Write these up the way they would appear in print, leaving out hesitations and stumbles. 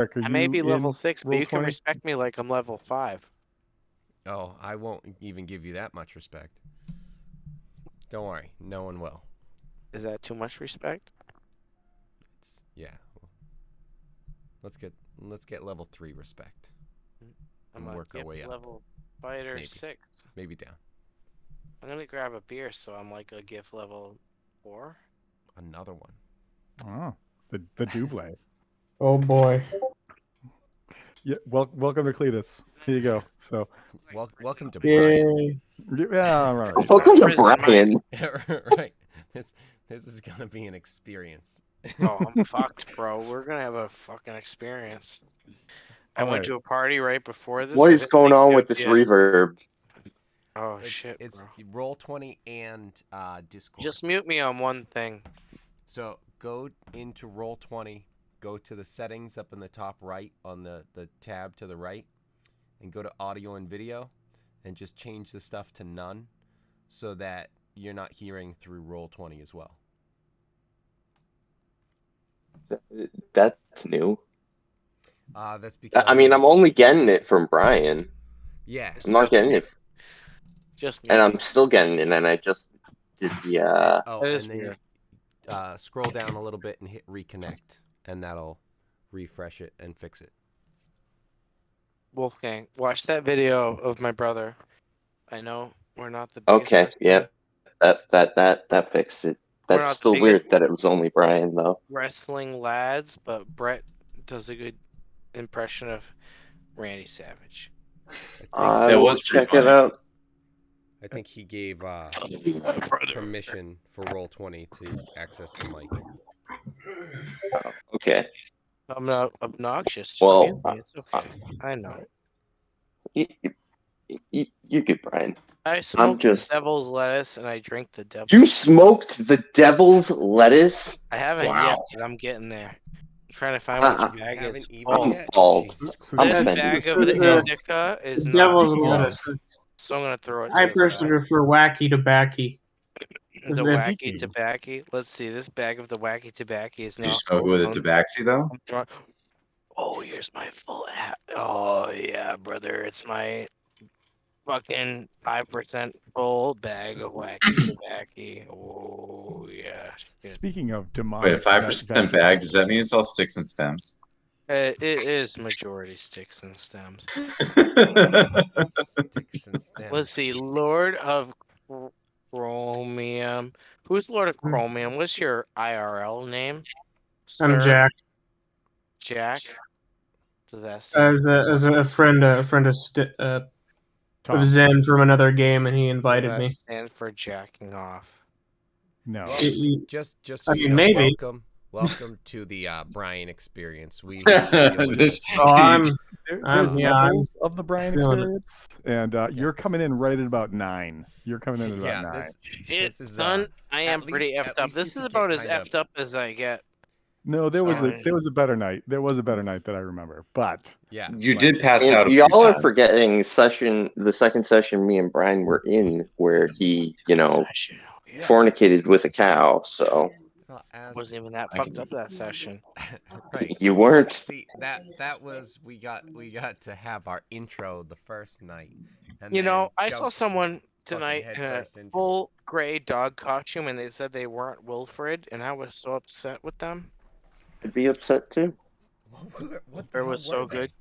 Are I may you be level in 6, but roll you can 20? respect me like I'm level 5. Oh, I won't even give you that much respect. Don't worry, no one will. Is that too much respect? Yeah. Let's get level 3 respect I'm and a work our gift way up. level fighter Maybe 6. maybe down. I'm gonna grab a beer, so I'm like a gift level 4. Another one. Oh, the double. Oh boy. Yeah, welcome to Cletus. Here you go. So, Welcome to Brian. Yay. yeah, all right. Welcome to Prison, Brian. Right. This is gonna be an experience. Oh, I'm fucked, bro. We're gonna have a fucking experience. I All went right. to a party right before this. What I is didn't going think on you with this did. reverb? Oh It's shit, it's bro. roll 20 and Discord. Just mute me on one thing. So go into roll 20. Go to the settings up in the top right on the tab to the right, and go to audio and video, and just change the stuff to none, so that you're not hearing through roll 20 as well. That's new. That's because I mean, I'm only getting it from Brian. yeah. It's I'm not just getting mute. it, Just and mute I'm me. still getting it, and I just did the. Oh, That and is then weird. you scroll down a little bit and hit reconnect, and that'll refresh it and fix it. Wolfgang, watch that video of my brother. I know we're not the biggest. Okay, yeah, that fixed it. We're That's not the still biggest weird that it was only Brian though. wrestling lads, but Brett does a good impression of Randy Savage. I That will was pretty check it funny. out. I think he gave permission for roll 20 to access the mic. Okay. I'm not obnoxious. Just mute Well, me. It's okay. I know. you're good, Brian. I smoke just- devil's lettuce and I drink the devil. You smoked the devil's lettuce? I haven't Wow. yet, but I'm getting there. I'm trying to find which You bag haven't it's even full. yet? bald. Jesus So I'm This offended. bag of It's the a- indica is not Devil's full, lettuce. so I'm gonna throw it I to the side. personally prefer wacky tobacco. The If- wacky tobacco. Let's see. This bag of the wacky tobacco is Did you not smoke it full. with a tabaxi though? Oh, here's my full hat. Oh yeah, brother. It's my fucking 5% full bag of wacky tobacco. Oh yeah. Shit. Speaking of Wait, a demonic 5% bag? Does that mean it's all sticks and stems? It is majority sticks and stems. Sticks and stems. Let's see. Lord of Chromium. Who's Lord of Chromium? What's your IRL name? I'm Sir? Jack. Jack? Does that say? As a friend of Tom. Zen from another game, and he Does invited that me. stand for jacking off? No. Well, He- just so I you mean, know, maybe. welcome to the Brian experience. We have to deal with This- this. Oh, I'm There's yeah, I'm levels of the Brian feeling it. experience, and you're coming in right at about 9. You're coming in at Yeah, about 9. Shit, this is son, I am at pretty least- effed at up. least you This is could about get as kinda- effed up as I get. No, there was Sorry. a better night. There was a better night that I remember, but Yeah, You but did this- pass out a few Y'all are times. forgetting the second session me and Brian were in where he, Session. Yeah. fornicated with a cow, so Well, as Wasn't even that fucked up that session. right. you weren't. See that was we got to have our intro the first night. And You then know, I saw jumped someone fucking tonight in a headfirst into it. full gray dog costume, and they said they weren't Wilfred, and I was so upset with them. I'd be upset too. What the It hell was so were they? good.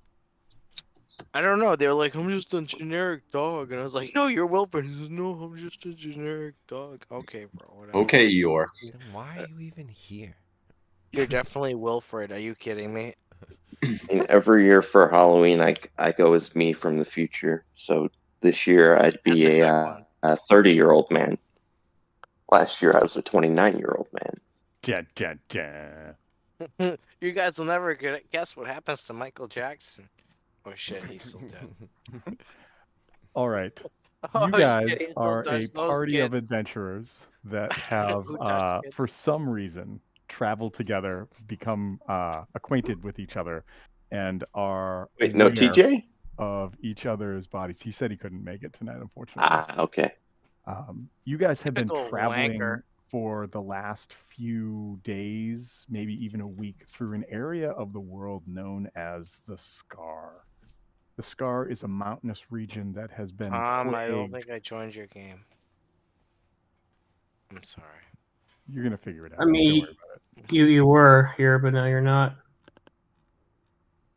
I don't know. They were like, "I'm just a generic dog," and I was like, "No, you're Wilfred." He says, "No, I'm just a generic dog." Okay, bro. Whatever. Okay, Eeyore. Then why are you even here? You're definitely Wilfred. Are you kidding me? And every year for Halloween, I go as me from the future. So this year I'd be a 30-year-old man. Last year I was a 29-year-old man. You guys will never guess what happens to Michael Jackson. Oh shit, he's still dead. all right. Oh, You shit, guys he still are a touched those party of kids. adventurers that have, Who touched kids? for some reason, traveled together, become acquainted with each other, and are Wait, no aware TJ? of each other's bodies. He said he couldn't make it tonight, unfortunately. Okay. You guys have been Typical traveling wanker. for the last few days, maybe even a week, through an area of the world known as the Scar. The Scar is a mountainous region that has been I don't plagued. think I joined your game. I'm sorry. You're gonna figure it out. I Don't mean, worry about it. you were here, but now you're not.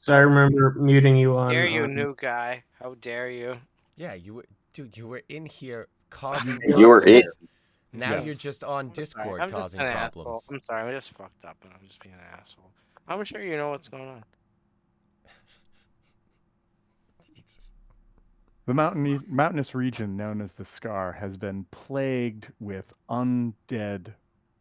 So I remember muting you on. Dare you, on- new guy? How dare you? Yeah, you were, dude. You were in here causing You were in. problems. Now Yes. you're just on Sorry, Discord I'm just causing an asshole. problems. I'm sorry. I'm just fucked up, and I'm just being an asshole. I'm sure you know what's going on. Jesus. The mountainous region known as the Scar has been plagued with undead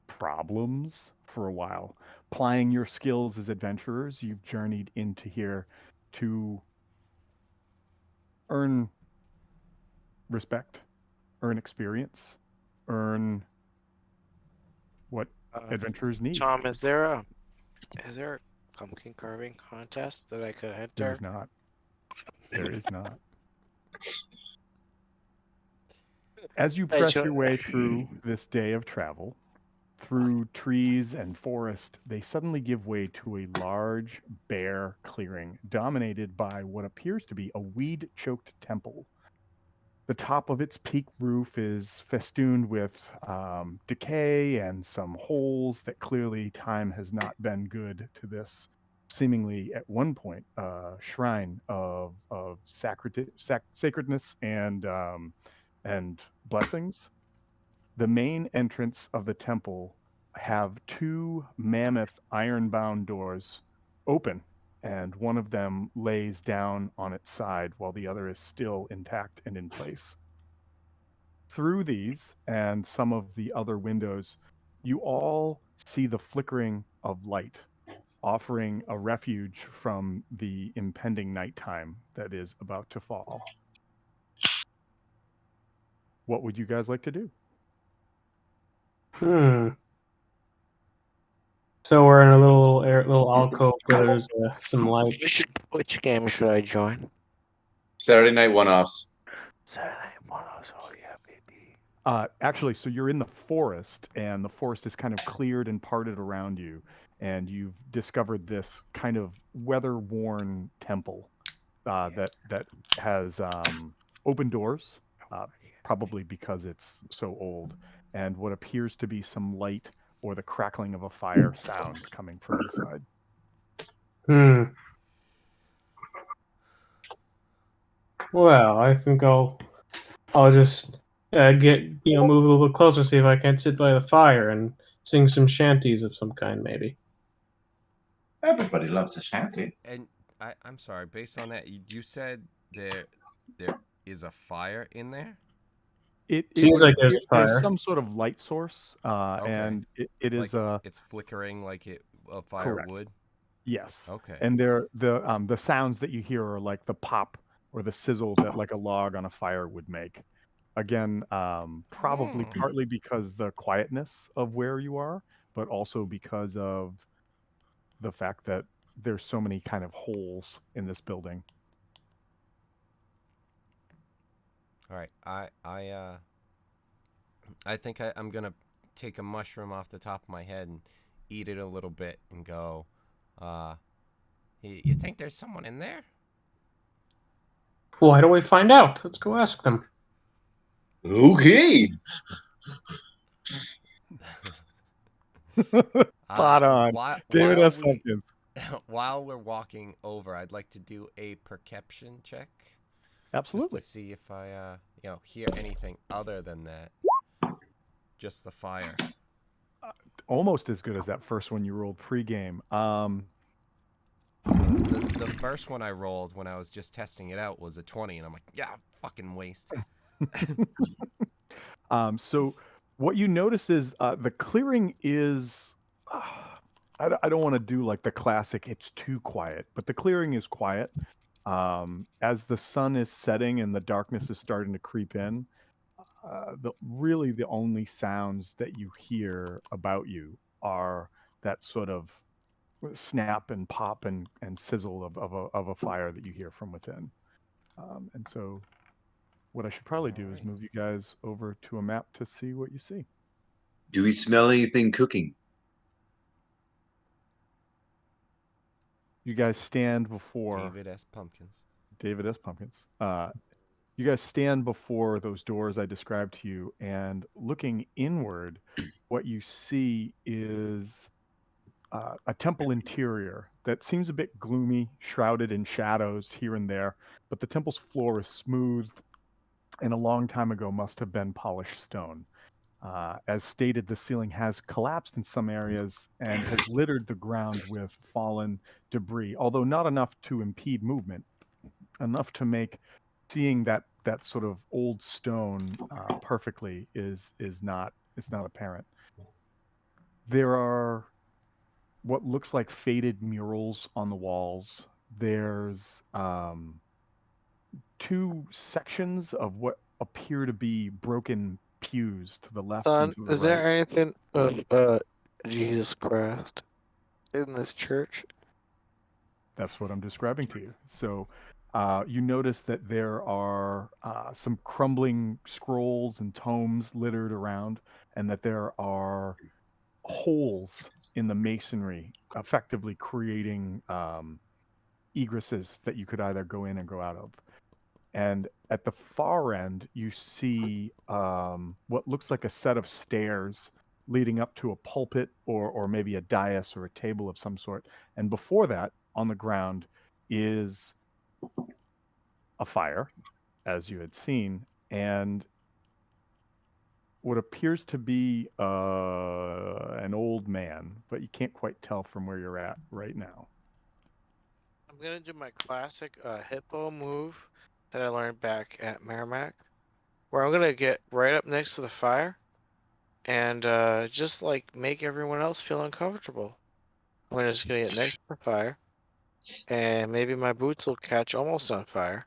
problems for a while. Plying your skills as adventurers, you've journeyed into here to earn respect, earn experience, earn what adventurers need. Tom, is there a pumpkin carving contest that I could enter? There's not. There is not. As you I press jo- your way through this day of travel, through trees and forest, they suddenly give way to a large, bare clearing dominated by what appears to be a weed choked temple. The top of its peak roof is festooned with decay and some holes that clearly time has not been good to this seemingly at one point shrine of sacredness and blessings. The main entrance of the temple have two mammoth iron-bound doors open, and one of them lays down on its side while the other is still intact and in place. Through these and some of the other windows, you all see the flickering of light, offering a refuge from the impending nighttime that is about to fall. What would you guys like to do? So we're in a little alcove where there's some light. Which game should I join? Saturday night one-offs. Saturday Night Monos. Oh yeah, baby. Actually, so you're in the forest, and the forest is kind of cleared and parted around you, and you've discovered this kind of weather-worn temple that has open doors, probably because it's so old, and what appears to be some light or the crackling of a fire sounds coming from inside. Well, I think I'll just move a little bit closer, see if I can't sit by the fire and sing some shanties of some kind, maybe. Everybody loves a shanty. And I'm sorry. Based on that, you said there is a fire in there. It Seems would like there's a appear there's fire. some sort of light source, Okay. and it is It's flickering like a fire Correct. would. yes. Okay. And the sounds that you hear are like the pop or the sizzle that like a log on a fire would make. Again, probably partly because the quietness of where you are, but also because of the fact that there's so many kind of holes in this building. All right. I think I'm gonna take a mushroom off the top of my head and eat it a little bit and go. You think there's someone in there? Why don't we find out? Let's go ask them. Okay. Spot on. David S. Pumpkins. While we're walking over, I'd like to do a perception check. Absolutely. Just to see if I, hear anything other than that. Just the fire. Almost as good as that first one you rolled pre-game. The first one I rolled when I was just testing it out was a 20, and I'm like, yeah, fucking waste. So what you notice is the clearing is. I don't want to do like the classic. It's too quiet, but the clearing is quiet. As the sun is setting and the darkness is starting to creep in, the only sounds that you hear about you are that sort of snap and pop and sizzle of a fire that you hear from within. And so what I should probably do is move you guys over to a map to see what you see. Do we smell anything cooking? You guys stand before David S. Pumpkins. David S. Pumpkins. You guys stand before those doors I described to you, and looking inward, what you see is a temple interior that seems a bit gloomy, shrouded in shadows here and there, but the temple's floor is smooth and a long time ago must have been polished stone. As stated, the ceiling has collapsed in some areas and has littered the ground with fallen debris, although not enough to impede movement, enough to make seeing that sort of old stone perfectly is not apparent. There are what looks like faded murals on the walls. There's two sections of what appear to be broken pews to the left and Son, to the is right. there anything of Jesus Christ in this church? That's what I'm describing to you. So you notice that there are some crumbling scrolls and tomes littered around, and that there are holes in the masonry, effectively creating egresses that you could either go in and go out of. And at the far end, you see what looks like a set of stairs leading up to a pulpit or maybe a dais or a table of some sort. And before that, on the ground, is a fire, as you had seen, and what appears to be an old man, but you can't quite tell from where you're at right now. I'm gonna do my classic hippo move that I learned back at Merrimack, where I'm gonna get right up next to the fire and just like make everyone else feel uncomfortable. I'm just gonna get next to the fire, and maybe my boots will catch almost on fire,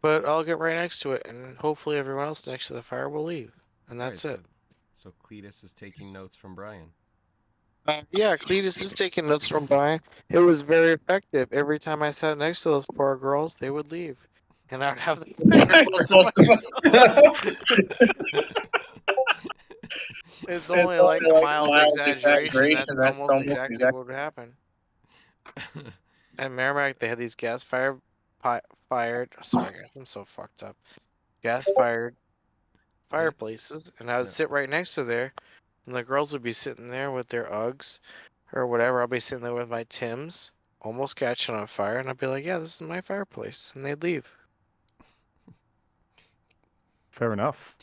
but I'll get right next to it, and hopefully everyone else next to the fire will leave, and that's Alright, it. So Cletus is taking notes from Brian. Yeah, Cletus is taking notes from Brian. It was very effective. Every time I sat next to those poor girls, they would leave, and I'd have the It's only like a mild exaggeration. That's almost exactly what would happen. At Merrimack, they had these gas-fired, fired. Sorry, guys, I'm so fucked up. Gas-fired fireplaces, and I would Yeah. sit right next to there, and the girls would be sitting there with their Uggs or whatever. I'll be sitting there with my Tims, almost catching on fire, and I'd be like, "Yeah, this is my fireplace," and they'd leave. Fair enough.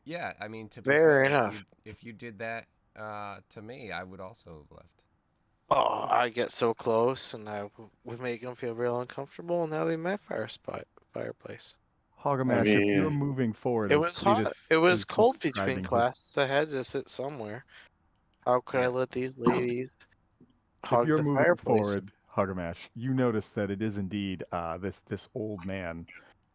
Yeah, I mean, to be Fair fair, enough. if you did that to me, I would also have left. Oh, I get so close, and I would make them feel real uncomfortable, and that would be my fireplace. Hogamash, if you're moving forward It as was hot. Cletus It was is cold between describing his classes. I had to sit somewhere. How could I Yeah. let these ladies if hug you're the moving fireplace? forward, Hugamash, you notice that it is indeed this old man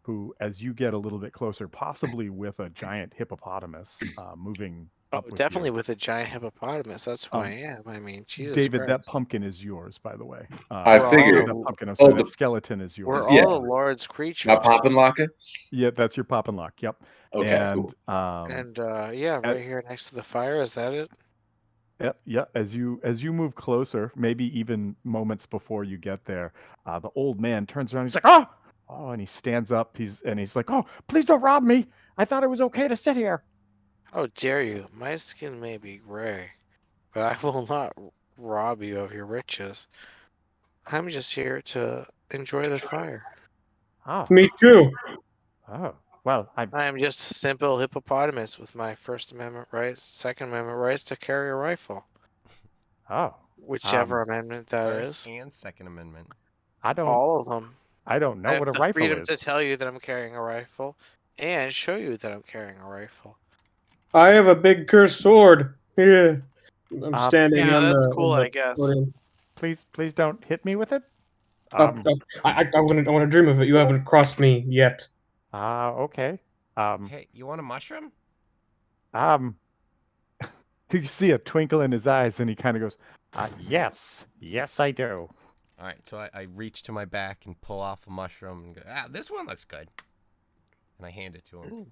who, as you get a little bit closer, possibly with a giant hippopotamus moving Oh, up with definitely you. with a giant hippopotamus. That's who I Um, am. I mean, Jesus David, that Christ. pumpkin is yours, by the way. I We're figured. That all, pumpkin, I'm Oh, sorry, the that skeleton is yours. we're Yeah. all the Lord's my creatures. poppin' locker. Yeah, that's your pop and lock. Yep. Okay, And cool. And yeah, at- right here next to the fire. Is that it? yeah, as you move closer, maybe even moments before you get there, the old man turns around. He's like, oh, and he stands up. He's like, oh, please don't rob me. I thought it was okay to sit here. How dare you? My skin may be gray, but I will not rob you of your riches. I'm just here to enjoy the fire. Oh, Me too. well, I am just a simple hippopotamus with my First Amendment rights, Second Amendment rights to carry a rifle. Whichever amendment that First is. and Second Amendment. All of them. I don't know I have what a the rifle freedom is. to tell you that I'm carrying a rifle and show you that I'm carrying a rifle. I have a big cursed sword. Yeah. I'm standing yeah, on that's the. cool, on the I guess. footing. Please don't hit me with it. I want to dream of it. You haven't crossed me yet. Okay. Hey, you want a mushroom? You see a twinkle in his eyes, and he kind of goes, yes, I do. All right, so I reach to my back and pull off a mushroom and go, this one looks good. And I hand it to him.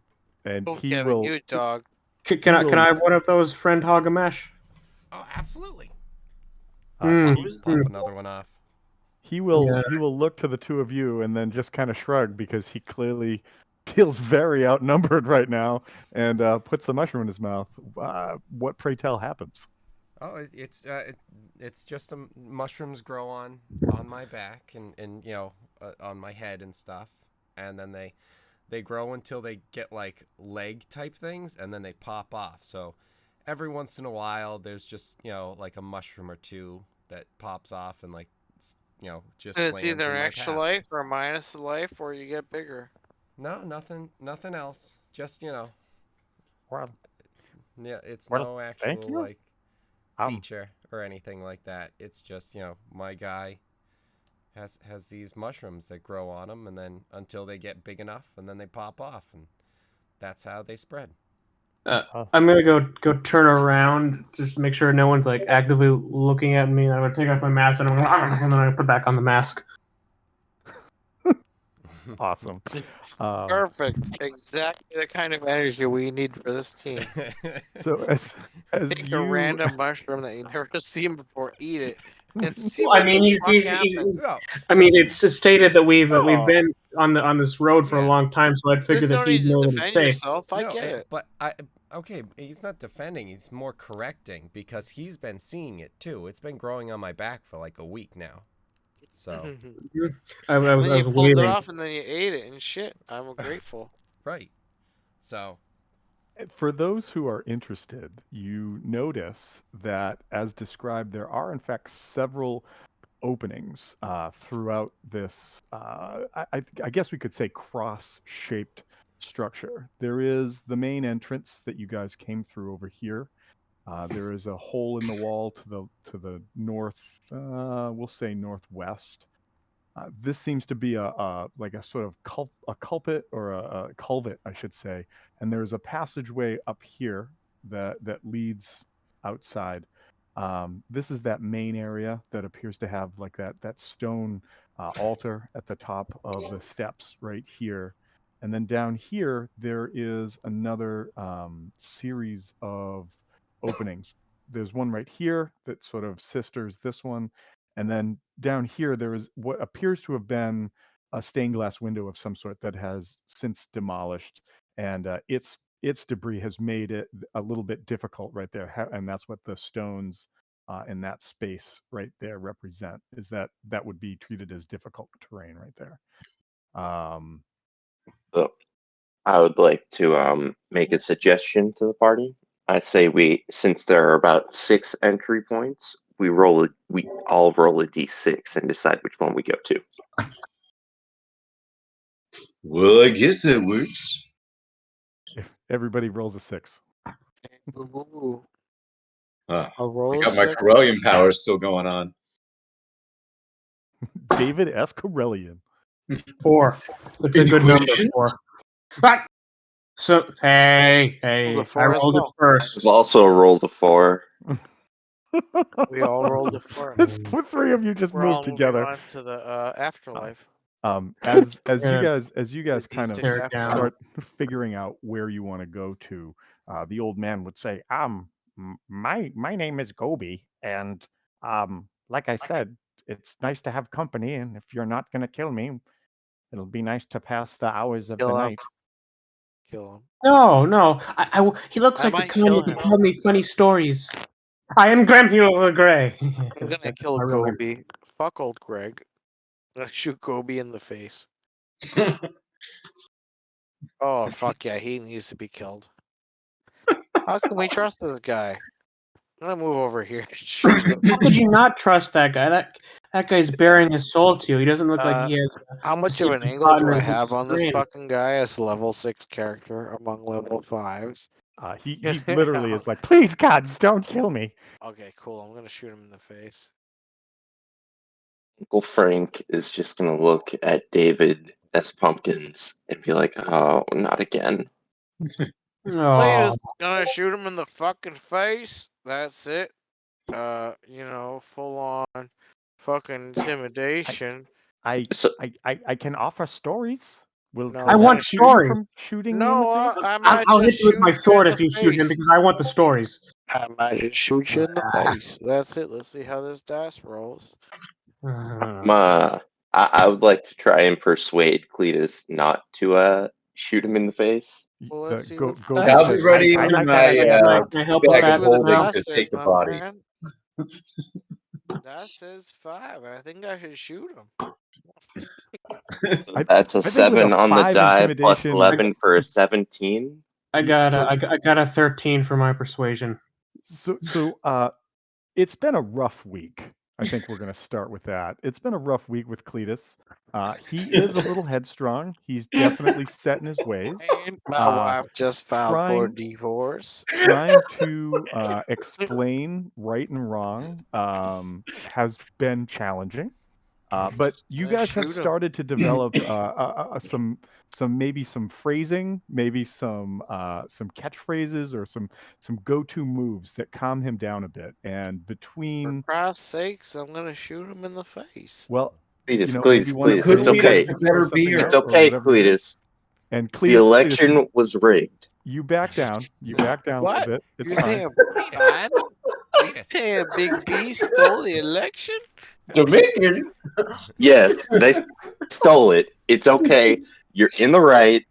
And Oh, he Kevin, will you dog. Can I have one of those, friend Hagamesh? Oh, absolutely. Hmm. Pop another one off. He will Yeah. he will look to the two of you and then just kind of shrug because he clearly feels very outnumbered right now and puts the mushroom in his mouth. What pray tell happens? Oh, it's just the mushrooms grow on my back and on my head and stuff, and then they grow until they get like leg type things, and then they pop off. So every once in a while, there's just like a mushroom or two that pops off and just And it's lands either in an my extra path. life or a minus a life, or you get bigger. No, nothing else. Just Well, yeah, it's Well, no thank actual you. like Um, feature or anything like that. It's just my guy has these mushrooms that grow on them, and then until they get big enough, and then they pop off, and that's how they spread. I'm gonna go turn around just to make sure no one's like actively looking at me. I'm gonna take off my mask and then I'm gonna put back on the mask. awesome. Perfect. Exactly the kind of energy we need for this team. So as Take a you random mushroom that you never seen before, eat it, and see Well, I what mean, the fuck happens. No, I mean, it's stated that we've Oh. been on this road for a Yeah. long time, so I'd figure Just that don't need he'd to know that defend it's safe. yourself. I no, get it. but okay, he's not defending. He's more correcting because he's been seeing it too. It's been growing on my back for like a week now. So I was Then you pulled it waiting. off and then you ate it and shit. I'm grateful. right. So For those who are interested, you notice that, as described, there are in fact several openings throughout this. I guess we could say cross-shaped structure. There is the main entrance that you guys came through over here. There is a hole in the wall to the north. We'll say northwest. This seems to be a like a sort of culprit or a culvert, I should say. And there's a passageway up here that leads outside. This is that main area that appears to have like that stone altar at the top of the steps right here. And then down here, there is another series of openings. There's one right here that sort of sisters this one. And then down here, there is what appears to have been a stained glass window of some sort that has since demolished, and its debris has made it a little bit difficult right there. And that's what the stones in that space right there represent. Is that would be treated as difficult terrain right there. So I would like to make a suggestion to the party. I say since there are about 6 entry points, we all roll a d6 and decide which one we go to. Well, I guess that works. If everybody rolls a 6. Ooh, I a roll got of my 6. Corellian power still going on. David S. Corellian. 4. It's a Any good number. questions? 4. Ah! So hey, Rolled a I 4 as rolled well. it first. I've also rolled a 4. We all rolled a 4. It's the 3 of you just We're all moved moving together. on to the afterlife. As Yeah. you guys kind of Tear it down. start figuring out where you want to go to, the old man would say, my name is Gobi, and like I said, it's nice to have company, and if you're not gonna kill me, it'll be nice to pass the hours of the Kill him. night." Kill him. No. He looks I like the might kind kill that can him. tell me funny stories. I am Graham Gray. I'm gonna kill Gobi. Fuck old Greg. I'm gonna shoot Gobi in the face. Oh fuck yeah, he needs to be killed. How can we trust this guy? I'm gonna move over here. and shoot him. How could you not trust that guy? That guy's bearing his soul to you. He doesn't look like he has. How much of an secret angle do I partners in have his on this brain. fucking guy as a level 6 character among level 5s? He literally is like, "Please, gods, don't kill me." Okay, cool. I'm gonna shoot him in the face. Uncle Frank is just gonna look at David S. Pumpkins and be like, "Oh, not again." Oh, Just gonna shoot him in the fucking face. That's it. Full on fucking intimidation. I So I can offer stories. Will No, I want Cletus keep you stories. from shooting me in No, the face? I might I'll hit just you with shoot my you sword in if the you shoot him face. because I want the stories. I might just shoot you in the face. That's it. Let's see how this dice rolls. I would like to try and persuade Cletus not to shoot him in the face. Well, let's see Go, what the go dice I'll says, be says. ready I with like my that idea. Can I help with bag Let's of see that? what the holding dice to says, take the my body. friend. That says 5. I think I should shoot him. That's a I think with a 7 on the 5 die plus intimidation, 11 for a 17. I got So- I got a 13 for my persuasion. It's been a rough week. I think we're going to start with that. It's been a rough week with Cletus. He is a little headstrong. He's definitely set in his ways. And my wife just filed for trying- divorce. Trying to explain right and wrong has been challenging. But you Let's guys have shoot 'em. started to develop some maybe some phrasing, maybe some catchphrases or some go-to moves that calm him down a bit. And For between Christ's sakes, I'm gonna shoot him in the face. well, Cletus, maybe Cletus, one of Cletus, the it's Could we have okay. a better something beer? out It's or okay, whatever it is. Cletus. And The Cletus, election was rigged. you back down. You back down a What? little bit. It's You're fine. saying Biden? You're saying Big B stole the election? Dominion. Yes, they stole it. It's okay. You're in the right.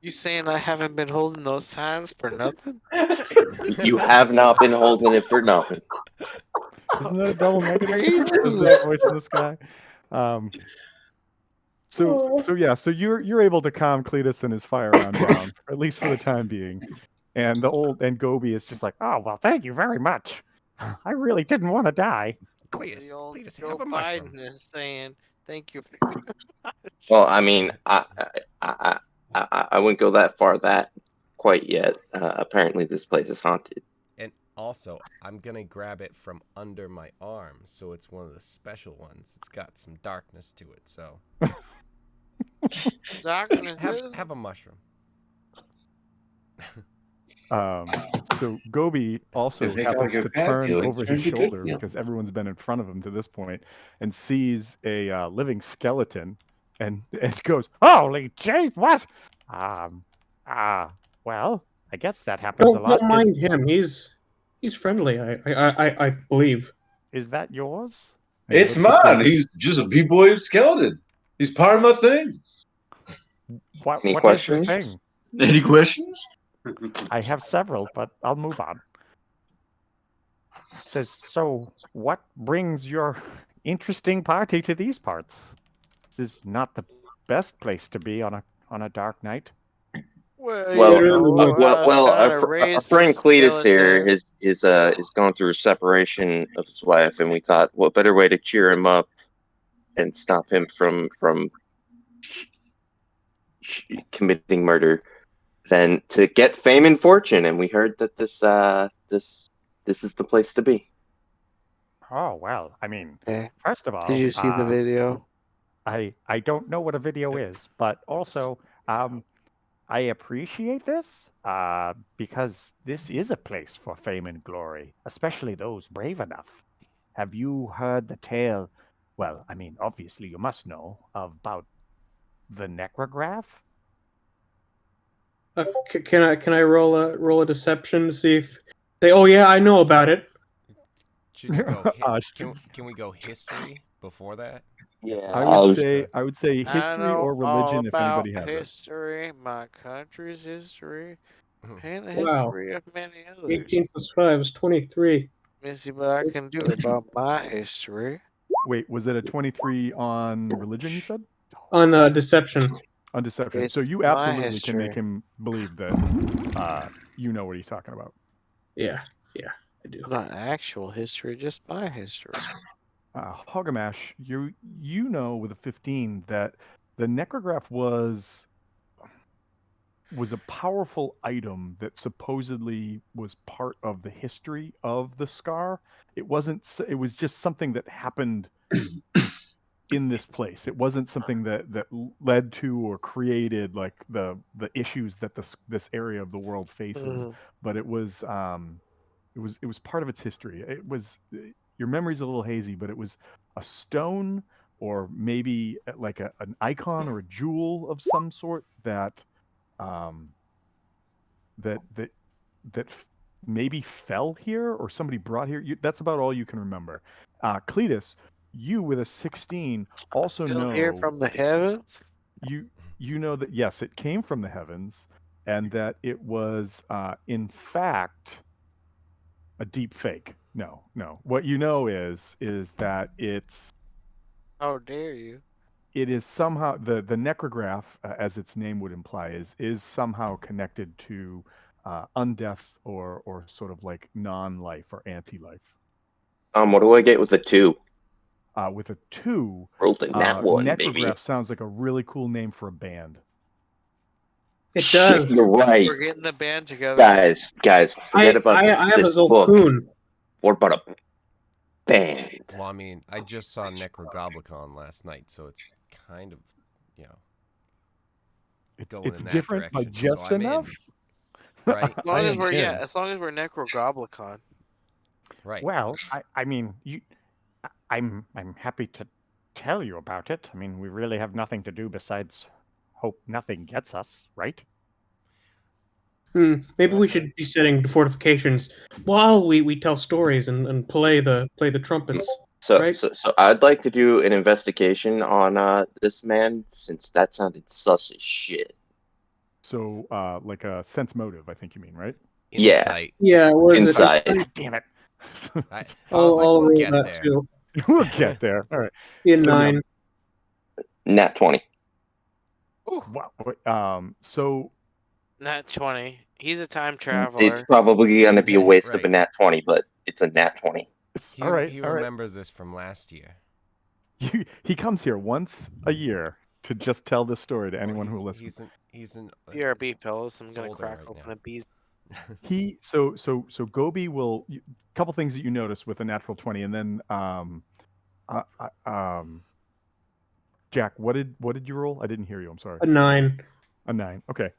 You saying I haven't been holding those signs for nothing? You have not been holding it for nothing. Isn't that a double negative? Crazy. Is that voice in the sky? So you're able to calm Cletus and his firearm down, at least for the time being. And Gobi is just like, oh well, thank you very much. I really didn't want to die. Cletus, The old Cletus, Joe have a mushroom. Biden is saying thank you. Well, I mean, I wouldn't go that far that quite yet. Apparently, this place is haunted. And also, I'm gonna grab it from under my arm, so it's one of the special ones. It's got some darkness to it, so Darkness is- have a mushroom. So Gobi also If they gotta happens go to bad turn feelings, over turn his to good shoulder feelings. because everyone's been in front of him to this point, and sees a living skeleton, and goes, "Holy jeez, what? Well, I guess that happens a lot. Don't mind him. He's friendly. I believe. Is that yours?" And he It's looks at mine. you. He's just a b-boy skeleton. He's part of my thing. What, Any what is your questions? thing? Any questions? I have several, but I'll move on. Says, so what brings your interesting party to these parts? This is not the best place to be on a dark night. Well, gotta our raise friend some Cletus here skeletons. is going through a separation of his wife, and we thought, what better way to cheer him up and stop him from committing murder than to get fame and fortune? And we heard that this is the place to be. Oh well, I mean, Okay. first of all, Did you see the video? I don't know what a video is, but also I appreciate this because this is a place for fame and glory, especially those brave enough. Have you heard the tale? Well, I mean, obviously you must know about the necrograph. Can I roll a deception to see if they? Oh yeah, I know about it. Should you go? Should- Can we go history before that? Yeah, I was- would say I history know or all religion if about anybody has it. history, my country's history, and the Wow. history of many others. 18 plus 5 is 23. Let me see what I can do about my history. Wait, was it a 23 on religion? You said On deception. on deception. So It's you my absolutely can make history. him believe that you know what he's talking about. Yeah, I do. Not actual history, just my history. Hogamash, you know with a 15 that the necrograph was a powerful item that supposedly was part of the history of the scar. It wasn't. It was just something that happened in this place. It wasn't something that led to or created like the issues that this area of the world faces. But it was part of its history. It was your memory's a little hazy, but it was a stone or maybe like an icon or a jewel of some sort that um, that that that maybe fell here or somebody brought here. That's about all you can remember. Cletus, you with a 16 also Fell here know from the heavens. you you know that yes, it came from the heavens, and that it was in fact a deep fake. No, no. What you know is that How dare you? it is somehow the necrograph, as its name would imply, is somehow connected to undeath or sort of like non-life or anti-life. What do I get with a 2? With a 2, Rolled a nat 1, baby. necrograph sounds like a really cool name for a band. It Shit, does. you're right. We're getting the band together. Guys, forget about I have a this book. Zolkun. What about a band? Well, I mean, I just saw Necrogoblicon last night, so it's kind of, you know, going It's in that different by direction. just So I'm enough. in, right? As long I as am we're in. as long as we're Necrogoblicon. Right. Well, I mean, I'm happy to tell you about it. I mean, we really have nothing to do besides hope nothing gets us, right? Maybe we should be setting the fortifications while we tell stories and play the trumpets. So, Right. so I'd like to do an investigation on this man, since that sounded sus as shit. So, like a sense motive, I think you mean, right? Yeah. Insight. Yeah, what is Inside. God damn it! I was I'll like, roll we'll get that there. too. We'll get there. All right. In So, 9. Nat 20. Ooh, Wow. So nat 20. He's a time traveler. It's probably going to be a Yeah, waste of right. a nat 20, but it's a nat 20. He, all right. he All right. remembers this from last year. He comes here once a year to just tell this story to Well, anyone who listens. He's an BRB, fellas. I'm it's gonna older crack right open now. a bee's. So Gobi will couple things that you notice with a natural 20, and then Jack, what did you roll? I didn't hear you. I'm sorry. A 9. A 9. Okay.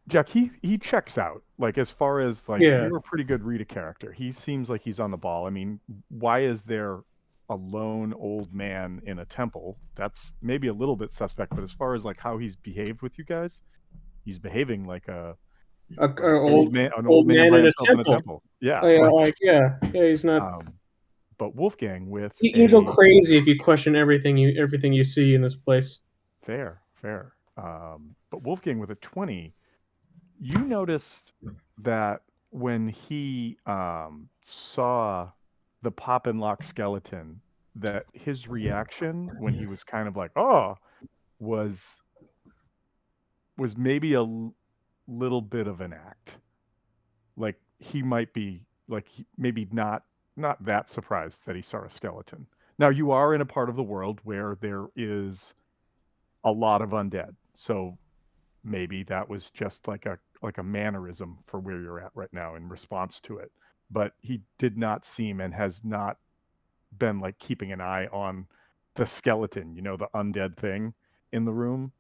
Jack, he checks out. Like, as far as like, Yeah. you're a pretty good read a character. He seems like he's on the ball. I mean, why is there a lone old man in a temple? That's maybe a little bit suspect, but as far as like how he's behaved with you guys, he's behaving like an old man by in a himself in a temple. temple. Yeah. Oh, yeah, like, yeah, he's not. but Wolfgang with You go crazy if you question everything you see in this place. fair. But Wolfgang with a 20, you noticed that when he saw the pop and lock skeleton, that his reaction when he was kind of like, oh, was maybe a little bit of an act. Like, he might be like, maybe not that surprised that he saw a skeleton. Now, you are in a part of the world where there is a lot of undead, so maybe that was just like a mannerism for where you're at right now in response to it. But he did not seem, and has not been like keeping an eye on the skeleton, the undead thing in the room,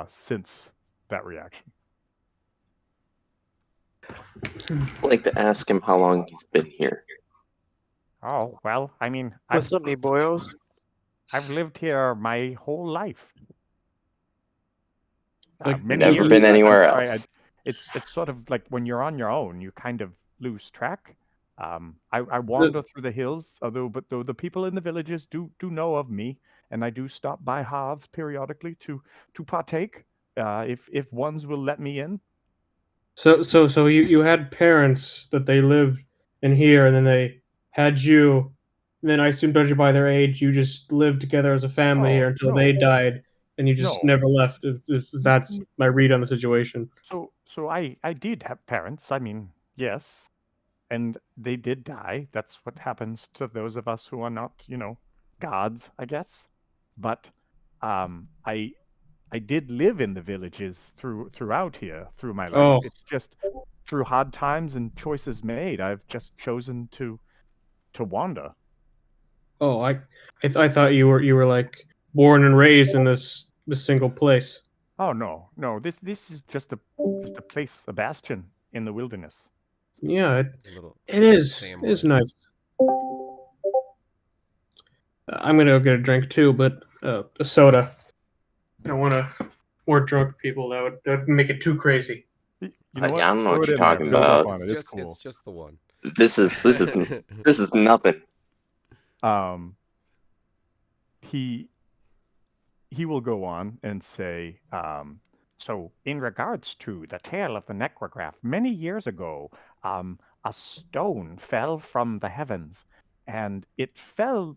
since that reaction. I'd like to ask him how long he's been here. Oh, well, I mean, What's up, me boyos? I've lived here my whole life. Like, Many Never years. been I'm anywhere sorry, else. it's sort of like when you're on your own, you kind of lose track. I wander through the hills, though the people in the villages do know of me, and I do stop by hearths periodically to partake, if ones will let me in. So you had parents that they lived in here, and then they had you. And then I assume, judging by their age, you just lived together as a family Oh, here until they no. died, and you just No. never left. If that's my read on the situation. So I did have parents. I mean, yes, and they did die. That's what happens to those of us who are not, gods, I guess. But I did live in the villages throughout here through my life. Oh. It's just through hard times and choices made, I've just chosen to wander. Oh, I thought you were like born and raised in this single place. Oh no, this is just a place, a bastion in the wilderness. Yeah, Little it is. It Samwise. is nice. I'm gonna go get a drink too, but a soda. I don't want to more drunk people. That would make it too crazy. You know what? I don't know Throw what it you're in there. talking Build up about. on it. It's cool. It's just the one. This is nothing. He will go on and say, so in regards to the tale of the necrograph, many years ago, a stone fell from the heavens, and it fell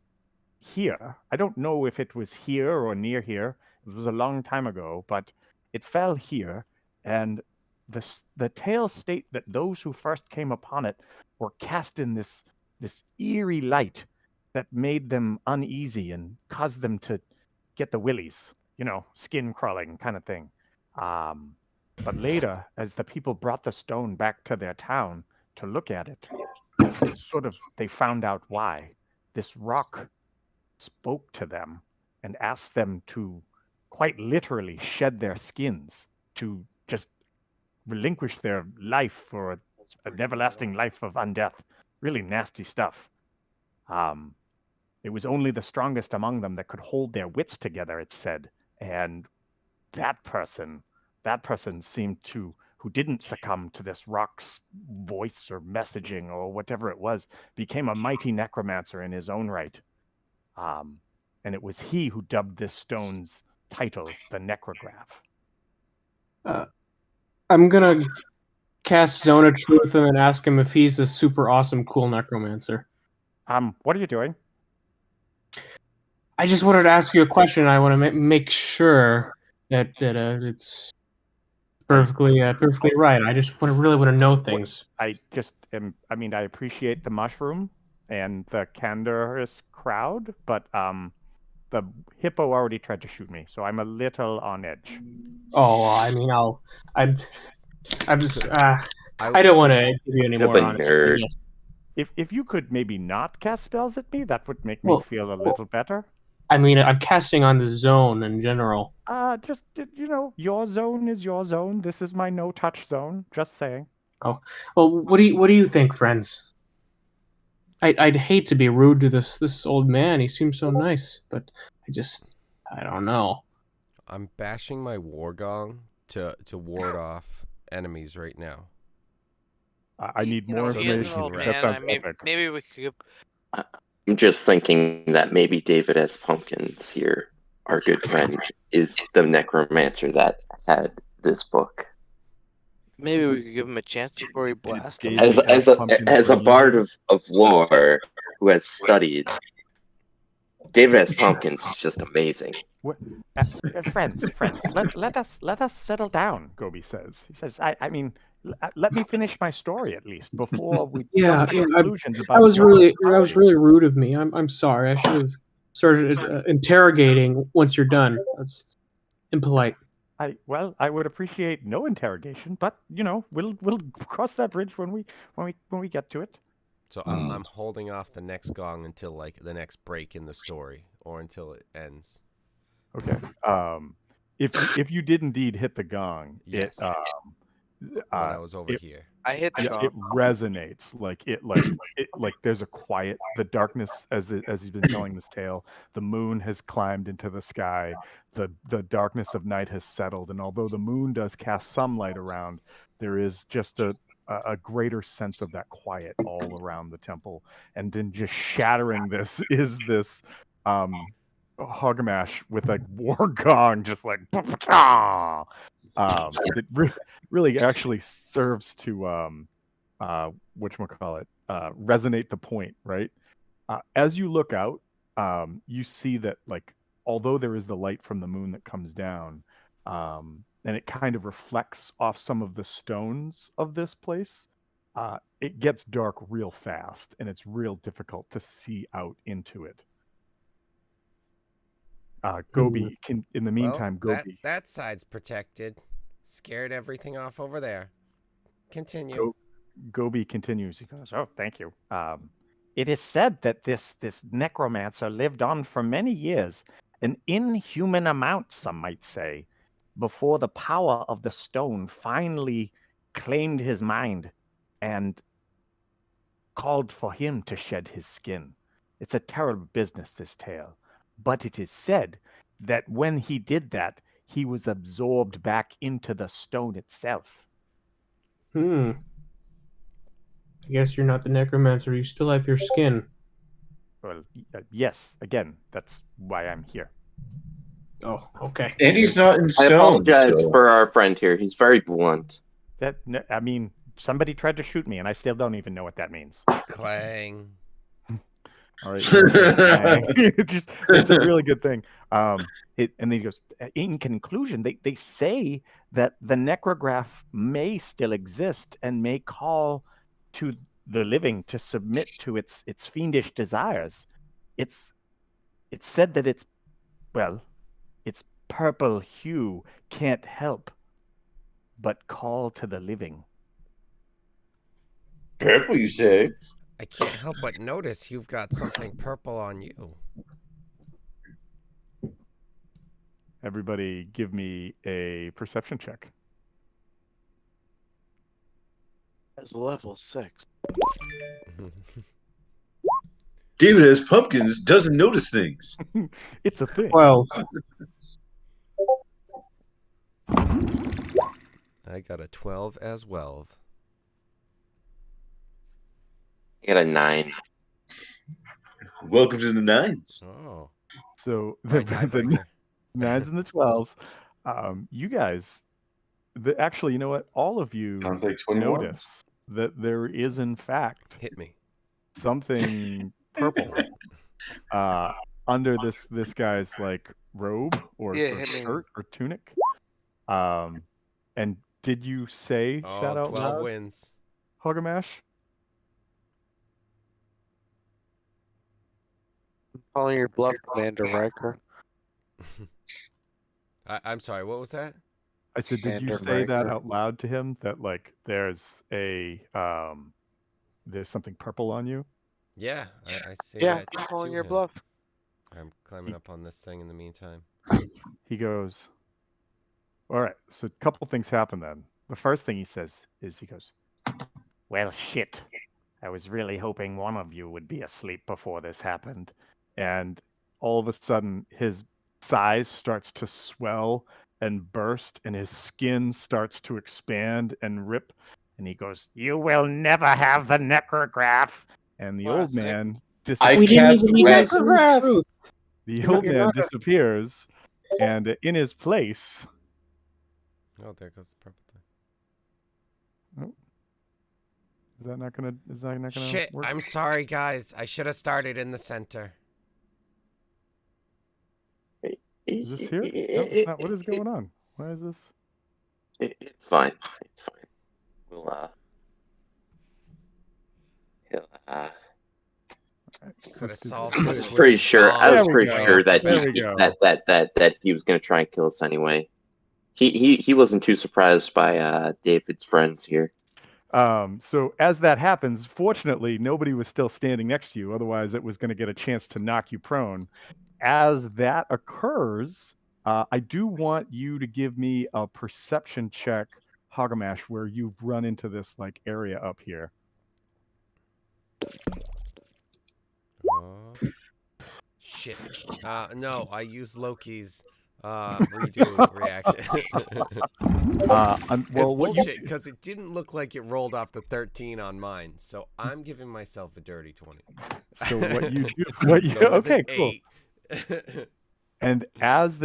here. I don't know if it was here or near here. It was a long time ago, but it fell here, and the tales state that those who first came upon it were cast in this eerie light that made them uneasy and caused them to get the willies, skin crawling kind of thing. But later, as the people brought the stone back to their town to look at it, they found out why. This rock spoke to them and asked them to quite literally shed their skins, to just relinquish their life for an everlasting life of undeath. Really nasty stuff. It was only the strongest among them that could hold their wits together, it said. And that person seemed to, who didn't succumb to this rock's voice or messaging or whatever it was, became a mighty necromancer in his own right. And it was he who dubbed this stone's title the Necrograph. I'm gonna cast Zone of Truth and then ask him if he's a super awesome, cool necromancer. What are you doing? I just wanted to ask you a question. I want to make sure that it's perfectly right. I just really want to know things. I appreciate the mushroom and the candorous crowd, but the hippo already tried to shoot me, so I'm a little on edge. Oh, I mean, I don't want to give you any more on nerd. it. If you could maybe not cast spells at me, that would make me feel a little better. I mean, I'm casting on the zone in general. Just, your zone is your zone. This is my no-touch zone. Just saying. Oh, well, what do you think, friends? I'd hate to be rude to this old man. He seems so nice, but I don't know. I'm bashing my war gong to ward off enemies right now. I need more He is an information. old That man. sounds epic. Maybe we could. I'm just thinking that maybe David S. Pumpkins here, our good friend, is the necromancer that had this book. Maybe we could give him a chance before we blast him. As a bard of lore who has studied, David S. Pumpkins is just amazing. Friends, let us settle down. Gobi says. He says, let me finish my story at least before we jump to conclusions about. I was really rude of me. I'm sorry. I should have started interrogating once you're done. That's impolite. I would appreciate no interrogation, but we'll cross that bridge when we get to it. So I'm holding off the next gong until like the next break in the story, or until it ends. Okay. If you did indeed hit the gong, yes. When I was over here, I hit the gong. It resonates like there's a quiet. The darkness, as he's been telling this tale, the moon has climbed into the sky. The darkness of night has settled, and although the moon does cast some light around, there is just a greater sense of that quiet all around the temple. And then just shattering this is this Hogamash with a war gong, just like it really actually serves to whatchamacallit, resonate the point, right? As you look out, you see that, like, although there is the light from the moon that comes down, and it kind of reflects off some of the stones of this place, it gets dark real fast, and it's real difficult to see out into it. Gobi can, in the meantime, Gobi. That side's protected. Scared everything off over there. Continue. Gobi continues. He goes, "Oh, thank you. It is said that this necromancer lived on for many years, an inhuman amount, some might say, before the power of the stone finally claimed his mind and called for him to shed his skin. It's a terrible business, this tale. But it is said that when he did that, he was absorbed back into the stone itself. I guess you're not the necromancer. You still have your skin. Well, yes, again, that's why I'm here. Oh, okay. And he's not in I stone. apologize so- for our friend here. He's very blunt. I mean, somebody tried to shoot me, and I still don't even know what that means. Clang. All right. It's a really good thing. And then he goes, in conclusion, they say that the necrograph may still exist and may call to the living to submit to its fiendish desires. It's said that its purple hue can't help but call to the living. Purple, you say? I can't help but notice you've got something purple on you. Everybody give me a perception check. That's level 6. David has pumpkins, doesn't notice things. It's a thing. 12. I got a 12 as well. I got a 9. Welcome to the 9s. Oh. So My the tiebreaker. 9s and the 12s. You guys, actually, you know what? All of you Sounds like 21. notice that there is, in fact, Hit me. something purple under this guy's like robe or, Yeah, or hit me. shirt or tunic. And did you say Oh, that out 12 loud, wins. Hogamash? Calling your bluff, Commander Riker. I'm sorry, what was that? I said, did you Commander say that Riker. out loud to him? That like there's something purple on you? Yeah, I say Yeah, that I'm calling to your him. bluff. I'm climbing up on this thing in the meantime. He goes, all right, so a couple things happen then. The first thing he says is he goes, well, shit. I was really hoping one of you would be asleep before this happened. And all of a sudden, his size starts to swell and burst, and his skin starts to expand and rip. And he goes, you will never have the necrograph. And the old Classic. man I disappears. We didn't cast even you guys know the necrograph. truth. The old man disappears, and in his place, Oh, there goes the purple thing. is that not gonna Shit, work? I'm sorry, guys. I should have started in the center. Is this here? No, it's not. What is going on? Why is this? It's fine. It's fine. We'll he'll, Could have Let's do solved this. I this. was with pretty a sure. I bomb. was There we pretty go. sure that There we he go. that he was gonna try and kill us anyway. He wasn't too surprised by David's friends here. So as that happens, fortunately, nobody was still standing next to you. Otherwise, it was going to get a chance to knock you prone. As that occurs, I do want you to give me a perception check, Hogamash, where you've run into this like area up here. Oh. Shit. No, I used Loki's redo reaction. Well, It's what you bullshit because it didn't look like it rolled off the 13 on mine, so I'm giving myself a dirty 20. so what you do? What you? So with Okay, an cool. 8. And as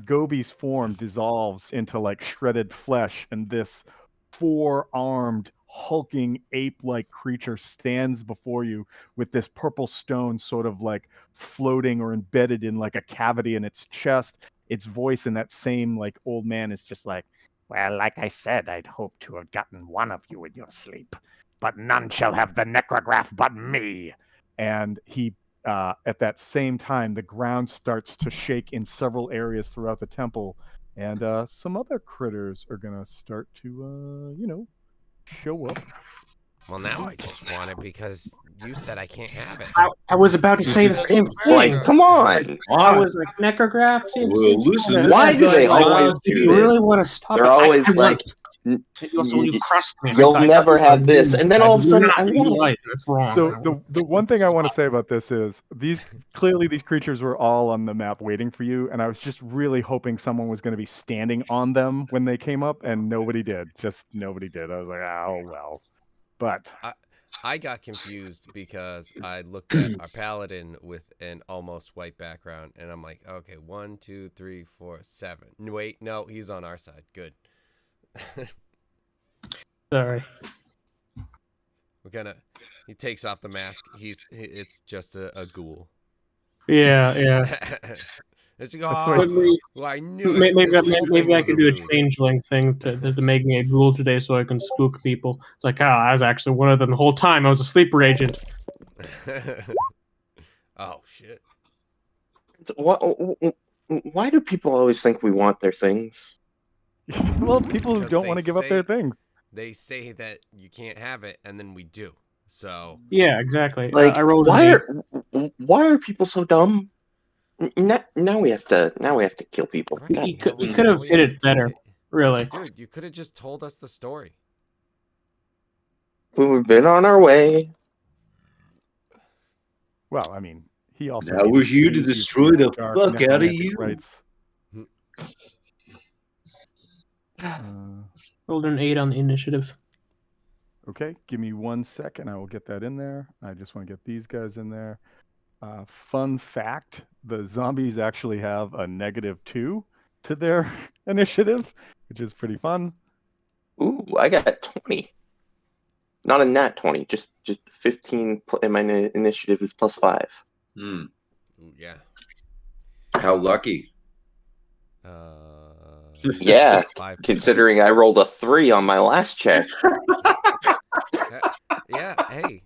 Gobi's form dissolves into like shredded flesh, and this four-armed, hulking ape-like creature stands before you with this purple stone sort of like floating or embedded in like a cavity in its chest. Its voice in that same like old man is just like, well, like I said, I'd hoped to have gotten one of you in your sleep, but none shall have the necrograph but me. And he at that same time, the ground starts to shake in several areas throughout the temple, and some other critters are gonna start to, show up. Well, now I just want it because you said I can't have it. I was about to say the same thing. Like, come on! I was like, necrograph. Well, listen, this Why is do they like always wild do If this? you really want to stop They're it, always I like, N- Also, when you y- crushed me, You'll I thought never you were have this, good. and then all of a You're sudden, not, I you're want it. right. That's wrong. So the one thing I want to say about this is these clearly these creatures were all on the map waiting for you, and I was just really hoping someone was going to be standing on them when they came up, and nobody did. Just nobody did. I was like, oh well. But I got confused because I looked at our paladin with an almost white background, and I'm like, okay, 1, 2, 3, 4, 7. Wait, no, he's on our side. Good. Sorry. We're gonna. He takes off the mask. It's just a ghoul. Yeah. It's like, That's oh, why- well, I knew it. Maybe, This whole maybe thing I was could a do a ruse. changeling thing to make me a ghoul today so I can spook people. It's like, I was actually one of them the whole time. I was a sleeper agent. Oh shit. Why do people always think we want their things? well, people who 'Cause don't they want to give up their say- things. They say that you can't have it, and then we do. So Yeah, exactly. Like, I rolled why an why are people so dumb? Now we have to kill people. Right, God, He could- now he could have we hit have it to take better. Really. Dude, you could have just told us the story. we've been on our way. Well, I mean, he also Now made we're it here to easy for destroy the dark fuck out of necromantic you. rites. Rolled an 8 on the initiative. Okay, give me 1 second. I will get that in there. I just want to get these guys in there. Fun fact, the zombies actually have a -2 to their initiative, which is pretty fun. Ooh, I got 20. Not a nat 20, just 15, and my initiative is +5. Hmm. Ooh, yeah. How lucky. Yeah, 5%. considering I rolled a 3 on my last check. Yeah, hey,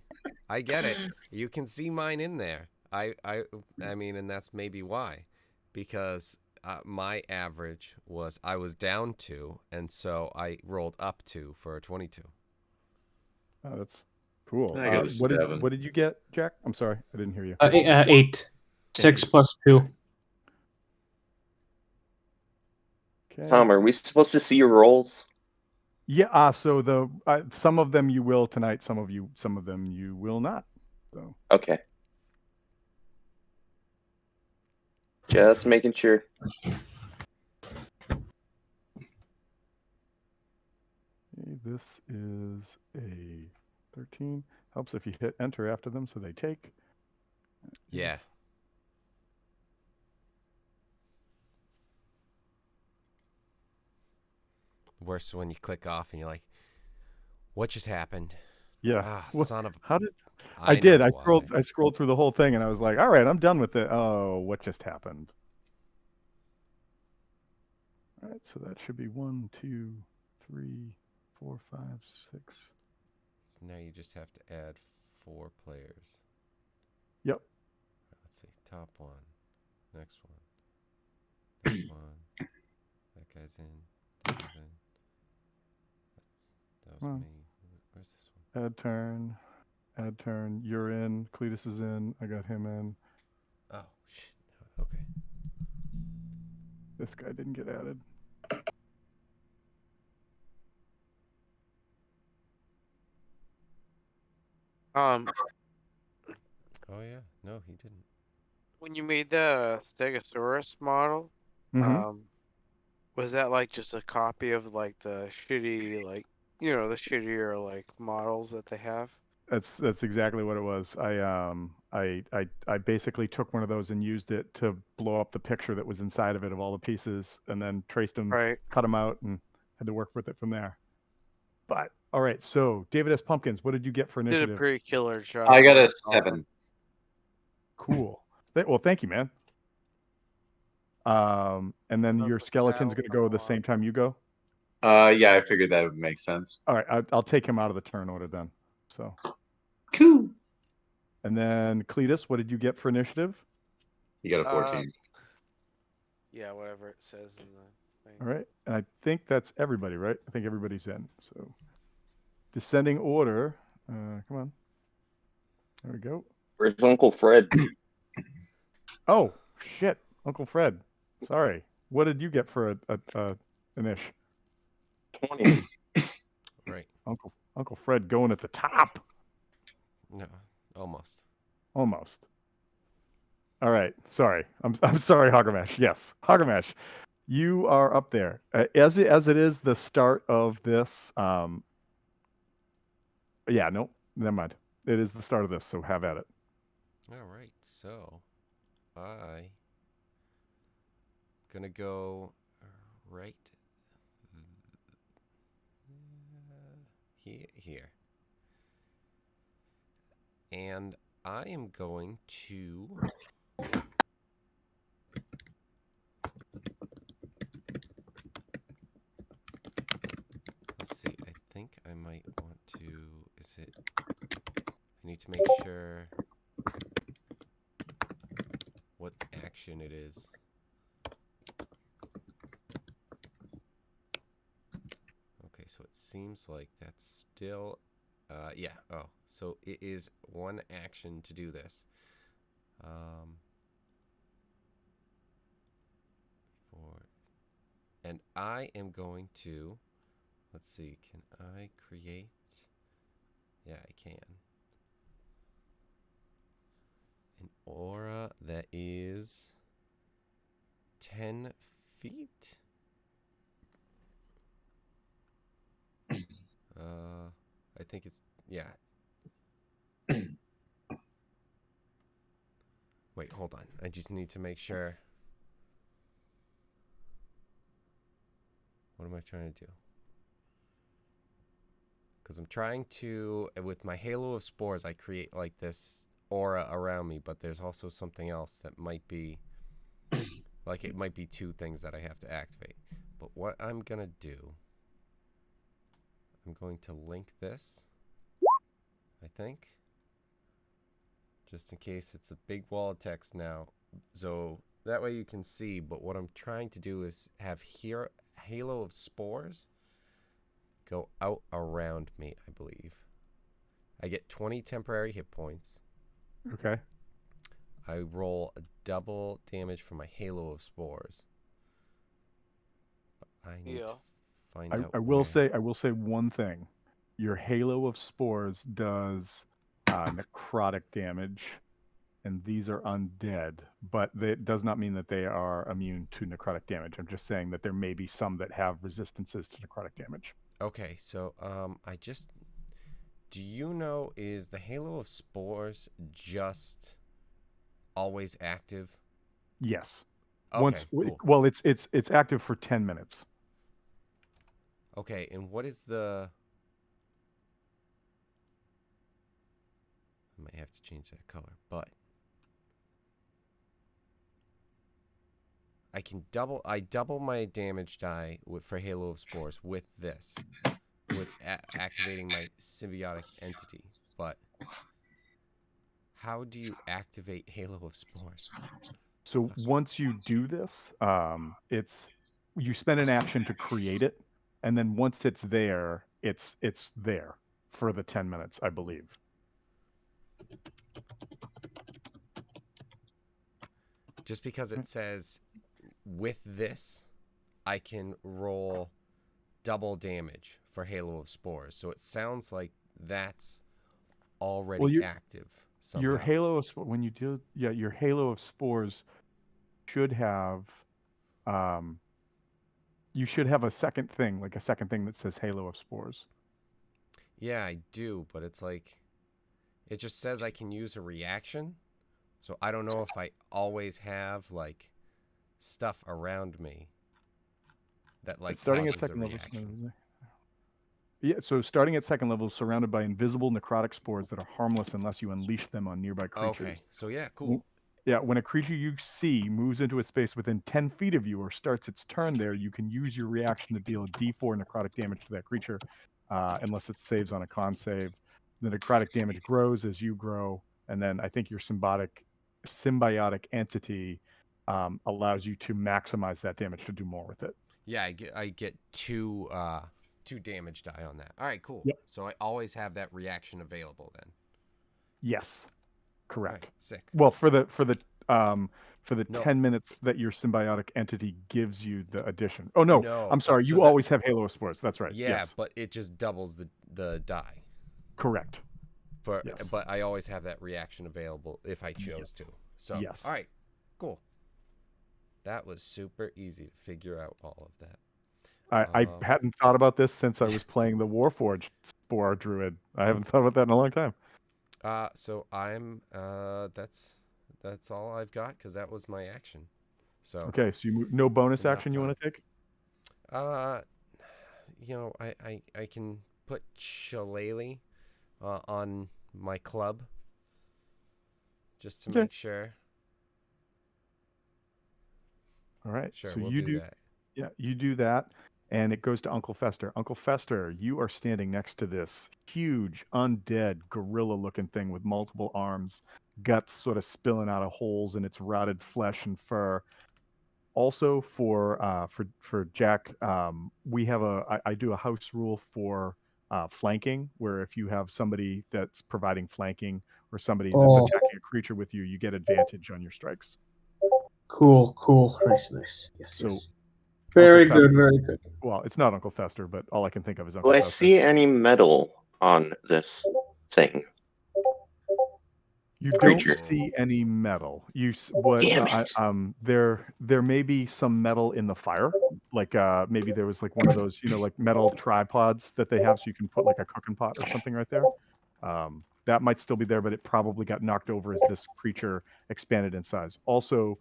I get it. You can see mine in there. I mean, and that's maybe why, because my average was I was down 2, and so I rolled up 2 for a 22. Oh, that's cool. I got a 7. What did you get, Jack? I'm sorry, I didn't hear you. 8. 6 plus 2. Okay. Tom, are we supposed to see your rolls? Yeah. So the some of them you will tonight. Some of them you will not. So Okay. Just making sure. okay, this is a 13. Helps if you hit enter after them, so they take. Yeah. Worse when you click off and you're like, what just happened? Yeah. Ah, What- son of. How did I did? know I scrolled. why. I scrolled through the whole thing, and I was like, "All right, I'm done with it." Oh, what just happened? All right, so that should be 1, 2, 3, 4, 5, 6. So now you just have to add 4 players. Yep. Let's see. Top one. Next one. Next one. That guy's in. That guy's in. That was Well. me. Where's this one? Add turn. Add turn. You're in. Cletus is in. I got him in. Oh, shit. Okay. This guy didn't get added. Oh, yeah. No, he didn't. When you made the Stegosaurus model, Mhm. was that like just a copy of like the shitty, like, the shittier like models that they have? That's exactly what it was. I basically took one of those and used it to blow up the picture that was inside of it of all the pieces, and then traced them, Right. cut them out, and had to work with it from there. But all right, so David S. Pumpkins, what did you get for Did a initiative? pretty killer job. I got a That's awesome. 7. Cool. Well, thank you, man. And then Love your the skeleton's style going to go the a lot. same time you go. Yeah, I figured that would make sense. All right, I'll take him out of the turn order then. So, Cool. and then Cletus, what did you get for initiative? You got a 14. Yeah, whatever it says in the thing. All right, and I think that's everybody, right? I think everybody's in. So, descending order. Come on. There we go. Where's Uncle Fred? Oh shit, Uncle Fred. Sorry. What did you get for a Inish? 20. Uncle Fred going at the top. No, almost. Almost. All right. Sorry. I'm sorry, Hoggermash. Yes, Hoggermash. You are up there. As it is the start of this. Yeah. No. Never mind. It is the start of this. So have at it. All right. So, I gonna go right here. And I am going to let's see. I think I might want to I need to make sure what action it is. Okay, so it seems like that's still yeah. Oh, so it is one action to do this. And I am going to, let's see, can I create? Yeah, I can. An aura that is 10 feet? I think it's, yeah. Wait, hold on. I just need to make sure. What am I trying to do? Because I'm trying to, with my Halo of Spores, I create like this aura around me, but there's also something else that might be, like it might be two things that I have to activate. But what I'm going to do, I'm going to link this, I think. Just in case it's a big wall of text now. So that way you can see, but what I'm trying to do is have here Halo of Spores go out around me, I believe. I get 20 temporary hit points. Okay. I roll a double damage for my Halo of Spores. But I need to find out I will say one thing. Your Halo of Spores does necrotic damage, and these are undead, but that does not mean that they are immune to necrotic damage. I'm just saying that there may be some that have resistances to necrotic damage. Okay, so do you know, is the Halo of Spores just always active? Yes. Okay, cool. Well, it's active for 10 minutes. Okay, and what is the... I might have to change that color, but I double my damage die for Halo of Spores with this, with activating my symbiotic entity. But how do you activate Halo of Spores? So once you do this, you spend an action to create it, and then once it's there, it's there for the 10 minutes, I believe. Just because it says with this, I can roll double damage for Halo of Spores. So it sounds like that's already active somehow. Your Halo of when you do your Halo of Spores should have you should have a second thing that says Halo of Spores. Yeah, I do, but it's like it just says I can use a reaction. So I don't know if I always have like stuff around me that like starting at causes second a level. reaction. Yeah, so starting at second level, surrounded by invisible necrotic spores that are harmless unless you unleash them on nearby creatures. Okay, so yeah, cool. Yeah, when a creature you see moves into a space within 10 feet of you or starts its turn there, you can use your reaction to deal a d4 necrotic damage to that creature, unless it saves on a con save. The necrotic damage grows as you grow, and then I think your symbiotic entity allows you to maximize that damage to do more with it. Yeah, I get two damage die on that. All right, cool. Yep. So I always have that reaction available then. Yes, correct. Right, sick. Well, for for the No. 10 minutes that your symbiotic entity gives you the addition. Oh no, No, I'm sorry. so You that- always have Halo of Spores. That's right. Yeah, Yes, but it just doubles the die. correct. But Yes. I always have that reaction available if I chose to. So Yes. all right, cool. That was super easy to figure out all of that. I hadn't thought about this since I was playing the Warforged Spore Druid. I haven't thought about that in a long time. So I'm that's all I've got because that was my action. So Okay, so no bonus enough action you want to take? I can put Shillelagh on my club just to Okay. make sure. All right. Sure, so we'll you do that. Yeah, you do that, and it goes to Uncle Fester. Uncle Fester, you are standing next to this huge, undead, gorilla-looking thing with multiple arms, guts sort of spilling out of holes in its rotted flesh and fur. Also, for Jack, we have I do a house rule for flanking, where if you have somebody that's providing flanking or somebody that's Oh. attacking a creature with you, you get advantage on your strikes. Cool. Nice. Yes. So, Very Uncle Fester- good. Very good. Well, it's not Uncle Fester, but all I can think of is Uncle Do I Fester. see any metal on this thing? You creature? don't see any metal. What? Damn it. There may be some metal in the fire, like maybe there was like one of those, like metal tripods that they have, so you can put like a cooking pot or something right there. That might still be there, but it probably got knocked over as this creature expanded in size. Also,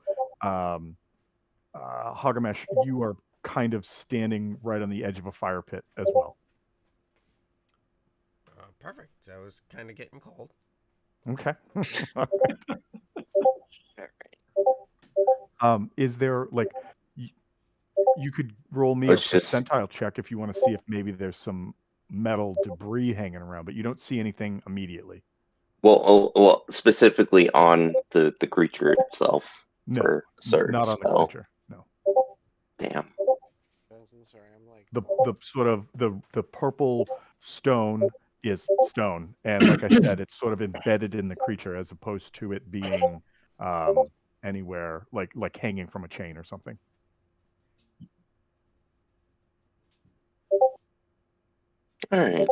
Hagamesh, you are kind of standing right on the edge of a fire pit as well. Perfect. I was kind of getting cold. Okay. All right. Is there like you could roll me Let's a just- percentile check if you want to see if maybe there's some metal debris hanging around, but you don't see anything immediately. Well, specifically on the creature itself No, for certain not on the spell. creature. No. Damn. I'm sorry, I'm like The sort of the purple stone is stone, and like I said, it's sort of embedded in the creature as opposed to it being anywhere like hanging from a chain or something. All right.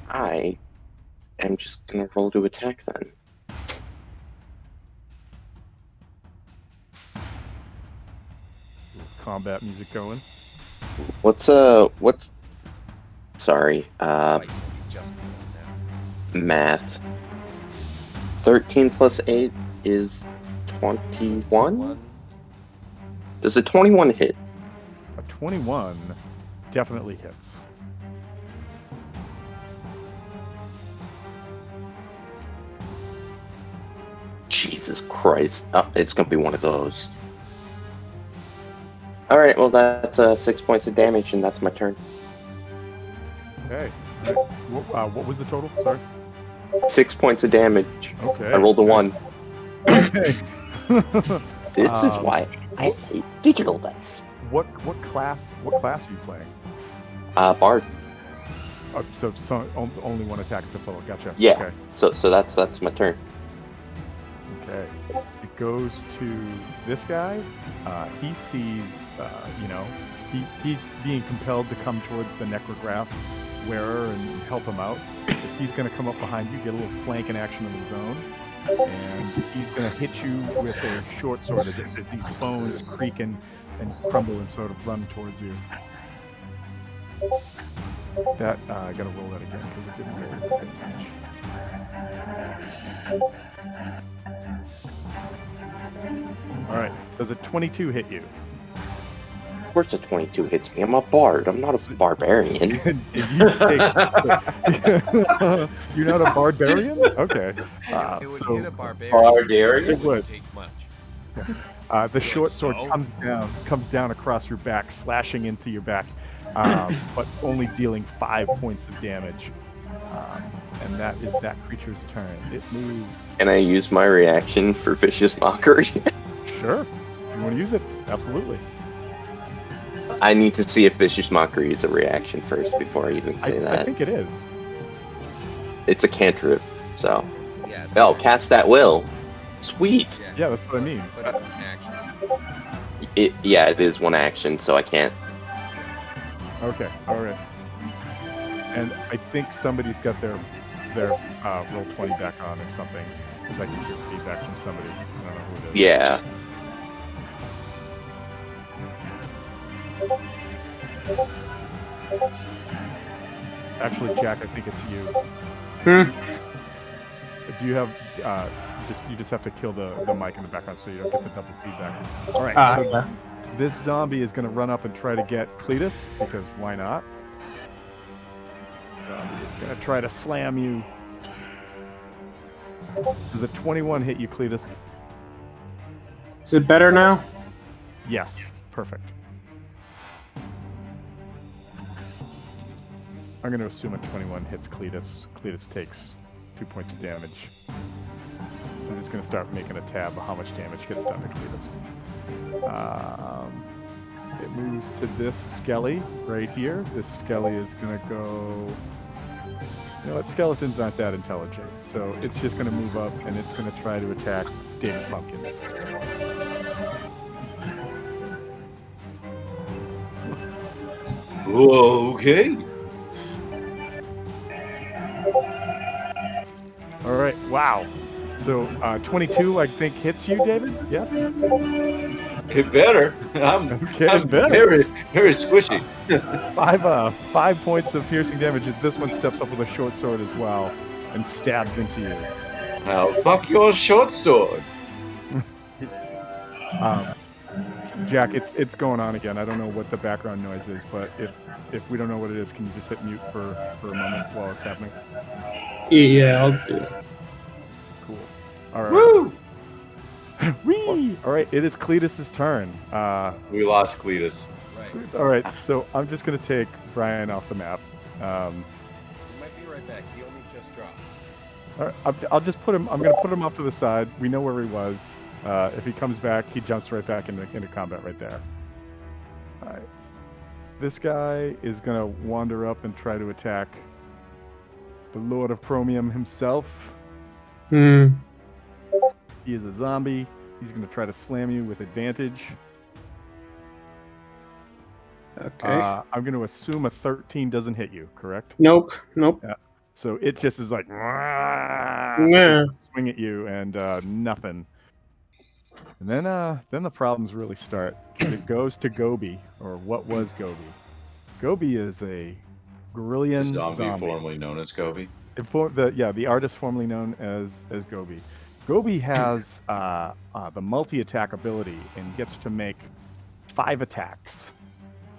I am just gonna roll to attack then. Combat music going. What's sorry, Right, so we just be on math. 13 plus 8 is 21? now. Does a 21 hit? A 21 definitely hits. Jesus Christ. Oh, it's gonna be one of those. Alright, well that's 6 points of damage and that's my turn. Okay. What was the total? Sorry. 6 points of damage. Okay. I rolled a 1. Okay. This is why I hate digital dice. What class are you playing? Bard. So only one attack to full. Gotcha. Yeah. Okay. So that's my turn. Okay. It goes to this guy. He sees, he's being compelled to come towards the necrograph wearer and help him out. But he's going to come up behind you, get a little flanking action of his own, and he's going to hit you with a short sword as these bones creak and crumble and sort of run towards you. That I got to roll that again because it didn't roll damage. All right. Does a 22 hit you? Of course a 22 hits me. I'm a bard. I'm not a barbarian. And you take, you're not a barbarian? Okay. It would So hit a barbarian. Barbarian? It would. Take much. the short sword so? comes down across your back, slashing into your back, but only dealing 5 points of damage. And that is that creature's turn. It moves. Can I use my reaction for Vicious Mockery? Sure. If you want to use it, absolutely. I need to see if Vicious Mockery is a reaction first before I even say I that. think it is. It's a cantrip, so. Yeah. It's Oh, an cast that will. Sweet. action. Yeah, that's what I mean. But it's an action. Yeah, it is one action, so I can't. Okay, all right. And I think somebody's got their roll 20 back on or something, because I can hear feedback from somebody. I don't know who it is. Yeah. Actually, Jack, I think it's you. Hmm. Do you have you just have to kill the mic in the background so you don't get the double feedback. All right. Ah, so yeah. this zombie is going to run up and try to get Cletus, because why not? Zombie is going to try to slam you. Does a 21 hit you, Cletus? Is it better now? Yes. Perfect. I'm going to assume a 21 hits Cletus. Cletus takes 2 points of damage. I'm just going to start making a tab of how much damage gets done to Cletus. It moves to this Skelly right here. This Skelly is going to go... You know what? Skeletons aren't that intelligent. So it's just going to move up, and it's going to try to attack David Pumpkins. Okay. All right. Wow. So 22, I think, hits you, David? Yes? Get better. I'm Getting better. very, very squishy. 5 points of piercing damage as this one steps up with a short sword as well and stabs into you. Now, fuck your short sword. Jack, it's going on again. I don't know what the background noise is, but if we don't know what it is, can you just hit mute for a moment while it's happening? Yeah, I'll do it. Cool. All right. Woo! Whee! All right, it is Cletus's turn. We lost Cletus. Right. All right, so I'm just going to take Brian off the map. He might be right back. He only just dropped. All right, I'll just put him. I'm going to put him off to the side. We know where he was. If he comes back, he jumps right back into combat right there. All right. This guy is going to wander up and try to attack the Lord of Chromium himself. Hmm. He is a zombie. He's going to try to slam you with advantage. Okay. I'm going to assume a 13 doesn't hit you, correct? Nope. So it just is like Yeah. swing at you and nothing. And then the problems really start. 'Cause it goes to Gobi, or what was Gobi. Gobi is a Gorillian Zombie formerly known as Gobi. The artist formerly known as Gobi. Gobi has the multi-attack ability and gets to make 5 attacks,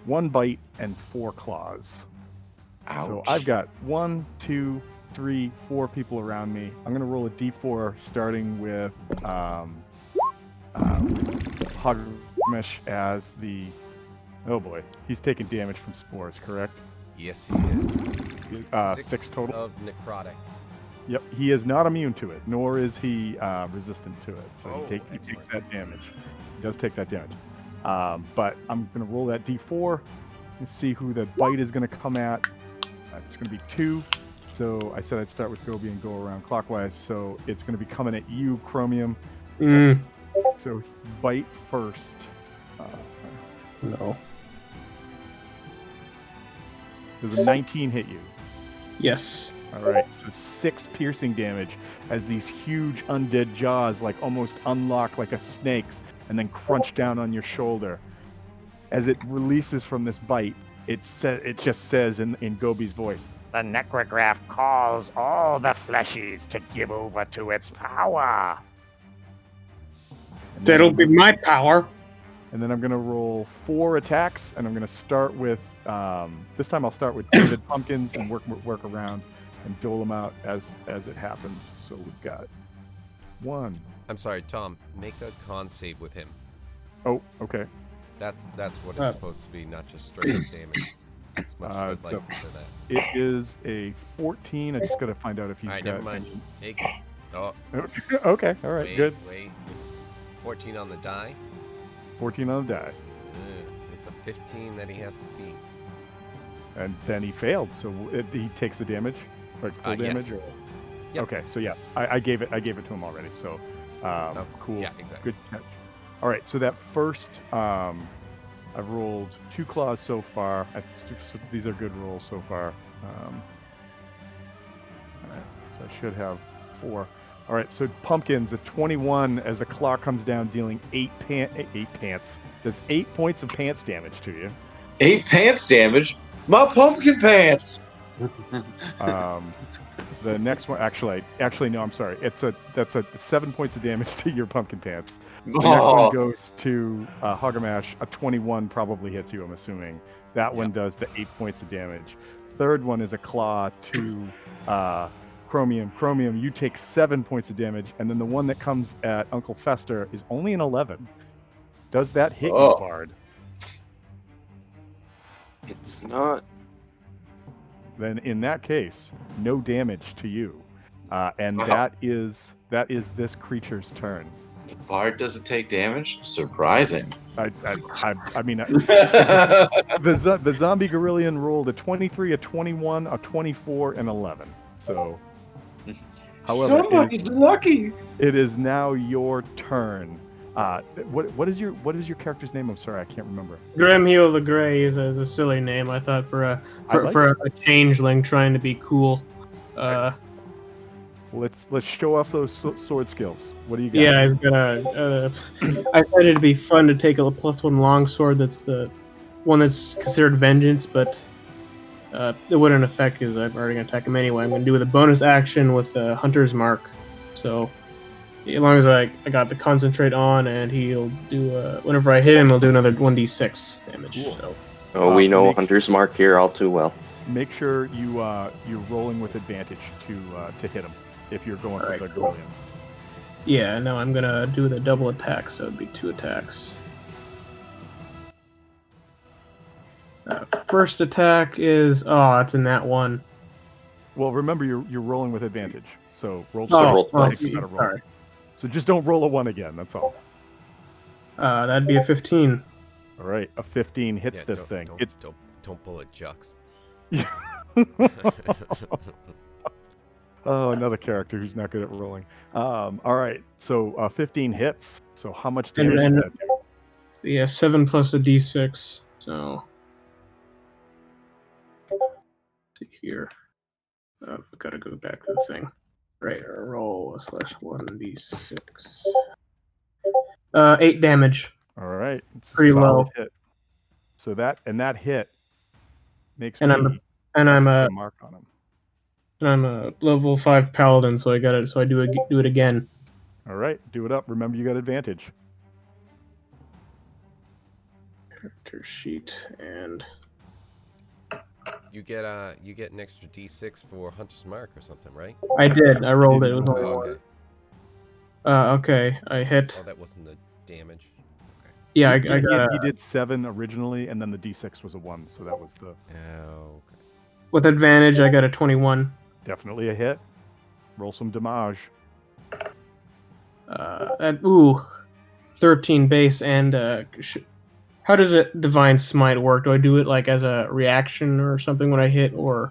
1 bite, and 4 claws. Ouch. So I've got 1, 2, 3, 4 people around me. I'm gonna roll a d4, starting with Hogmesh as the. Oh boy, he's taking damage from spores, correct? Yes, he is. 6 total. Of necrotic. Yep, he is not immune to it, nor is he resistant to it. So Oh, he takes excellent. that damage. He does take that damage. But I'm going to roll that d4 and see who the bite is going to come at. It's going to be 2. So I said I'd start with Gobi and go around clockwise. So it's going to be coming at you, Chromium. Mm. So bite first. No. Does a 19 hit you? Yes. All right, so 6 piercing damage as these huge undead jaws like almost unlock like a snake's and then crunch down on your shoulder. As it releases from this bite, it just says in Gobi's voice, The necrograph calls all the fleshies to give over to its power. and then That'll I'm be gonna- my power. And then I'm going to roll 4 attacks, and I'm going to start with, this time I'll start with David Pumpkins and work around and dole them out as it happens. So we've got 1. I'm sorry, Tom. Make a con save with him. Oh, okay. That's what Oh. it's supposed to be, not just straight up damage. As much as I'd so- like for that. It is a 14. I just got to find out if he's All right, got... never mind. Take it. Oh, Okay, all right, good. Wait. It's 14 on the die. 14 on the die. It's a 15 that he has to beat. And then he failed, so he takes the damage, like full damage. Yes. Or... Yep. Okay, so yes, I gave it to him already. So cool. Yeah, exactly. Good catch. All right, so that first, I've rolled 2 claws so far. So these are good rolls so far. All right, so I should have 4. All right, so pumpkins a 21 as the claw comes down, dealing 8 pants. Does 8 points of pants damage to you. 8 pants damage? My pumpkin pants! The next one, actually, no, I'm sorry. That's 7 points of damage to your pumpkin pants. The next one goes to Hogamash. A 21 probably hits you, I'm assuming. That one does the 8 points of damage. Third one is a claw to Chromium. Chromium, you take 7 points of damage, and then the one that comes at Uncle Fester is only an 11. Does that hit you, Bard? It's not. Then in that case, no damage to you, and that is this creature's turn. The bard doesn't take damage? Surprising. I mean, the zombie Gorillion rolled a 23, a 21, a 24, and 11. So, however, Somebody's lucky. it is now your turn. What is your character's name? I'm sorry, I can't remember. Grimhiel the Grey is a silly name. I thought for a changeling trying to be cool. Let's show off those sword skills. What do you got? Yeah, he's gonna. I thought it'd be fun to take a +1 longsword. That's the one that's considered vengeance, but it wouldn't affect because I'm already gonna attack him anyway. I'm gonna do with a bonus action with Hunter's Mark. So as long as I got the concentrate on, and he'll do whenever I hit him, he'll do another 1d6 damage. Cool. So. Oh, we know Hunter's Mark here all too well. Make sure you're rolling with advantage to hit him if you're going for the Gorillion. Yeah, no, I'm gonna do the double attack, so it'd be 2 attacks. First attack is it's in that one. Well, remember you're rolling with advantage, so roll roll twice. twice. Sorry. So just don't roll a 1 again. That's all. That'd be a 15. All right, a 15 hits this thing. Don't bullet Jux. Oh, another character who's not good at rolling. All right, so 15 hits. So how much damage does that do? Yeah, 7 plus a d6. So let's see here. Gotta go back to the thing. Right, roll /1d6. 8 damage. All right, it's a Pretty solid low. hit. So that hit makes And me I'm a mark on him. level 5 paladin, so I got it. So I do it again. All right, do it up. Remember, you got advantage. Character sheet and You get an extra d6 for Hunter's Mark or something, right? I did. I rolled it. It was only Oh, 1. okay. Okay, I hit. Oh, that wasn't the damage. Okay. Yeah, I He got did 7 originally, and then the d6 was a 1, so that was Oh, okay. with advantage. I got a 21. definitely a hit. Roll some damage. 13 base and how does it Divine Smite work? Do I do it like as a reaction or something when I hit, or?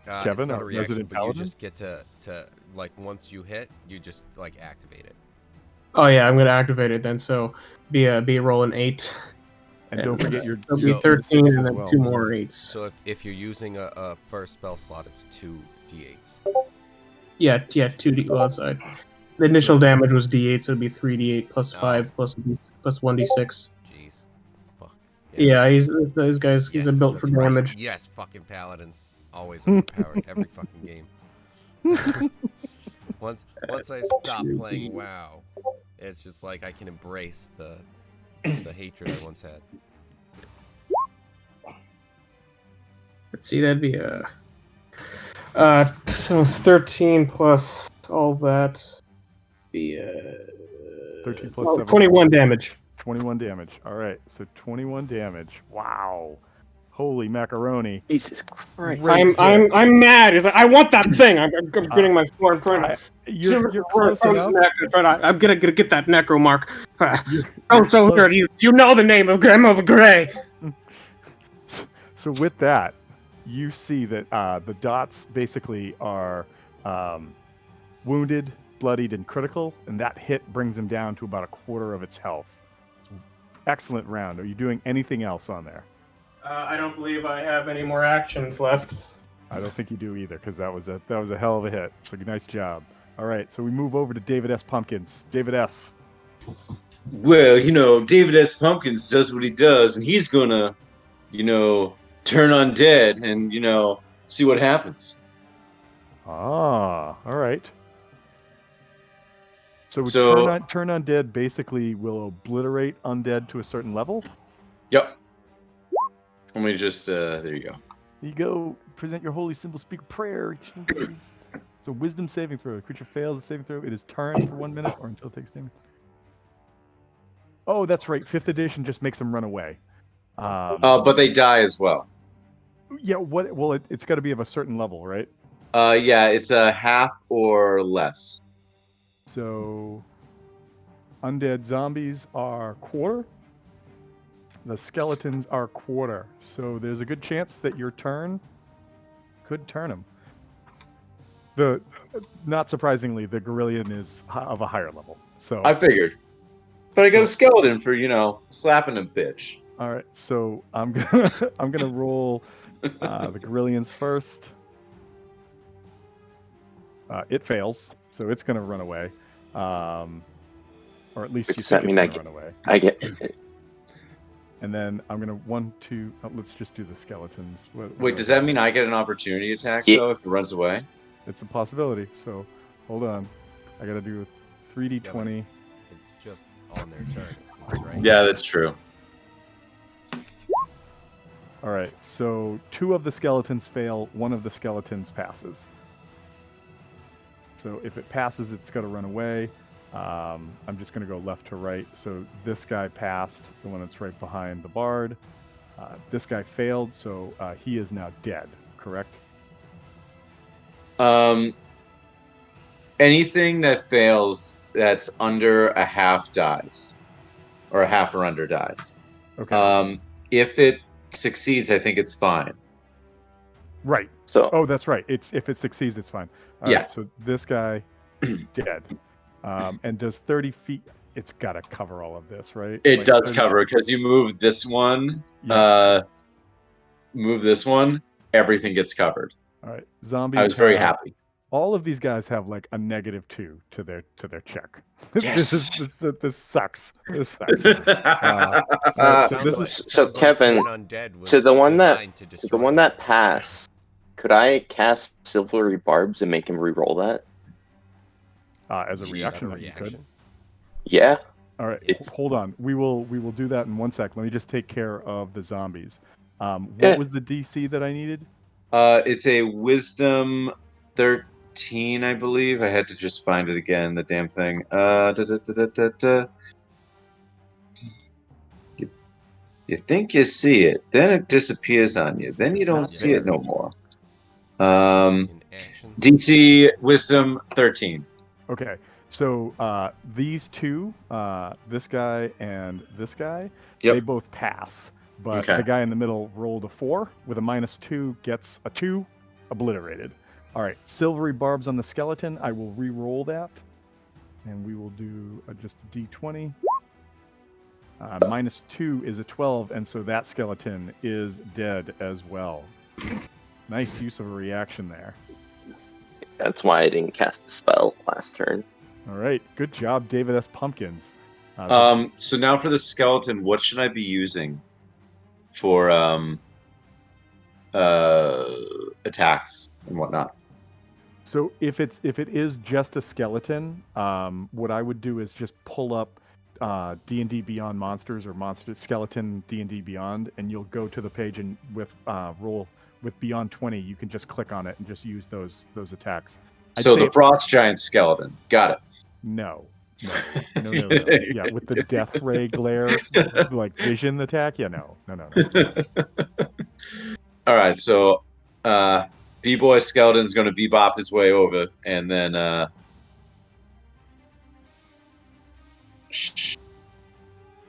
Kevin, it's not our a reaction, resident but you paladin? just get to like once you hit, you just like activate it. Oh yeah, I'm gonna activate it then. So be a roll an 8. And don't forget your It'll be So- 13 as and then well. 2 more 8s. So if you're using a first spell slot, it's 2 d8s. Yeah, 2d. Well, the initial damage was d8, so it'd be 3d8 plus 5 plus 1d6. Jeez. Fuck. Yeah, those guys. He's a Yes, built for that's right. damage. Yes, fucking paladins. Always overpowered every fucking game. Once I stop playing WoW, it's just like I can embrace the hatred I once had. Let's see, that'd be so it's 13 plus all that. Be 13 plus 7. 21 damage. 21 damage. All right, so 21 damage. Wow. Holy macaroni. Jesus Christ. I'm mad. I want that thing. I'm getting my sword. You're close enough. I'm gonna get that necro mark. Oh, so good. You know the name of Grandma the Grey. So with that, you see that the dots basically are wounded, bloodied, and critical, and that hit brings him down to about a quarter of its health. Excellent round. Are you doing anything else on there? I don't believe I have any more actions left. I don't think you do either, because that was a hell of a hit. So nice job. All right, so we move over to David S. Pumpkins. David S. Well, David S. Pumpkins does what he does, and he's gonna, turn undead and, see what happens. Ah, all right. So turn undead basically will obliterate undead to a certain level. Yep. Let me just, there you go. You go, present your holy symbol, speak a prayer. So wisdom saving throw. The creature fails a saving throw. It is turned for 1 minute or until it takes damage. Oh, that's right. 5th edition just makes them run away. But they die as well. Yeah, what? Well, it's got to be of a certain level, right? Yeah, it's a half or less. So, undead zombies are quarter. The skeletons are quarter. So there's a good chance that your turn could turn them. Not surprisingly, the Gorillion is of a higher level. So I figured. But I got a skeleton for, slapping a bitch. all right, so I'm gonna roll the Gorillions first. It fails, so it's gonna run away, or at least you Does think that it's mean gonna run away. I get And then I'm gonna let's just do the skeletons. Wait, does that mean I get an opportunity attack, Yeah. though, if it runs away? It's a possibility. So hold on, I gotta do a 3d20. It's just on their turn, it seems, right? Yeah, that's true. All right, so 2 of the skeletons fail, 1 of the skeletons passes. So if it passes, it's got to run away. I'm just going to go left to right. So this guy passed, the one that's right behind the bard. This guy failed, so he is now dead, correct? Anything that fails that's under a half dies. Or a half or under dies. Okay. If it succeeds, I think it's fine. Right. so. Oh, that's right. If it succeeds, it's fine. All Yeah. right, so this guy, dead. And does 30 feet... It's got to cover all of this, right? It Like does 30 cover, because you move this one, Yeah. move this one, everything gets covered. All right. Zombies. I was very happy. All of these guys have like a -2 to their check. Yes. This sucks. This sucks. So Sounds this like- is- so sounds like Kevin, Turn Undead was to the one that- designed to the destroy one that people. passed, could I cast Silvery Barbs and make him re-roll that? As a Is that reaction a that you could. reaction? Yeah. All right, It's- hold on. We will do that in 1 sec. Let me just take care of the zombies. What Yeah. was the DC that I needed? It's a Wisdom 13, I believe. I had to just find it again, the damn thing. You think you see it, then it disappears on you. Then you It's don't not see it there. no more. In actions. DC Wisdom 13. Okay, so these two, this guy and this guy, Yep. they both pass. But Okay. the guy in the middle rolled a 4 with a -2, gets a 2, obliterated. All right, silvery barbs on the skeleton. I will re-roll that, and we will do just a d20. -2 is a 12, and so that skeleton is dead as well. Nice use of a reaction there. That's why I didn't cast a spell last turn. All right, good job, David S. Pumpkins. So now for the skeleton, what should I be using for attacks and whatnot? So if it is just a skeleton, what I would do is just pull up D&D Beyond Monsters or Monster Skeleton D&D Beyond, and you'll go to the page and with roll with Beyond 20, you can just click on it and just use those attacks. I'd So say the frost giant skeleton. Got it. no. Yeah, with the death ray glare like vision attack. Yeah, no. All right, so B-boy skeleton's going to bebop his way over, and then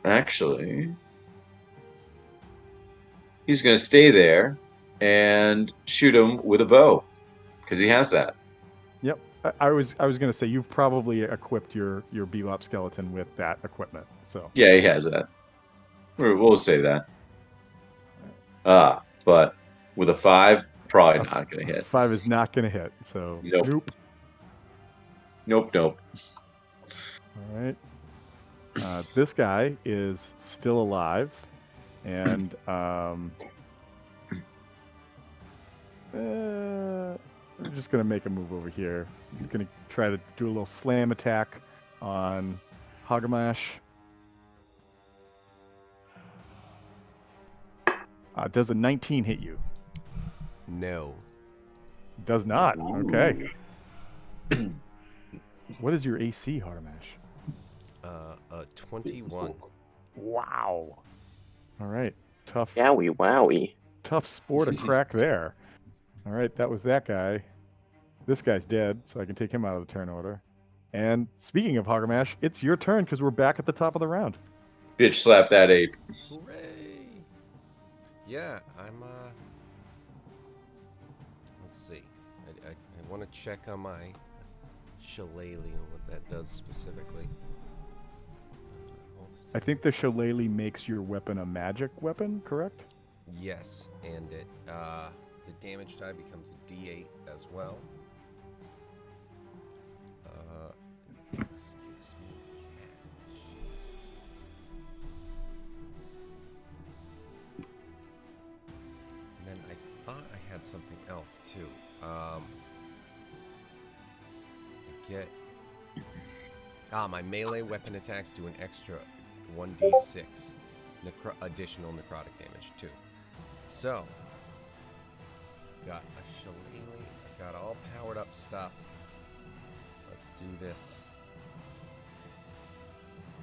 actually, he's going to stay there and shoot him with a bow because he has that. Yep. I was going to say you've probably equipped your Bebop skeleton with that equipment. So Yeah, he has that. We'll say that. But with a 5, probably not going to hit. 5 is not going to hit. So Nope. Nope. All right. This guy is still alive, and I'm just gonna make a move over here. He's gonna try to do a little slam attack on Hagamash. Does a 19 hit you? No. Does not. Okay. What is your AC, Hagamash? 21. Wow. All right. Tough. Yowie wowie. Tough sport to crack there. All right, that was that guy. This guy's dead, so I can take him out of the turn order. And speaking of Hagamash, it's your turn because we're back at the top of the round. Bitch slap that ape. Hooray! Yeah, I'm, let's see. I want to check on my shillelagh and what that does specifically. I think the shillelagh makes your weapon a magic weapon, correct? Yes, and it, the damage die becomes a D8 as well. Excuse me, cat. Jesus. And then I thought I had something else too. I get my melee weapon attacks do an extra 1d6 additional necrotic damage too. So got a shillelagh, got all powered up stuff. Let's do this.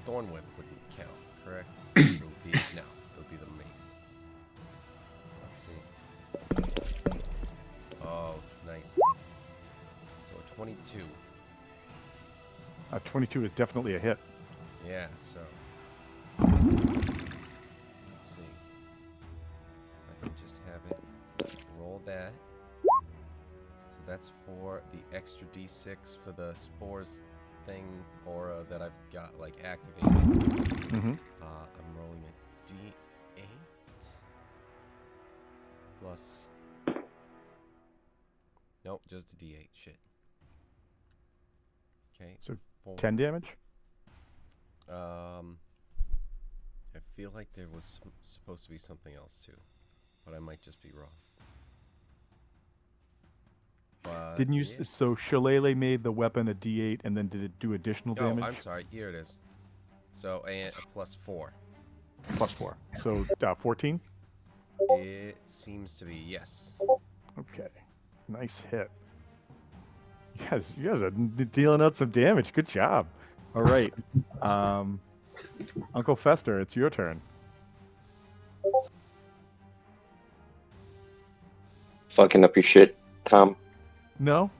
Thorn whip wouldn't count, correct? It would be no, it would be the mace. Let's see. Oh, nice. So a 22. 22 is definitely a hit. Yeah, so let's see. If I can just have it roll that. So that's for the extra d6 for the spores thing aura that I've got like activated. Mm-hmm. I'm rolling a d8 plus. Nope, just a d8. Shit. Okay. So 4. 10 damage? I feel like there was supposed to be something else too, but I might just be wrong. But Didn't you? yeah. So shillelagh made the weapon a D8, and then did it do additional Oh, damage? I'm sorry. Here it is. So a plus 4. Plus 4. So 14? It seems to be yes. Okay. Nice hit. You guys are dealing out some damage. Good job. All right. Uncle Fester, it's your turn. Fucking up your shit, Tom. No,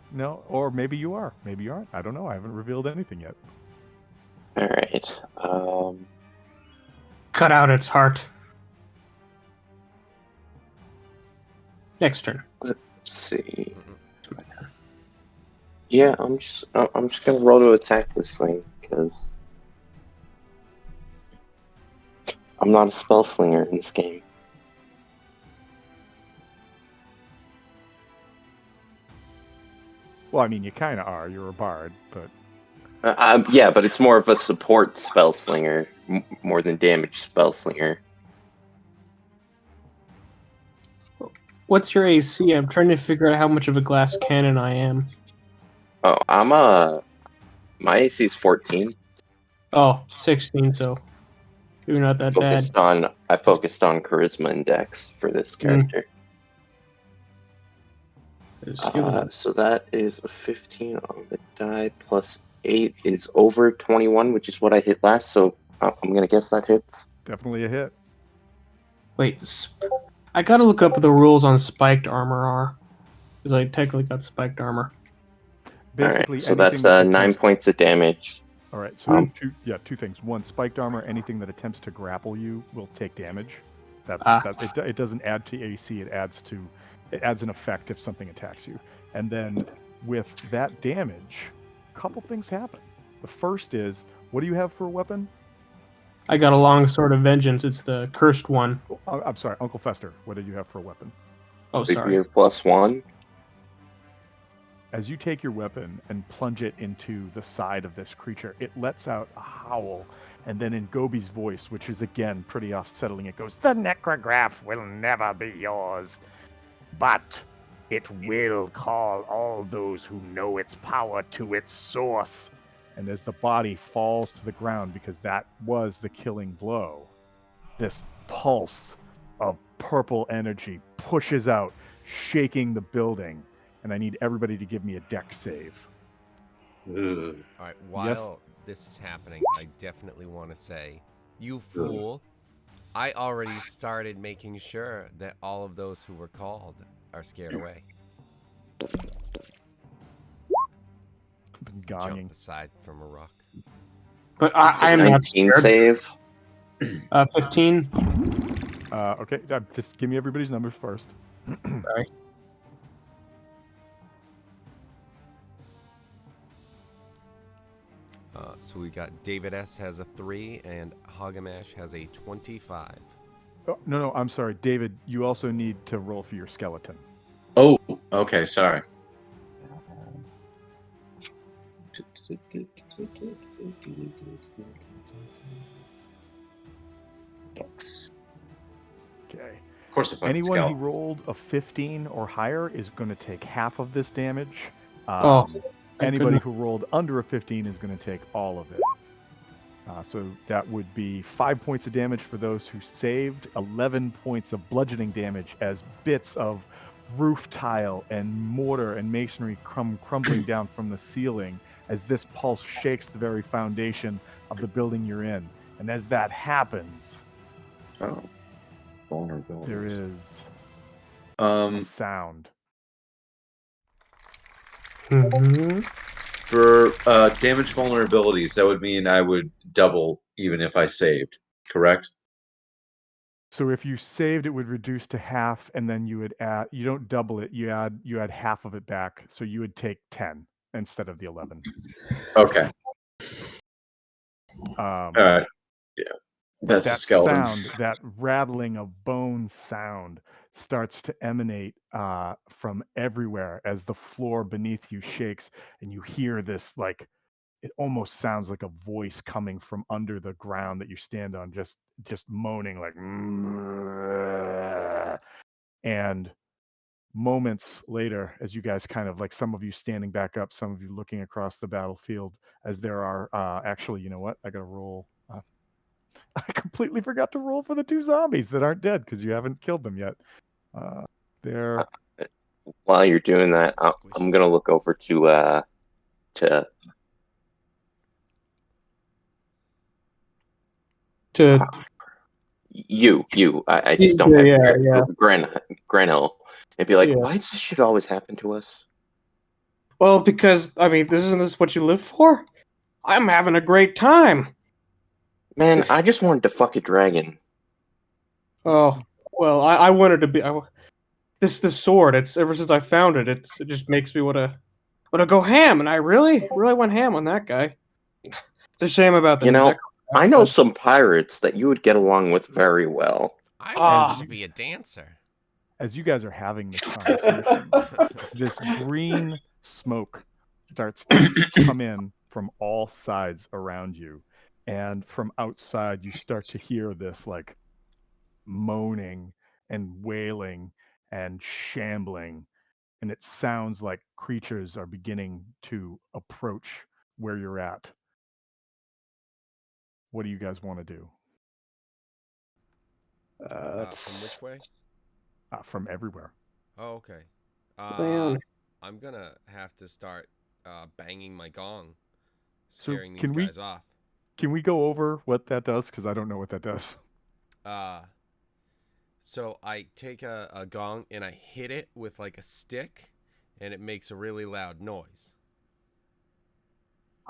or maybe you are. Maybe you aren't. I don't know. I haven't revealed anything yet. All right. Cut out its heart. Next turn. Let's see. Mm-mm. Yeah, I'm just gonna roll to attack this thing because I'm not a spell slinger in this game. Well, I mean, you kind of are. You're a bard, but Yeah, but it's more of a support spell slinger more than damage spell slinger. What's your AC? I'm trying to figure out how much of a glass cannon I am. Oh, my AC is 14. Oh, 16, so maybe not that bad. I focused on charisma index for this character. So that is a 15 on the die plus 8 is over 21, which is what I hit last. So I'm gonna guess that hits. definitely a hit. Wait, I gotta look up what the rules on spiked armor are. Because I technically got spiked armor. Basically, Alright, so that's anything that 9 attempts- points of damage. All right, so Um, two things. One, spiked armor. Anything that attempts to grapple you will take damage. It doesn't add to AC. It adds an effect if something attacks you. And then with that damage, a couple things happen. The first is, what do you have for a weapon? I got a long sword of vengeance. It's the cursed one. Oh, I'm sorry, Uncle Fester. What did you have for a weapon? Oh, sorry. Rapier +1. As you take your weapon and plunge it into the side of this creature, it lets out a howl, and then in Gobi's voice, which is again pretty unsettling, it goes, "The necrograph will never be yours, but it will call all those who know its power to its source." And as the body falls to the ground, because that was the killing blow, this pulse of purple energy pushes out, shaking the building. And I need everybody to give me a dex save. Ugh. All right, while this is happening, I definitely want to say, you fool, I already started making sure that all of those who were called are scared away. Been gonging. Jump aside from a rock. But I am not 19 scared. save. 15. Okay, just give me everybody's numbers first. Sorry. So we got David S. has a 3 and Hogamash has a 25. Oh, no, I'm sorry. David, you also need to roll for your skeleton. Oh, okay, sorry. Dex. Okay. Of course, if I Anyone who rolled a 15 or higher is going to take half of this damage. Anybody who rolled under a 15 is going to take all of it. So that would be 5 points of damage for those who saved, 11 points of bludgeoning damage as bits of roof tile and mortar and masonry come crumbling down from the ceiling as this pulse shakes the very foundation of the building you're in. And as that happens, Oh, vulnerability. there is a Um, sound. Mm-hmm. for damage vulnerabilities, that would mean I would double even if I saved. Correct? So if you saved, it would reduce to half, and then you would add. You don't double it. You add half of it back. So you would take 10 instead of the 11. Okay. All right. Yeah. That's that a skeleton. sound, that rattling of bone sound, starts to emanate from everywhere as the floor beneath you shakes, and you hear this like. It almost sounds like a voice coming from under the ground that you stand on, just moaning like. And moments later, as you guys kind of like, some of you standing back up, some of you looking across the battlefield, as there are actually, you know what? I got to roll. I completely forgot to roll for the 2 zombies that aren't dead because you haven't killed them yet. They're While you're doing that, I'm gonna look over to you. I just don't have Granhill, and be like, why does this shit always happen to us? Well, because I mean, isn't this what you live for? I'm having a great time. Man, I just wanted to fuck a dragon. Oh well, I wanted to be. This sword. It's ever since I found it. It just makes me want to go ham, and I really went ham on that guy. It's a shame about the. I know some pirates that you would get along with very well. I wanted to be a dancer. As you guys are having this conversation, this green smoke starts to come in from all sides around you. And from outside, you start to hear this like moaning and wailing and shambling. And it sounds like creatures are beginning to approach where you're at. What do you guys want to do? From which way? From everywhere. Oh, okay. I'm gonna have to start banging my gong, scaring these guys off. Can we go over what that does? Because I don't know what that does. So I take a gong and I hit it with like a stick, and it makes a really loud noise.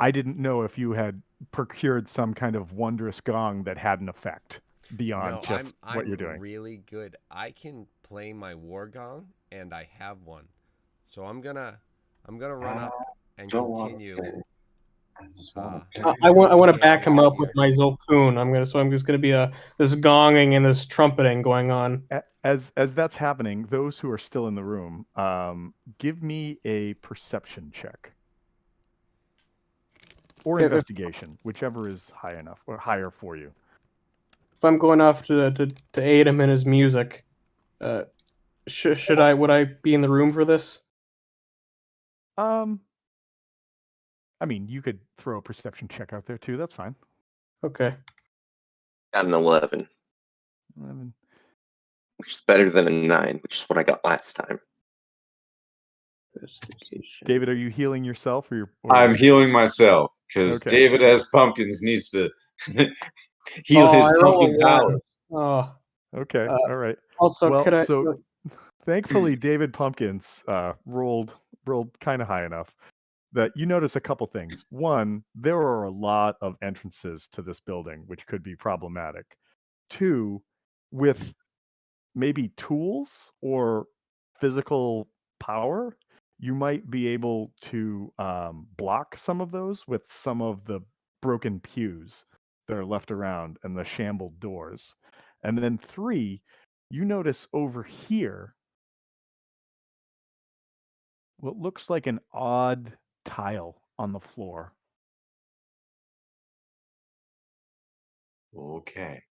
I didn't know if you had procured some kind of wondrous gong that had an effect. beyond No, just I'm what you're doing. really good. I can play my war gong, and I have one. So I'm gonna run up and Don't want continue. to. I just want to. I want to back Scanning him out up with here. my Zolkun. I'm just gonna be this gonging and this trumpeting going on. As that's happening, those who are still in the room, give me a perception check or If- investigation, whichever is high enough or higher for you. If I'm going off to aid him in his music, would I be in the room for this? I mean, you could throw a perception check out there too. That's fine. Okay. Got an 11, 11. which is better than a 9, which is what I got last time. Investigation. David, are you healing yourself or I'm healing myself because Okay. David as Pumpkins needs to heal Oh, his I roll a pumpkin 1. powers. Oh. Okay. All right. Also, Well, could I? so thankfully, David Pumpkins rolled kind of high enough that you notice a couple things. One, there are a lot of entrances to this building, which could be problematic. Two, with maybe tools or physical power, you might be able to block some of those with some of the broken pews that are left around and the shambled doors. And then three, you notice over here what looks like an odd tile on the floor. Okay.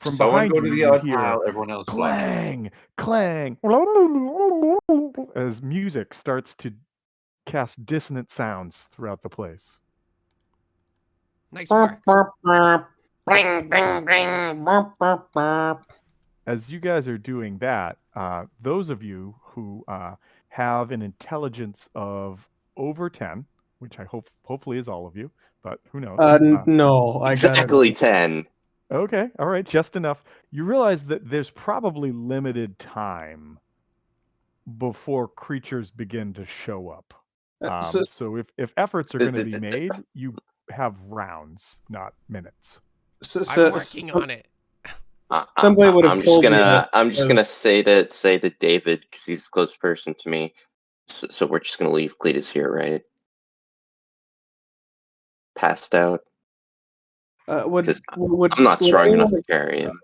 From Someone behind go to you, the you odd hear pile. Everyone else flank. clang, as music starts to cast dissonant sounds throughout the place. Nice work. As you guys are doing that, those of you who have an intelligence of over 10, which I hopefully is all of you, but who knows? No, I got Exactly 10. Okay, all right, just enough. You realize that there's probably limited time before creatures begin to show up. So if efforts are going to be made, you have rounds, not minutes. I'm working on it. Somebody would have I'm just told me gonna this I'm just because- gonna say to David because he's a close person to me. So we're just gonna leave Cletus here, right? Passed out. Because I'm not strong enough to carry him.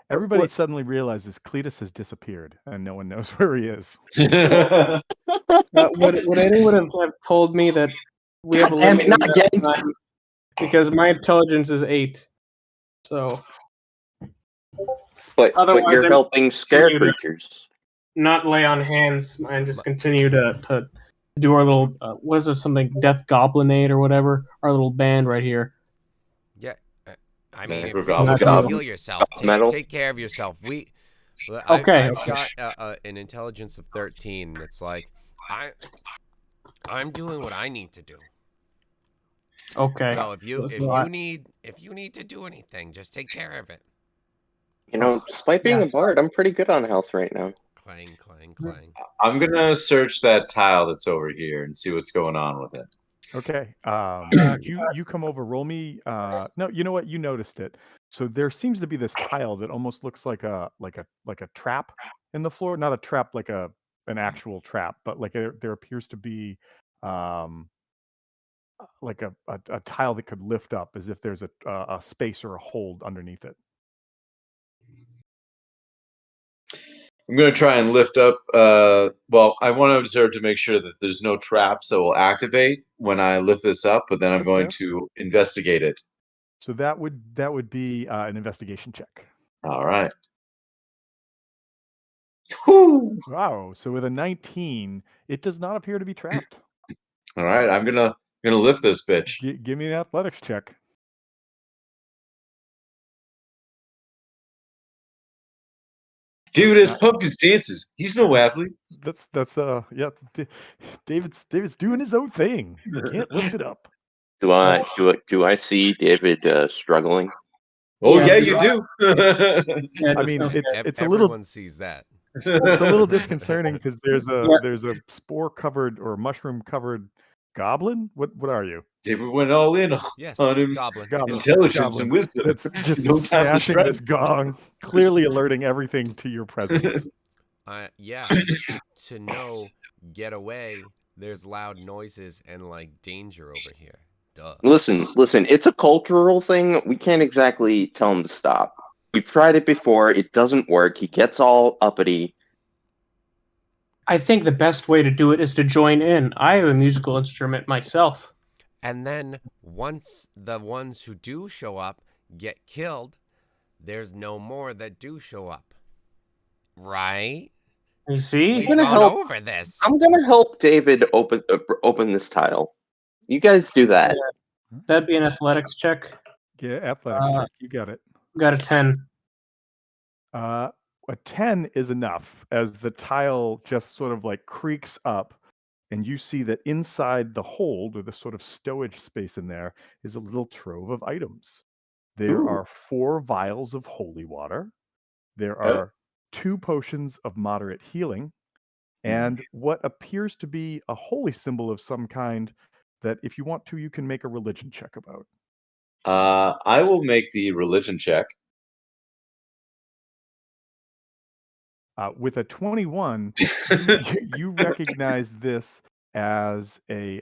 Everybody suddenly realizes Cletus has disappeared, and no one knows where he is. would anyone have told me that we have a God damn it, limited not amount of again. time? Because my intelligence is 8. So But Otherwise, you're I'm- helping scare continue to- creatures. not lay on hands and just continue to do our little what is this, something Death Goblinade or whatever, our little band right here. Yeah. I mean, if Necro you Goblin. want to Goblin. heal yourself, Metal. take care of yourself. I've Okay. got an intelligence of 13. It's like I'm doing what I need to do. Okay. So if you need to do anything, just take care of it. You know, despite being a bard, I'm pretty good on health right now. Clang, clang, clang. I'm gonna search that tile that's over here and see what's going on with it. Okay. You come over. Roll me. No, you know what? You noticed it. So there seems to be this tile that almost looks like a trap in the floor. Not a trap like an actual trap, but like there appears to be like a tile that could lift up as if there's a space or a hold underneath it. I'm gonna try and lift up. Well, I want to observe to make sure that there's no traps that will activate when I lift this up. But then I'm That's going fair. to investigate it. So that would be an investigation check. All right. Whew. Wow. So with a 19, it does not appear to be trapped. All right. I'm gonna lift this bitch. Give me an athletics check. Dude, That's as Pumpkins dances, he's no athlete. That's yeah. David's doing his own thing. Can't lift it up. Do I see David struggling? Oh Yeah, yeah, you do. I mean, okay. it's a little Everyone sees that. it's a little disconcerting because there's Yeah. a spore covered or mushroom covered goblin? What are you? David went all in Yes, on him. goblin. Goblin. Intelligence and wisdom. That's just No time to smashing this stress. gong, clearly alerting everything to your presence. Yeah. To know, get away. There's loud noises and like danger over here. Duh. Listen. It's a cultural thing. We can't exactly tell him to stop. We've tried it before. It doesn't work. He gets all uppity. I think the best way to do it is to join in. I have a musical instrument myself. And then once the ones who do show up get killed, there's no more that do show up. Right? You see? We've gonna gone help- over this. I'm gonna help David open this tile. You guys do that. That'd be an athletics check. Yeah, athletics check. You got it. Got a 10. A 10 is enough as the tile just sort of like creaks up, and you see that inside the hold, or the sort of stowage space in there, is a little trove of items. There Ooh. are 4 vials of holy water. There Oh. are 2 potions of moderate healing, and what appears to be a holy symbol of some kind that, if you want to, you can make a religion check about. I will make the religion check. With a 21, you recognize this as a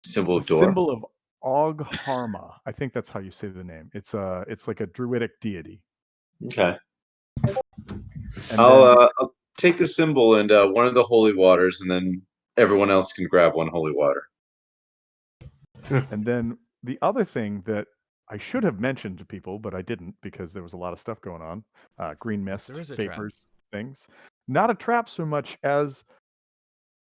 Symbol a of door. symbol of Ogharma. I think that's how you say the name. It's like a druidic deity. Okay. And I'll take the symbol and one of the holy waters, and then everyone else can grab one holy water. And then the other thing that I should have mentioned to people, but I didn't because there was a lot of stuff going on. Green mist, There is a trap. vapors, things. Not a trap so much as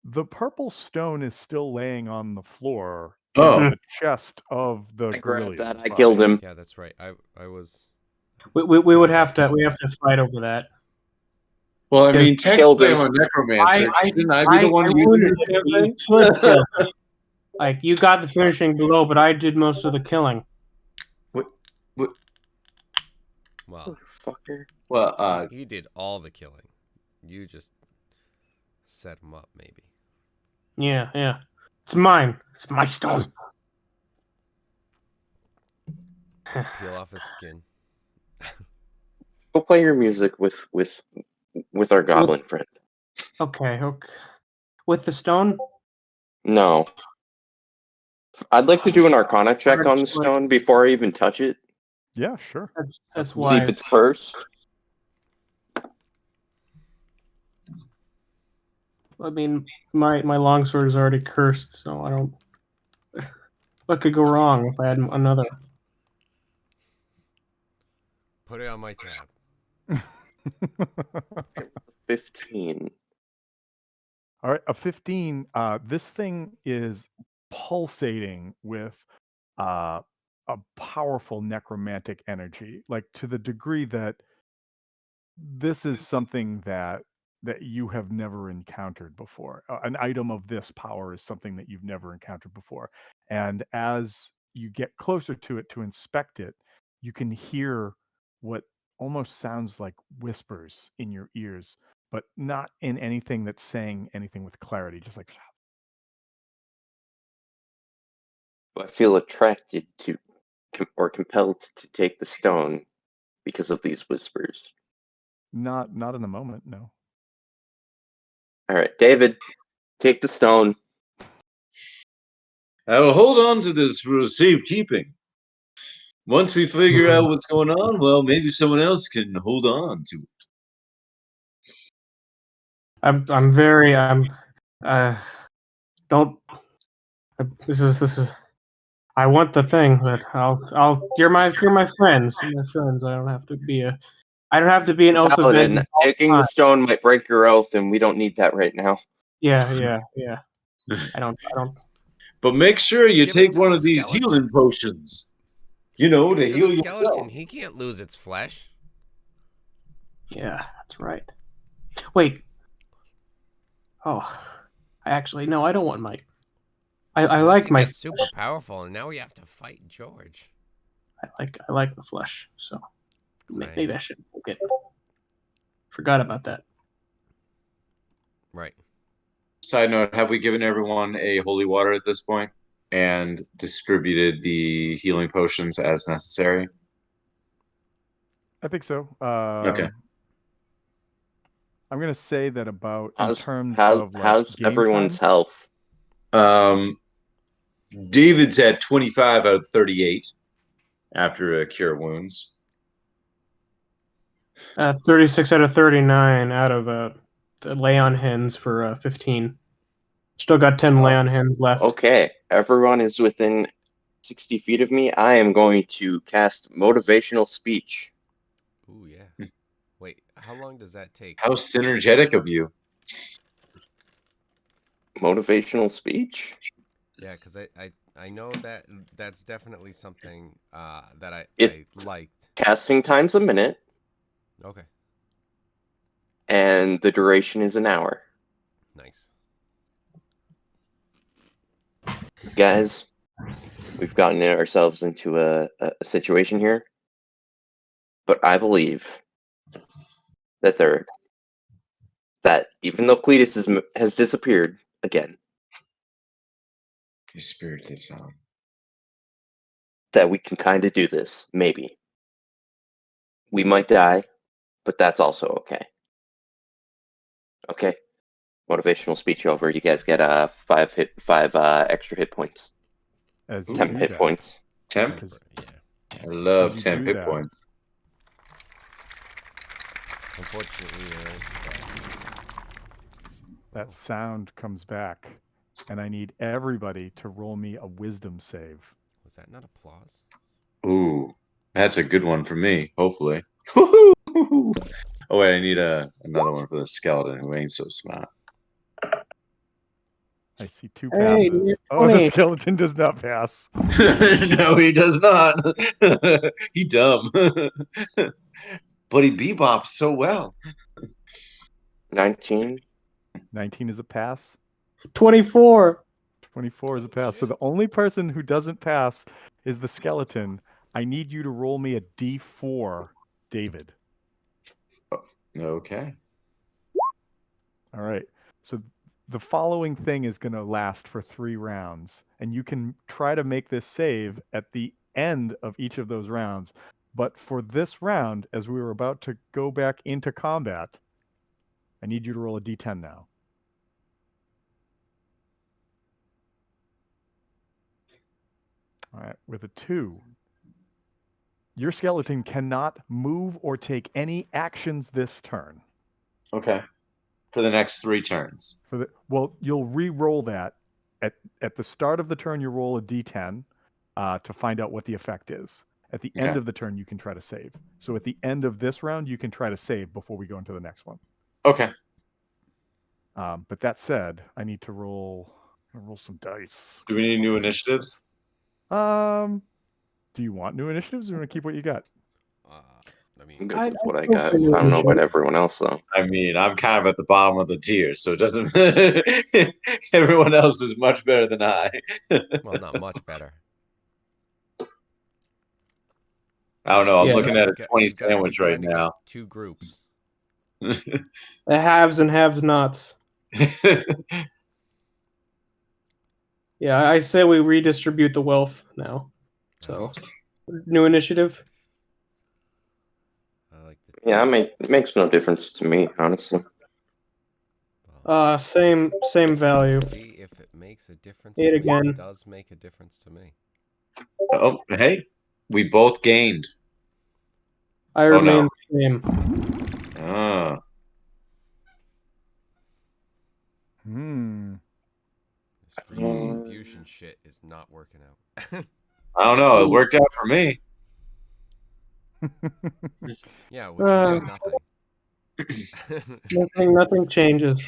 the purple stone is still laying on the floor Oh. in the chest of the I grabbed that. Gorillion's I body. killed him. Yeah, that's right. I was. We would have to fight over that. Well, I mean, Killed technically, him. I'm a necromancer. Shouldn't I be the one using wounded this him. damn You thing? could kill him. Like, you got the finishing blow, but I did most of the killing. Well, Motherfucker. Well, he did all the killing. You just set him up, maybe. Yeah. It's mine. It's my stone. Peel off his skin. Go play your music with our goblin friend. Okay. With the stone? No. I'd like to do an Arcana check on the Hard switch. stone before I even touch it. Yeah, sure. That's See why. if it's cursed. I mean, my longsword is already cursed, so I don't. What could go wrong if I had another? Put it on my tab. 15. All right, a 15. This thing is pulsating with a powerful necromantic energy, like to the degree that this is something that you have never encountered before. An item of this power is something that you've never encountered before. And as you get closer to it to inspect it, you can hear what almost sounds like whispers in your ears, but not in anything that's saying anything with clarity, just like I feel attracted to or compelled to take the stone because of these whispers. not in the moment, no. All right, David, take the stone. I will hold on to this for safekeeping. Once we figure out what's going on, well, maybe someone else can hold on to it. This is. I want the thing, but you're my friends. You're my friends. I don't have to be an oath of Paladin, vengeance. taking the stone might break your oath, and we don't need that right now. Yeah. I don't. But make sure you Give it take to one the of these skeleton. healing potions. You know, Give to it heal the yourself. skeleton. He can't lose its flesh. Yeah, that's right. Wait. Oh, no. I don't want my. I Unless like he my. gets super powerful, and now we have to fight George. I like the flesh. So Same. maybe I should forget. Forgot about that. Right. Side note: have we given everyone a holy water at this point and distributed the healing potions as necessary? I think so. Okay. I'm gonna say that about in terms How's of like game everyone's time. health? David's at 25 out of 38 after a cure wounds. 36 out of 39 out of the lay on hens for 15. Still got 10 lay on hens left. Okay, everyone is within 60 feet of me. I am going to cast motivational speech. Ooh, yeah. Wait, how long does that take? How synergetic of you. Motivational speech? Yeah, because I know that that's definitely something that I liked. Casting time's a minute, Okay, and the duration is an hour. nice. Guys, we've gotten ourselves into a situation here, but I believe that even though Cletus has disappeared again, His spirit lives on. that we can kind of do this. Maybe we might die, but that's also okay. Okay, motivational speech over. You guys get 5 extra hit points. As you 10 do hit that. points. Temp? Yeah. I love As you 10 do hit that. points. Unfortunately, there ain't stuff. That sound comes back, and I need everybody to roll me a wisdom save. Was that not applause? Ooh, that's a good one for me, hopefully. Woo-hoo! Oh, wait, I need another one for the skeleton who ain't so smart. I see 2 Hey, passes. you're Oh, the 20. skeleton does not pass. No, he does not. He dumb. But he bebops so well. 19. 19 is a pass. 24. 24 is a pass. So the only person who doesn't pass is the skeleton. I need you to roll me a d4, David. Okay. All right. So the following thing is going to last for 3 rounds, and you can try to make this save at the end of each of those rounds. But for this round, as we were about to go back into combat, I need you to roll a d10 now. All right. With a 2, your skeleton cannot move or take any actions this turn. Okay. For the next 3 turns. Well, you'll re-roll that at the start of the turn. You roll a d10 to find out what the effect is. At the end Okay. of the turn, you can try to save. So at the end of this round, you can try to save before we go into the next one. Okay. But that said, I need to roll some dice. Do we need new initiatives? Do you want new initiatives, or do you want to keep what you got? I mean, I'm good I- with what I go got. for new I don't know about initiative. everyone else, though. I mean, I'm kind of at the bottom of the tier, so it doesn't. Everyone else is much better than I. well, not much better. I don't know. I'm Yeah. looking at a You've got- 20 you've got- sandwich you've right kinda got now. 2 groups. The haves and have-nots. Yeah, I say we redistribute the wealth now. So, new initiative. I like the. Yeah, it makes no difference to me, honestly. Well, Same value. see if it makes a difference. 8 to me. again. It does make a difference to me. Oh, hey, we both gained. I Oh, no. remain the same. Ah, This redistribution shit is not working out. I don't know. It worked out for me. Yeah, which means nothing. Nothing changes.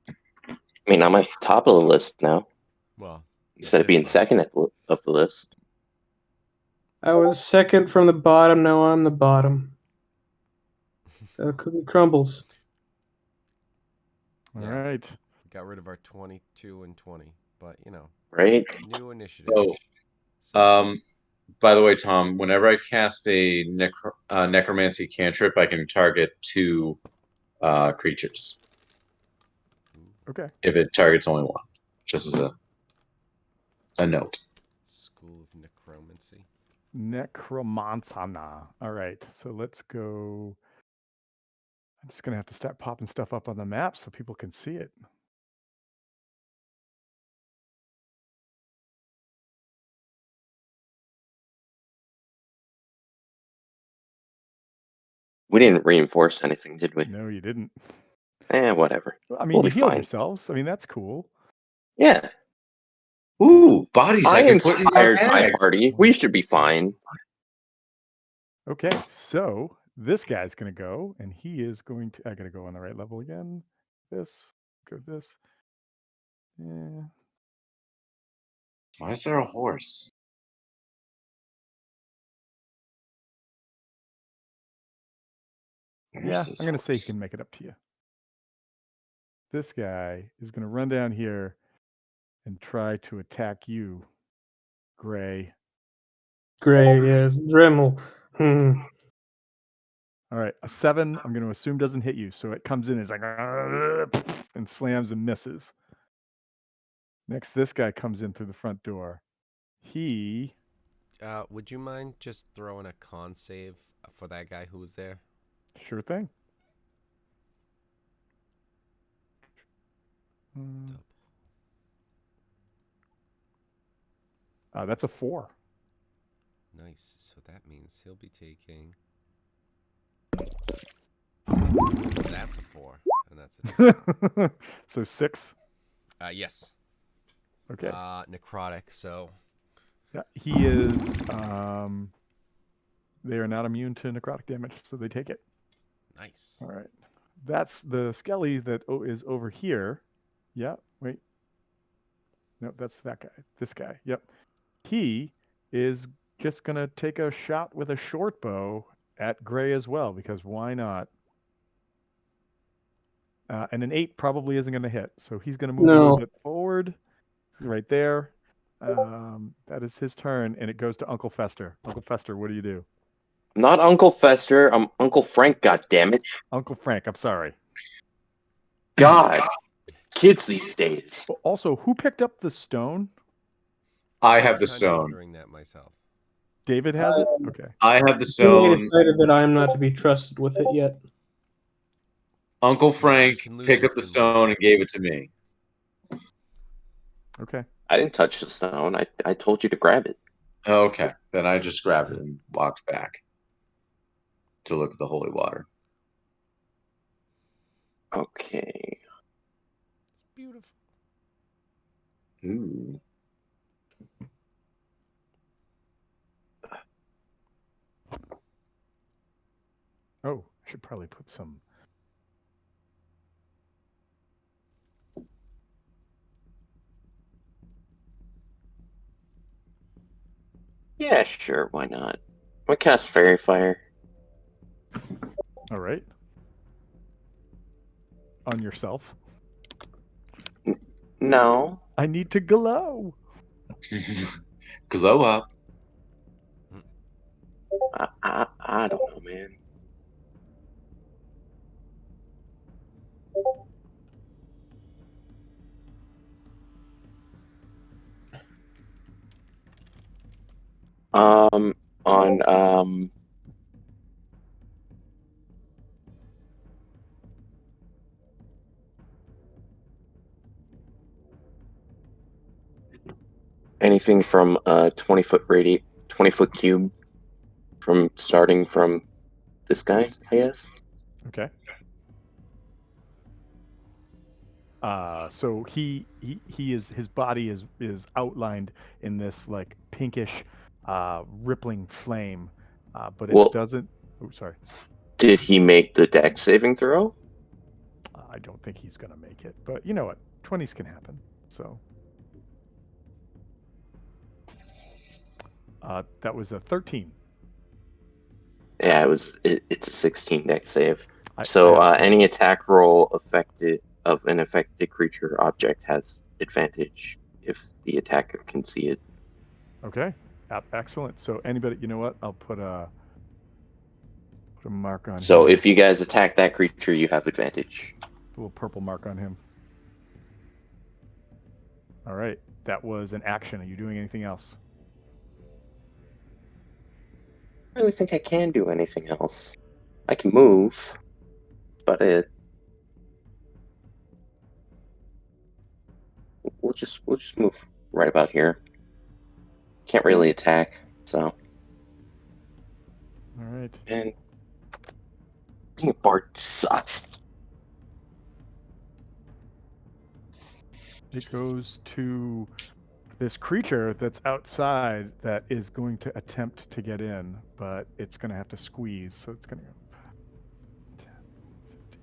I mean, I'm at the top of the list now. Well, Instead of being this second of the list. I was second from the bottom. Now I'm the bottom. The cookie crumbles. All Yeah. right. Got rid of our 22 and 20, but Right? new initiative. Oh, So, by the way, Tom, whenever I cast a necromancy cantrip, I can target 2 creatures Okay. if it targets only one. Just as a note. School of Necromancy. Necromancana. All right. So let's go. I'm just going to have to start popping stuff up on the map so people can see it. We didn't reinforce anything, did we? No, you didn't. Whatever. Well, I mean, We'll you be healed fine. yourselves. I mean, that's cool. Yeah. Ooh, bodies I I can put in my inspired my bag. party. We should be fine. Okay. So this guy's going to go, and he is going to. I got to go on the right level again. This. Go this. Yeah. Why is there a horse? Where's Yeah. this I'm going to say he horse? can make it up to you. This guy is going to run down here and try to attack you, Gray. Gray, yes. Dremel. Hmm. All right, a 7, I'm going to assume doesn't hit you. So it comes in, it's like, and slams and misses. Next, this guy comes in through the front door. He, Would you mind just throwing a con save for that guy who was there? sure thing. Mm, that's a 4. Nice. So that means he'll be taking. That's a 4, and that's a. So 6. Yes. Okay. Necrotic. So. Yeah, he is. They are not immune to necrotic damage, so they take it. Nice. All right. That's the skelly that is over here. Yeah. Wait. Nope, that's that guy. This guy. Yep. He is just going to take a shot with a short bow at Gray as well, because why not? And an 8 probably isn't going to hit. So he's going to move a little No. bit forward. He's right there. That is his turn, and it goes to Uncle Fester. Uncle Fester, what do you do? Not Uncle Fester. I'm Uncle Frank. God damn it! Uncle Frank, I'm sorry. God, kids these days. Well, also, who picked up the stone? I I have was the kinda stone. wondering that myself. David has it? Okay. I have the He stone. decided that I am not to be trusted with it yet. Uncle Yeah, you Frank can lose picked your up the skin later. stone and gave it to me. Okay. I didn't touch the stone. I told you to grab it. Okay, then I just grabbed it and walked back to look at the holy water. Okay. It's beautiful. Ooh. Oh, I should probably put some. Yeah, sure. Why not? We cast Fairy Fire. All right. On yourself. No. I need to glow. Glow up. I don't know, man. On anything from 20-foot radius, 20-foot cube, from starting from this guy, I guess. Okay. So he is, his body is outlined in this like pinkish rippling flame, but it Well- doesn't. Oh, sorry. Did he make the deck saving throw? I don't think he's gonna make it, but you know what? 20s can happen. So that was a 13. Yeah, it's a 16 deck save. I So have- any attack roll affected of an affected creature or object has advantage if the attacker can see it. Okay. Excellent. So anybody, you know what? I'll put a Put a mark on So him. if you guys attack that creature, you have advantage. A little purple mark on him. All right. That was an action. Are you doing anything else? I don't really think I can do anything else. I can move, but we'll just move right about here. Can't really attack, so. All right. And being a bard sucks. It goes to this creature that's outside that is going to attempt to get in, but it's going to have to squeeze. So it's going to go 10, 15,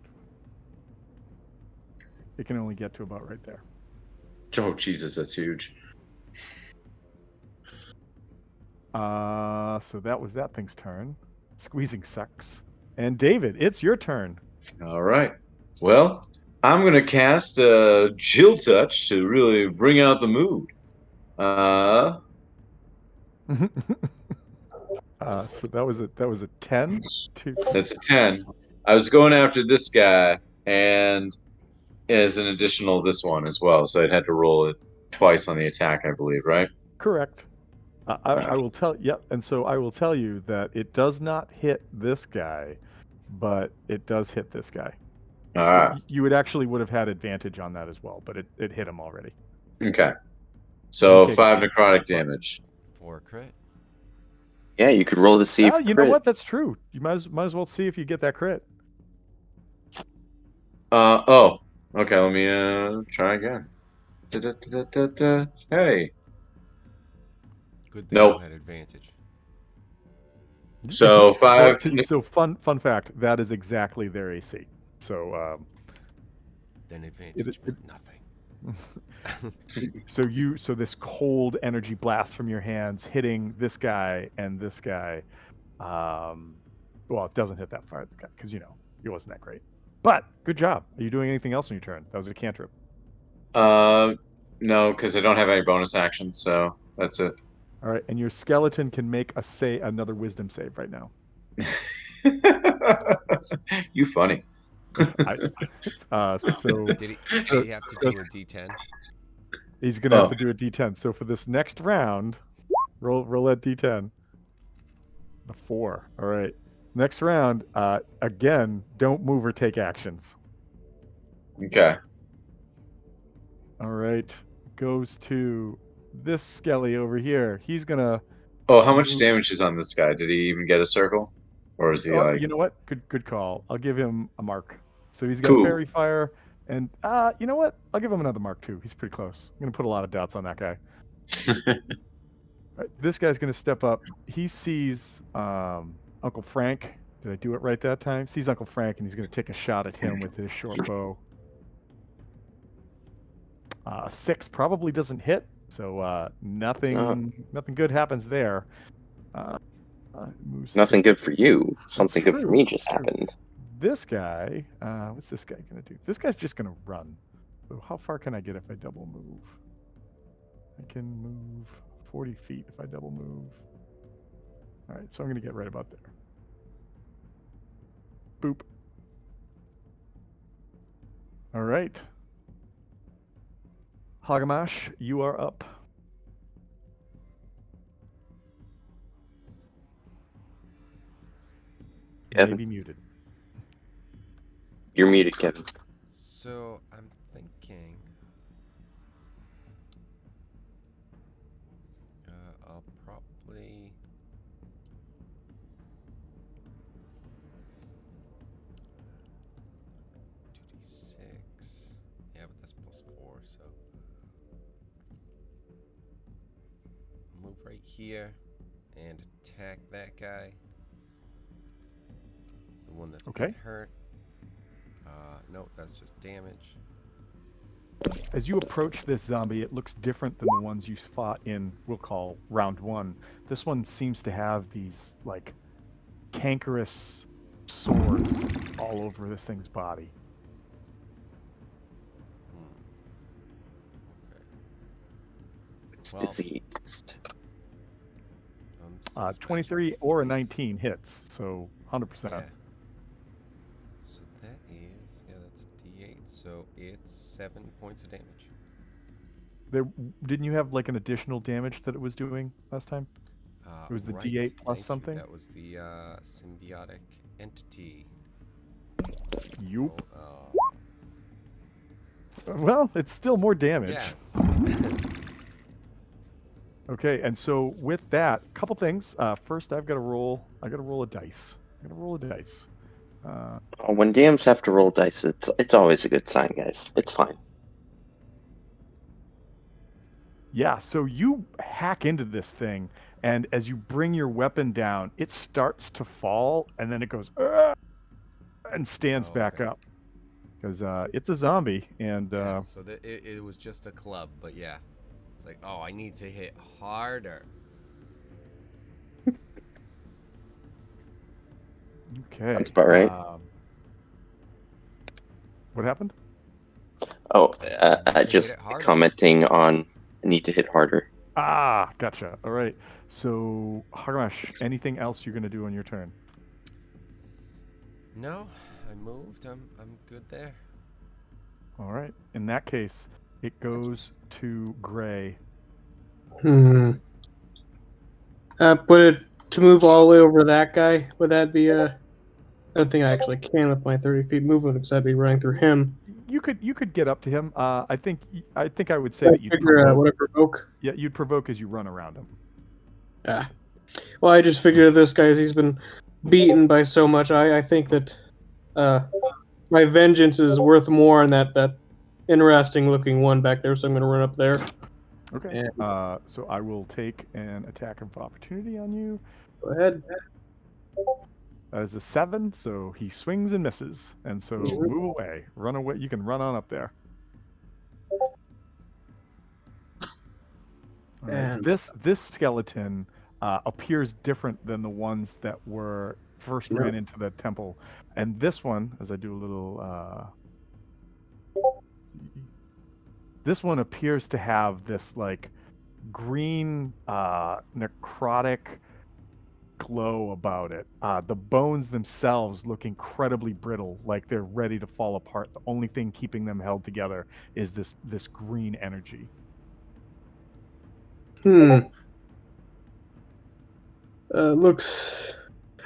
20. It can only get to about right there. Oh Jesus, that's huge. So that was that thing's turn. Squeezing sucks. And David, it's your turn. All right. Well, I'm gonna cast Chill Touch to really bring out the mood. So that was a 10 to That's a 10. I was going after this guy, and as an additional this one as well, so I'd had to roll it twice on the attack, I believe, right? correct. I will tell. Yep. And so I will tell you that it does not hit this guy, but it does hit this guy. All So right. you would have had advantage on that as well, but it hit him already. Okay. So Okay, 5 so- necrotic damage. 4 crit. Yeah, you could roll to see if Oh, you know what? That's true. You might as well see if you get that crit. Oh. Okay, let me try again. Da-da-da-da-da. Hey. Good thing Nope. you had advantage. So 5. So fun fact. That is exactly their AC. So Then advantage it- meant nothing. so this cold energy blast from your hands hitting this guy and this guy. Well, it doesn't hit that far because he wasn't that great. But good job. Are you doing anything else on your turn? That was a cantrip. No, because I don't have any bonus actions, so that's it. All right, and your skeleton can make another wisdom save right now. You funny. So Did he have to do a D10? he's gonna have Oh. to do a D10. So for this next round, roll that D10. A 4. All right. Next round, again, don't move or take actions. Okay. All right. Goes to this skelly over here. He's gonna. Oh, how much damage is on this guy? Did he even get a circle? Or is he like You know what? Good call. I'll give him a mark. So he's got Cool. fairy fire, and you know what? I'll give him another mark too. He's pretty close. I'm gonna put a lot of dots on that guy. Right, this guy's gonna step up. He sees Uncle Frank. Did I do it right that time? Sees Uncle Frank, and he's gonna take a shot at him with his short bow. 6 probably doesn't hit, so nothing good happens there. Moves to- Nothing good for you. Something good for true, me just that's true. happened. This guy, what's this guy gonna do? This guy's just gonna run. So how far can I get if I double move? I can move 40 feet if I double move. All right, so I'm gonna get right about there. Boop. All right. Hagamash, you are up. You may Kevin. be muted. You're muted, Kevin. So I'm thinking I'll probably do D6. Yeah, but that's +4, so I'll move right here and attack that guy. The one that's been Okay. hurt. No, that's just damage. As you approach this zombie, it looks different than the ones you fought in, we'll call round 1. This one seems to have these, like, cankerous sores all over this thing's body. Okay. It's Well, diseased. I'm still 23 smashing or a his face. 19 hits, so 100%. Yeah. So that is, that's a D8. So it's 7 points of damage. Didn't you have like an additional damage that it was doing last time? It was the Right. D8 plus Thank something? You. That was the symbiotic entity. Yoop. Oh, Well, it's still more damage. yeah. Okay, and so with that, a couple things. First, I got to roll a dice. I got to roll a dice. When DMs have to roll dice, it's always a good sign, guys. It's fine. Yeah, so you hack into this thing, and as you bring your weapon down, it starts to fall, and then it goes "Argh!" and stands back Okay. up because it's a zombie, and Yeah. So it was just a club, but yeah, it's like, oh, I need to hit harder. okay. That's about right. What happened? Oh, You need to just hit it harder. commenting on need to hit harder. Ah, gotcha. All right. So, Haramash, anything else you're gonna do on your turn? No, I moved. I'm good there. All right. In that case, it goes to Gray. But to move all the way over that guy, would that be I don't think I actually can with my 30 feet movement because I'd be running through him. You could get up to him. I think I would say I that you'd figure provoke. would I provoke? Yeah, you'd provoke as you run around him. Ah. Well, I just figure this guy, he's been beaten by so much. I think that my vengeance is worth more than that interesting looking one back there. So I'm going to run up there. Okay. And So I will take an attack of opportunity on you. go ahead. That is a 7, so he swings and misses, and so move away, run away. You can run on up there. All right. And This skeleton appears different than the ones that were first ran into the temple, and this one, as I do a little, this one appears to have this like green necrotic glow about it. The bones themselves look incredibly brittle, like they're ready to fall apart. The only thing keeping them held together is this green energy. Looks.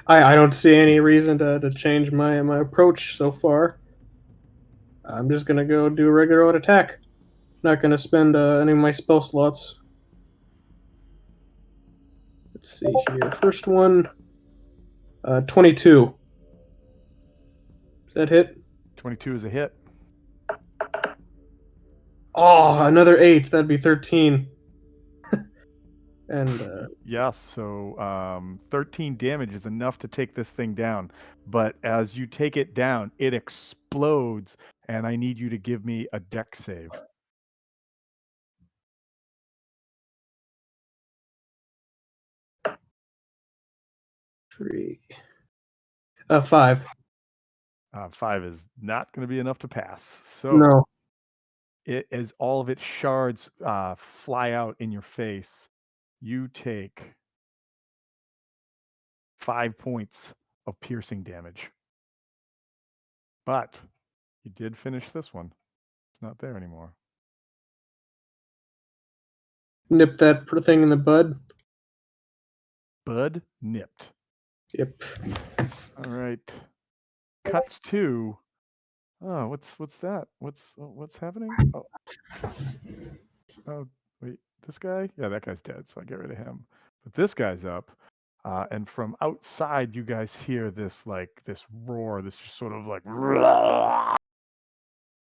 I don't see any reason to change my approach so far. I'm just gonna go do a regular old attack. Not gonna spend any of my spell slots. Let's see here. First one, 22. Does that hit? 22 is a hit. Oh, another 8. That'd be 13. And Yes, so 13 damage is enough to take this thing down. But as you take it down, it explodes, and I need you to give me a dex save. three. 5. 5 is not going to be enough to pass. So No. as all of its shards fly out in your face, you take 5 points of piercing damage. But you did finish this one. It's not there anymore. Nip that thing in the bud. Bud nipped. Yep. All right. Cuts to. Oh, what's that? What's happening? Oh, wait. This guy? Yeah, that guy's dead, so I get rid of him. But this guy's up. And from outside, you guys hear this roar, this just sort of like,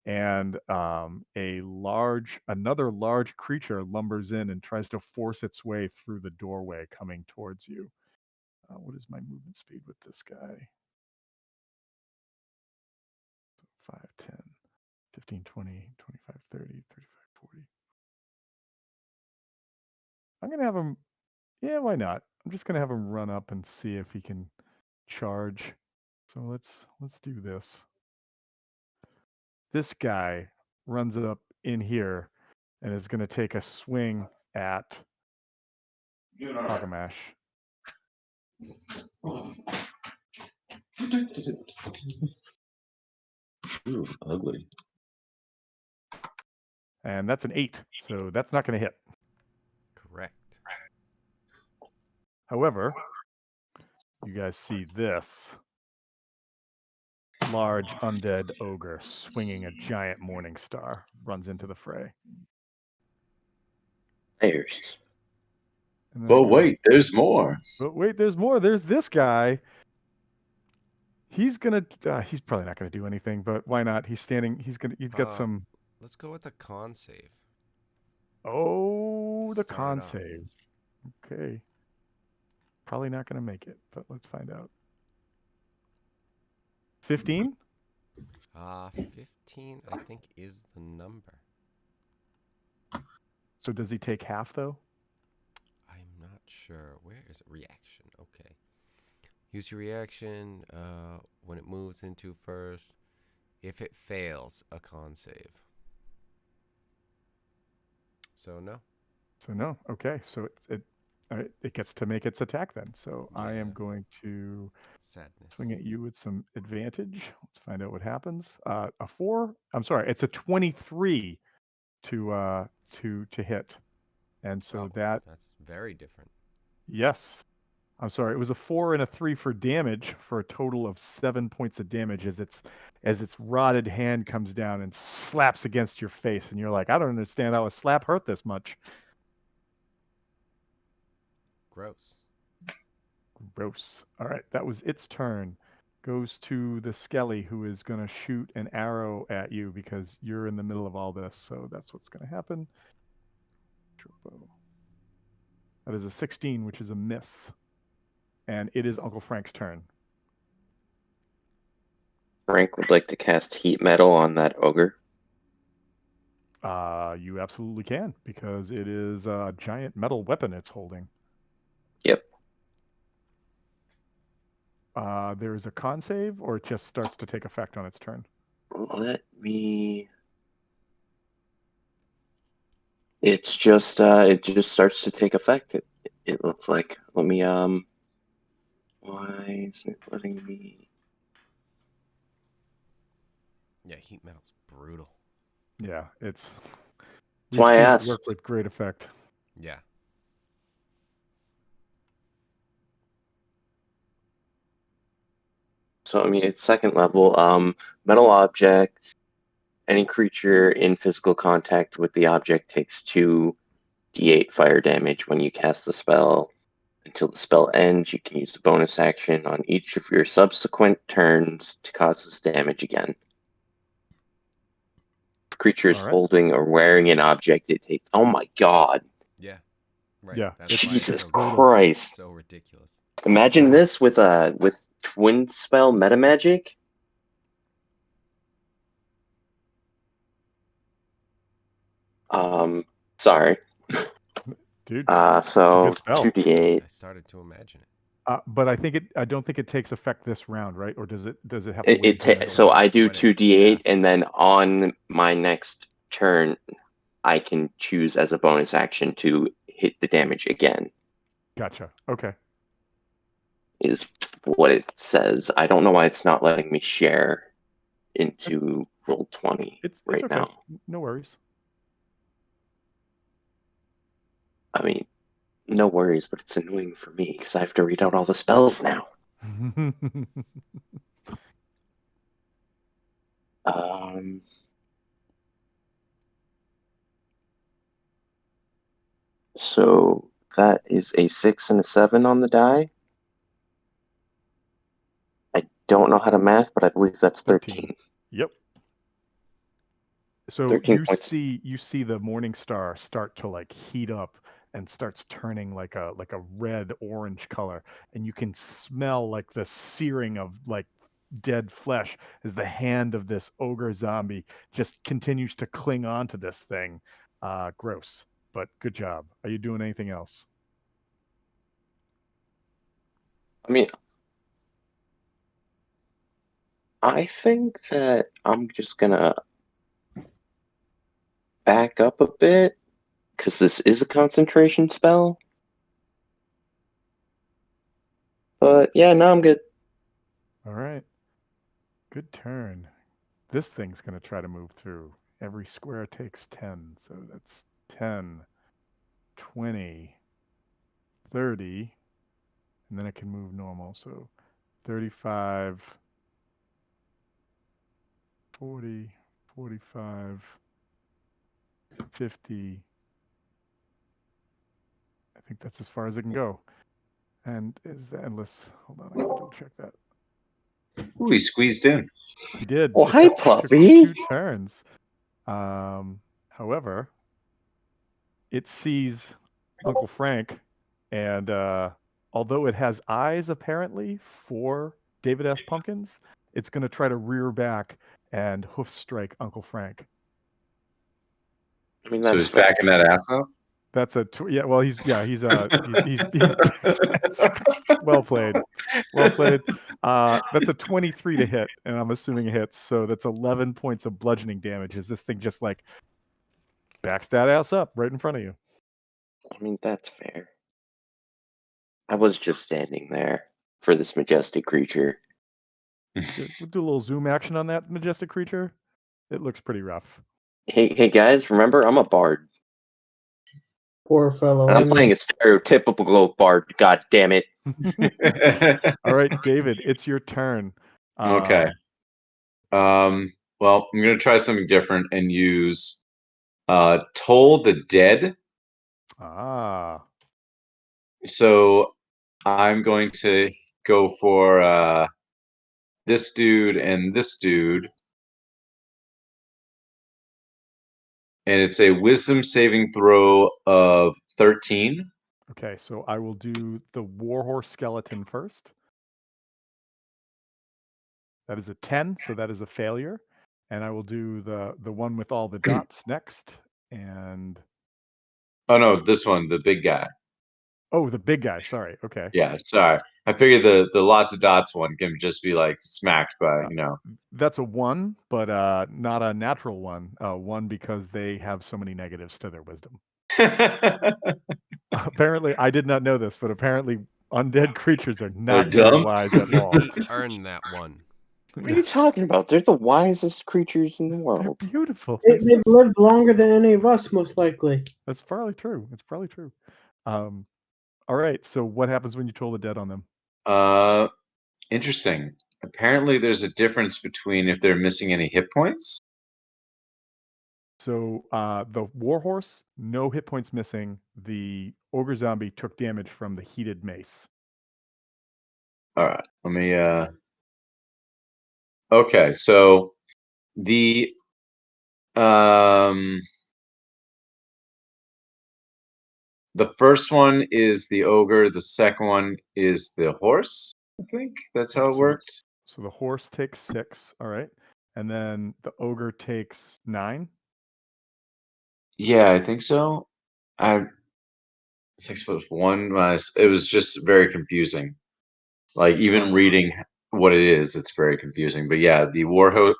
and another large creature lumbers in and tries to force its way through the doorway coming towards you. What is my movement speed with this guy? 5, 10, 15, 20, 25, 30, 35, 40. I'm going to have him. Yeah, why not? I'm just going to have him run up and see if he can charge. So let's do this. This guy runs up in here and is going to take a swing at Hagamash. Ooh, ugly. And that's an 8, so that's not going to hit. Correct. However, you guys see this large undead ogre swinging a giant morning star runs into the fray. There's. And then But it goes, wait, there's more. but wait, there's more. There's this guy. He's gonna. He's probably not gonna do anything, but why not? He's standing. He's got some. Let's go with the con save. Oh, the Start it con off. save. Okay. Probably not gonna make it, but let's find out. 15. 15, I think, is the number. So does he take half though? I'm not sure. Where is it? Reaction. Okay. Use your reaction when it moves into first. If it fails, a con save. So no. So no. Okay. So it gets to make its attack then. So I am Yeah. going to Sadness. swing at you with some advantage. Let's find out what happens. A 4. I'm sorry. It's a 23 to hit, and so Oh, that's very different. yes. I'm sorry. It was a 4 and a 3 for damage for a total of 7 points of damage as its rotted hand comes down and slaps against your face, and you're like, I don't understand how a slap hurt this much. Gross. Gross. All right, that was its turn. Goes to the Skelly, who is going to shoot an arrow at you because you're in the middle of all this. So that's what's going to happen. That is a 16, which is a miss. And it is Uncle Frank's turn. Frank would like to cast heat metal on that ogre. You absolutely can, because it is a giant metal weapon it's holding. Yep. There is a con save, or it just starts to take effect on its turn? Let me. It's just it just starts to take effect. It looks like. Let me Why isn't it letting me? Yeah, heat metal's brutal. Yeah, it's. That's why I seen it asked. work with great effect. Yeah. So I mean, it's second level. Metal object. Any creature in physical contact with the object takes 2d8 fire damage when you cast the spell. Until the spell ends, you can use the bonus action on each of your subsequent turns to cause this damage again. If creature is All right. holding or wearing an object, it takes. Oh my god! Yeah. Right. Yeah, That's why it's Jesus so Christ! So ridiculous. Imagine this with twin spell meta magic. Sorry. Dude. So good spell. 2d8. I started to imagine it. But I don't think it takes effect this round, right? Or does it have to wait? So I do when it 2d8, casts. and then on my next turn, I can choose as a bonus action to hit the damage again. Gotcha. Okay. Is what it says. I don't know why it's not letting me share into Roll20 It's right okay. now. No worries. I mean, no worries, but it's annoying for me because I have to read out all the spells now. So that is a 6 and a 7 on the die. I don't know how to math, but I believe that's 13. Yep. So 13 points. you see the morning star start to like heat up and starts turning like a red orange color, and you can smell like the searing of like dead flesh as the hand of this ogre zombie just continues to cling on to this thing. Gross, but good job. Are you doing anything else? I mean, I think that I'm just gonna back up a bit because this is a concentration spell. But yeah, no, I'm good. All right. Good turn. This thing's going to try to move through. Every square takes 10. So that's 10, 20, 30. And then it can move normal. So 35, 40, 45, 50. I think that's as far as it can go. And is the endless. Hold on, I gotta double check that. Ooh, he squeezed in. He did. Oh, It hi, took puppy. 2 turns. However, it sees Uncle Frank, and although it has eyes apparently for David S. Pumpkins, it's going to try to rear back and hoof strike Uncle Frank. I mean, So that's he's fair. backing that ass up. That's a yeah. Well, he's well played, well played. That's a 23 to hit, and I'm assuming it hits. So that's 11 points of bludgeoning damage. As this thing just like backs that ass up right in front of you. I mean, that's fair. I was just standing there for this majestic creature. We'll do a little zoom action on that majestic creature. It looks pretty rough. Hey guys, remember I'm a bard. Poor fellow. And I I'm mean, playing a stereotypical bard. God damn it! All right, David, it's your turn. Okay. Well, I'm gonna try something different and use Toll the Dead. So I'm going to go for this dude and this dude. And it's a wisdom saving throw of 13. Okay, so I will do the warhorse skeleton first. That is a 10, so that is a failure. And I will do the one with all the dots next. And Oh no, this one, the big guy. oh, the big guy. Sorry. Okay. Yeah, sorry. I figured the lots of dots one can just be like smacked by, That's a 1, but not a natural one. 1 because they have so many negatives to their wisdom. Apparently, I did not know this, but apparently undead creatures are not very dumb? wise at all. Earn that one. What are you talking about? They're the wisest creatures in the They're world. beautiful. they've lived longer than any of us, most likely. That's probably true. It's probably true. All right. So what happens when you toll the dead on them? Interesting. Apparently there's a difference between if they're missing any hit points. So the warhorse, no hit points missing. The ogre zombie took damage from the heated mace. All right. Let me Okay, so the first one is the ogre, the second one is the horse. I think that's how it worked. So the horse takes 6, all right, and then the ogre takes 9. Yeah, I think so. 6 plus 1 minus. It was just very confusing. Like even reading what it is, it's very confusing. But yeah, the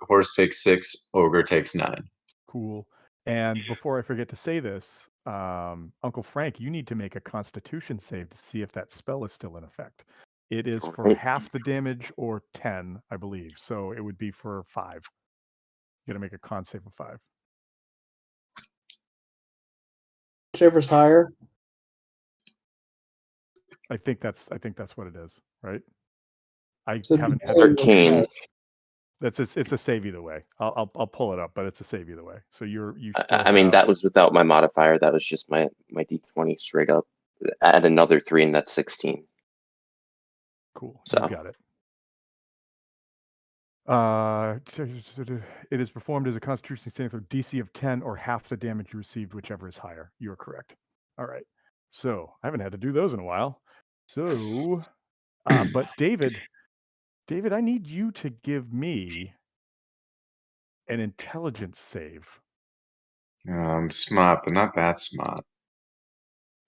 horse takes 6, ogre takes 9. Cool. And before I forget to say this, Uncle Frank, you need to make a Constitution save to see if that spell is still in effect. It is for Right. half the damage or 10, I believe. So it would be for 5. You got to make a con save of 5. Whichever's higher. I think that's what it is, right? I So haven't had Arcane. it's a save either way. I'll pull it up, but it's a save either way. So you still I mean, have- that was without my modifier. That was just my D20 straight up. Add another 3, and that's 16. Cool. So. You got it. It is performed as a Constitution saving throw DC of 10 or half the damage you received, whichever is higher. You are correct. All right. So I haven't had to do those in a while. So, but David, I need you to give me an intelligence save. I'm smart, but not that smart.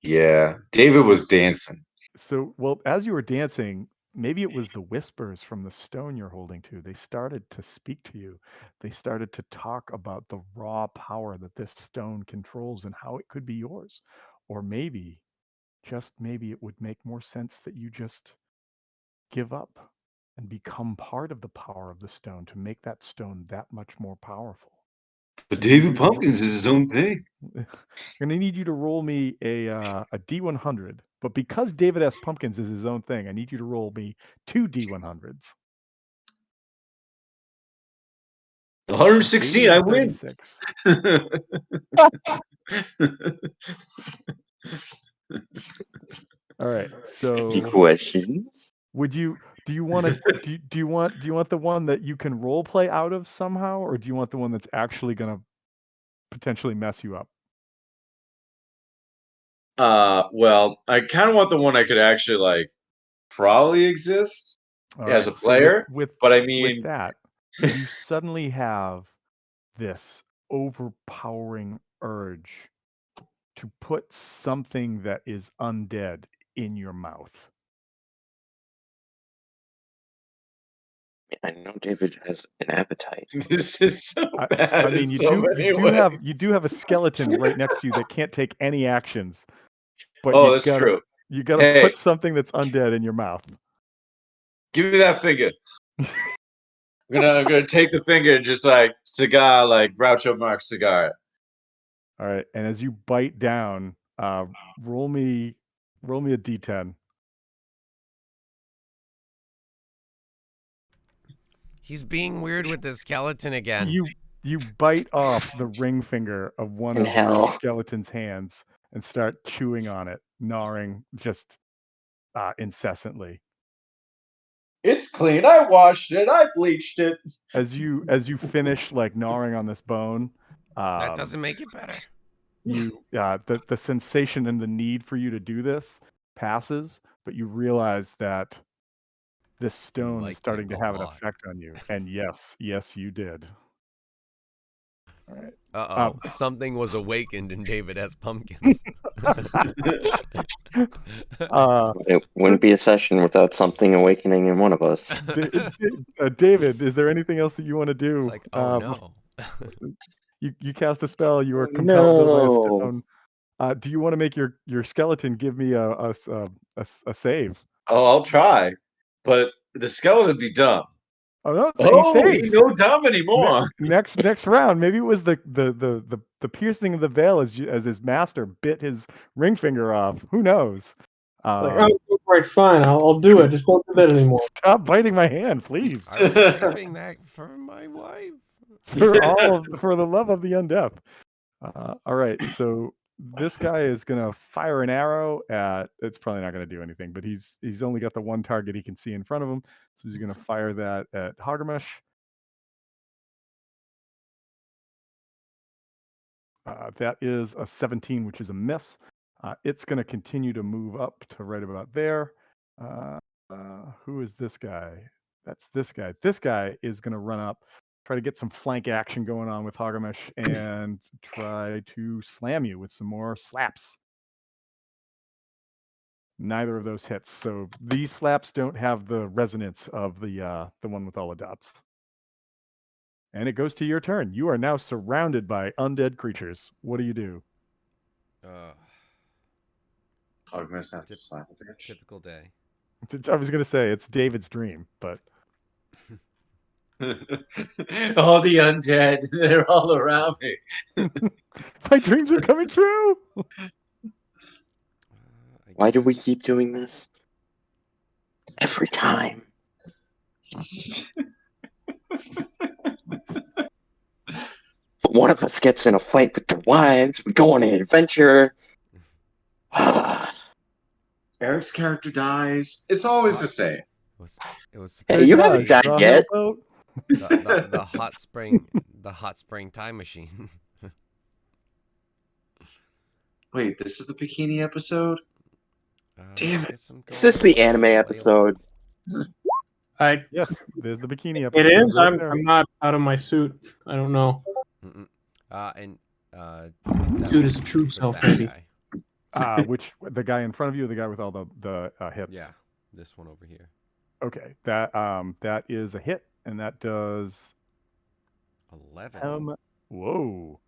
Yeah, David was dancing. So, well, as you were dancing, maybe it was the whispers from the stone you're holding to. They started to speak to you. They started to talk about the raw power that this stone controls and how it could be yours. Or maybe, just maybe, it would make more sense that you just give up and become part of the power of the stone to make that stone that much more powerful. But I need you David to ro- Pumpkins is his own thing. I'm gonna need you to roll me a D100, but because David S. Pumpkins is his own thing, I need you to roll me 2 D100s. 116, 80 I to win. 36. All right. Any So questions? would you do you want to do you want the one that you can role play out of somehow, or do you want the one that's actually going to potentially mess you up? Well, I kind of want the one I could actually like probably exist All as right. a So player, but I with mean, that, you suddenly have this overpowering urge to put something that is undead in your mouth. I know David has an appetite. this is so bad I mean, in so many ways. you do have a skeleton right next to you that can't take any actions, but Oh, that's true. you gotta Hey, put something that's undead in your mouth. give me that finger. I'm gonna take the finger and just like cigar, like Groucho Marx cigar. All right, and as you bite down, roll me a d10. He's being weird with the skeleton again. You bite off the ring finger of one In of the hell. skeleton's hands and start chewing on it, gnawing just incessantly. It's clean. I washed it. I bleached it. As you finish like gnawing on this bone, That doesn't make it better. the sensation and the need for you to do this passes, but you realize that this stone is liked starting it to a have an lot. effect on you. And yes, you did. All right. Uh-oh. Something was awakened in David S. Pumpkins. It wouldn't be a session without something awakening in one of us. David, is there anything else that you want to It's do? like, oh no. You cast a spell. You are Oh, compelled by a no. stone. Do you want to make your skeleton give me a save? Oh, I'll try, but the skeleton be dumb. Oh no, he Oh, he saves. no dumb anymore. Next round, maybe it was the piercing of the veil as his master bit his ring finger off. Who knows? Like, oh, right, fine, I'll do it. Just won't do that anymore. Stop biting my hand, please. I was saving that for my wife. For the love of the undead. All right, so this guy is gonna fire an arrow at. It's probably not gonna do anything, but he's only got the one target he can see in front of him, so he's gonna fire that at Hargamash. That is a 17, which is a miss. It's going to continue to move up to right about there. Who is this guy? That's this guy. This guy is going to run up, try to get some flank action going on with Hargamash, and try to slam you with some more slaps. Neither of those hits. So these slaps don't have the resonance of the one with all the dots. And it goes to your turn. You are now surrounded by undead creatures. What do you do? I'm gonna have to slap the bitch. Typical day. I was going to say it's David's dream, but All the undead, they're all around me. my dreams are coming true. Why do we keep doing this? Every time. One of us gets in a fight with their wives, we go on an adventure. Eric's character dies. It's always the same. It was Hey, you supposed to haven't be died yet. the hot spring time machine. Wait, this is the bikini episode? Damn it. Is this the anime episode? Yes, there's the bikini episode. It is. right there. I'm not out of my suit. I don't know. Suit is the true self, maybe. Which the guy in front of you, or the guy with all the hits? Yeah, this one over here. Okay, that is a hit, and that does 11. Whoa.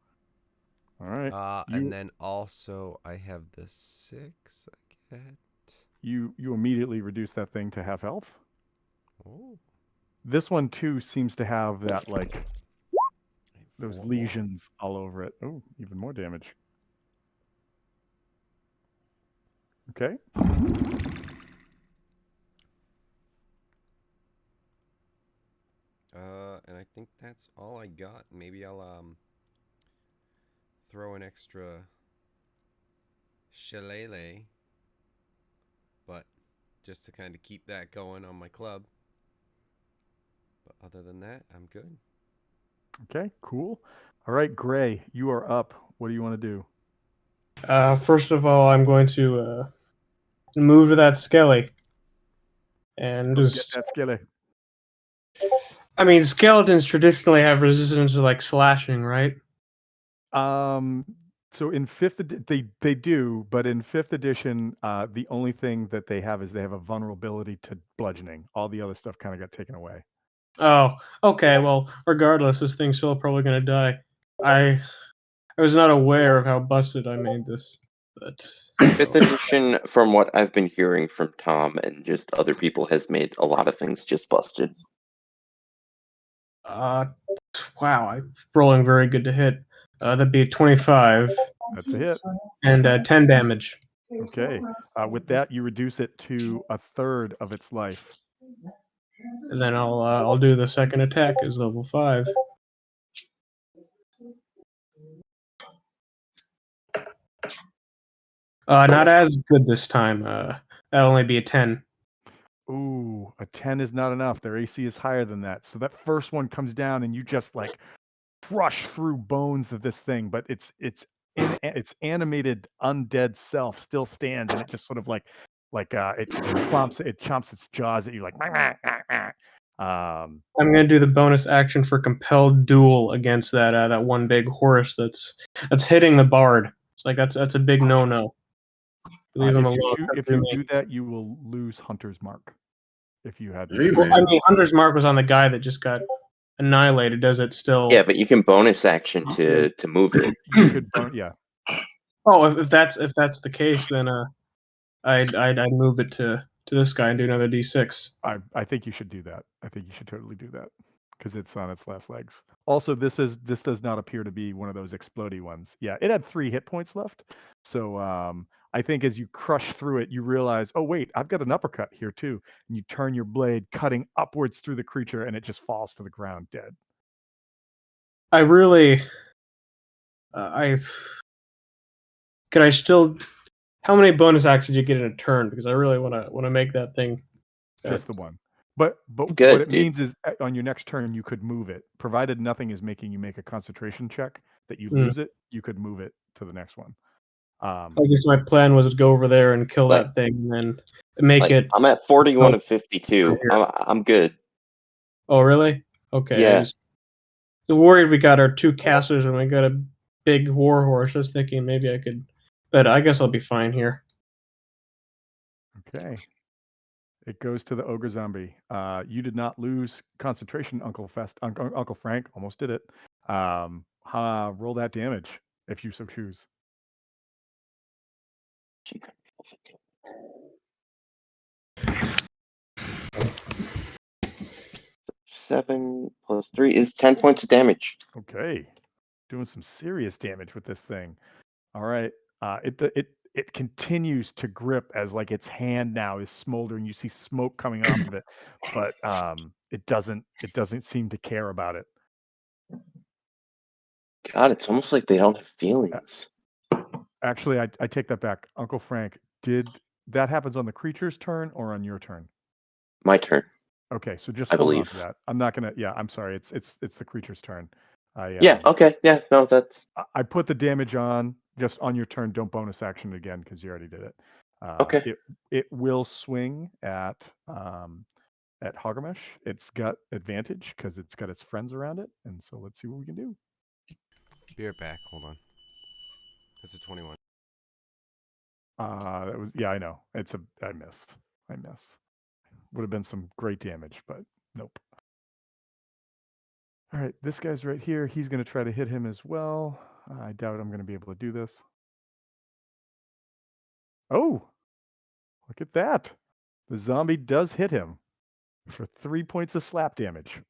All right. And then also I have the 6. I get. You immediately reduce that thing to half health. Oh, This one too seems to have that like wait, those 4 more. lesions all over it. Oh, even more damage. Okay. And I think that's all I got. Maybe I'll throw an extra shillelagh, but just to kind of keep that going on my club. But other than that, I'm good. Okay, cool. All right, Gray, you are up. What do you want to do? First of all, I'm going to move to that skelly and Go get just. that skillet. I mean, skeletons traditionally have resistance to like slashing, right? So in they do, but in fifth edition, the only thing that they have is they have a vulnerability to bludgeoning. All the other stuff kind of got taken away. Oh, okay. Well, regardless, this thing's still probably gonna die. I was not aware of how busted I made this, but Fifth edition, from what I've been hearing from Tom and just other people, has made a lot of things just busted. wow, I'm rolling very good to hit. That'd be 25 That's a hit. and 10 damage. Okay. With that, you reduce it to a third of its life. And then I'll do the second attack as level 5. Not as good this time. That'll only be a 10. Ooh, a 10 is not enough. Their AC is higher than that. So that first one comes down and you just like crush through bones of this thing, but its animated undead self still stands and it just sort of it chomps its jaws at you like I'm gonna do the bonus action for compelled duel against that one big horse that's hitting the bard. It's like that's a big no. Leave him alone. if you do that, you will lose Hunter's Mark. If you had Hey, Well, I man. mean, Hunter's Mark was on the guy that just got annihilated. Does it still? Yeah, but you can bonus action Yeah. to move it. You could yeah. Oh, if that's the case, then I'd move it to this guy and do another d6. I think you should do that. I think you should totally do that because it's on its last legs. Also, this does not appear to be one of those explodey ones. Yeah, it had 3 hit points left. So I think as you crush through it, you realize, oh wait, I've got an uppercut here too, and you turn your blade, cutting upwards through the creature, and it just falls to the ground dead. I really, could I still? How many bonus actions you get in a turn? Because I really want to make that thing. Just the one. But Good, what it dude. means is on your next turn you could move it, provided nothing is making you make a concentration check that you lose it. You could move it to the next one. I guess my plan was to go over there and kill Like- that thing, and then make it. I'm at 41 of 52. I'm good. Oh, really? Okay. Yeah. I was worried we got our 2 casters and we got a big war horse. I was thinking maybe I could, but I guess I'll be fine here. Okay. It goes to the ogre zombie. You did not lose concentration, Uncle Frank. Almost did it. Roll that damage if you so choose. 7 plus 3 is 10 points of damage. Okay. Doing some serious damage with this thing. All right. It continues to grip as like its hand now is smoldering. You see smoke coming off of it, but it doesn't seem to care about it. God, it's almost like they don't have feelings. Actually, I take that back. Uncle Frank, did that happens on the creature's turn or on your turn? My turn. Okay, so just I hold on believe. to that. I'm not gonna. Yeah, I'm sorry. It's the creature's turn. Yeah. Okay. Yeah. No, that's I put the damage on just on your turn. Don't bonus action again because you already did it. okay. It will swing at Hoggermesh. It's got advantage because it's got its friends around it, and so let's see what we can do. Be right back. Hold on. That's a 21. That was I know. I missed. Would have been some great damage, but nope. All right, this guy's right here. He's going to try to hit him as well. I doubt I'm going to be able to do this. Oh, look at that. The zombie does hit him. for 3 points of slap damage.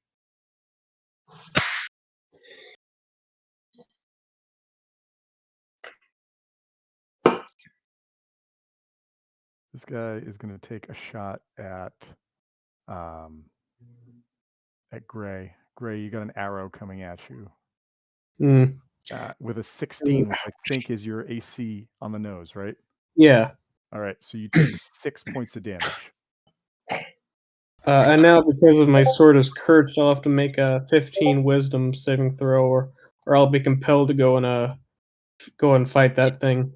This guy is going to take a shot at Gray. Gray, you got an arrow coming at you Hmm. with a 16, which I think is your AC on the nose, right? Yeah. All right, so you take 6 points of damage. And now, because of my sword is cursed, I'll have to make a 15 Wisdom saving throw, or I'll be compelled to go and fight that thing.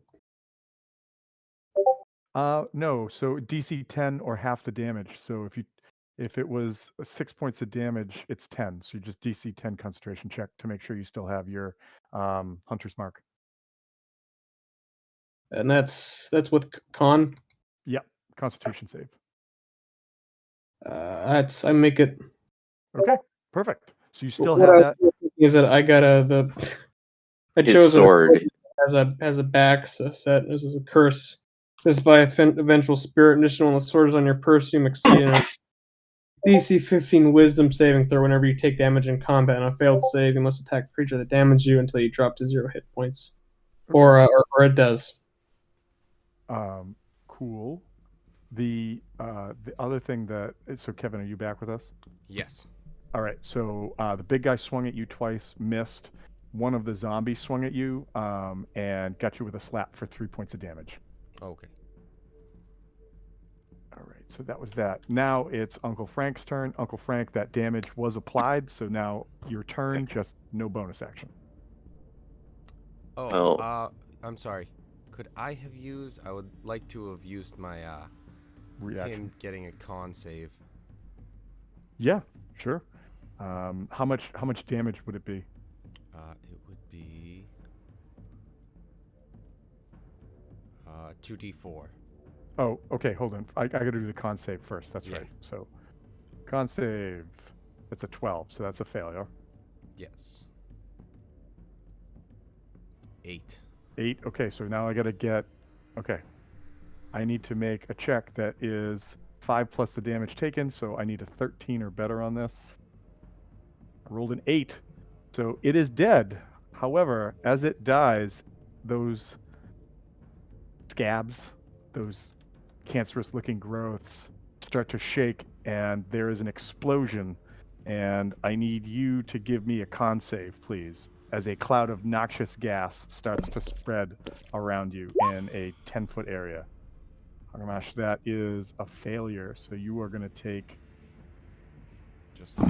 No, so DC 10 or half the damage. So if it was 6 points of damage, it's 10. So you just DC 10 concentration check to make sure you still have your hunter's mark. And that's with con. Yep, Constitution save. I make it. Okay, perfect. So you still What have I that. was thinking is that I got I His chose sword. as a back set. This is a curse. This is by eventual spirit. Additional when the sword is on your person, you exceed a DC 15 Wisdom saving throw whenever you take damage in combat. On a failed save, you must attack a creature that damaged you until you drop to 0 hit points, or it does. Cool. The other thing so Kevin, are you back with us? Yes. All right. So the big guy swung at you twice, missed. One of the zombies swung at you and got you with a slap for 3 points of damage. Okay. All right. So that was that. Now it's Uncle Frank's turn. Uncle Frank, that damage was applied. So now your turn, just no bonus action. Oh, Well, I'm sorry. Could I have used? I would like to have used my Reaction. him getting a con save. Yeah, sure. How much damage would it be? It would be 2d4. Oh, okay. Hold on. I got to do the con save first. That's Yeah. right. So, con save. That's a 12. So that's a failure. Yes. 8. 8. Okay. So now I got to get. Okay. I need to make a check that is 5 plus the damage taken. So I need a 13 or better on this. I rolled an 8. So it is dead. However, as it dies, those scabs, those cancerous looking growths start to shake and there is an explosion, and I need you to give me a con save, please, as a cloud of noxious gas starts to spread around you in a 10-foot area. Hagamash, that is a failure, so you are going to take Just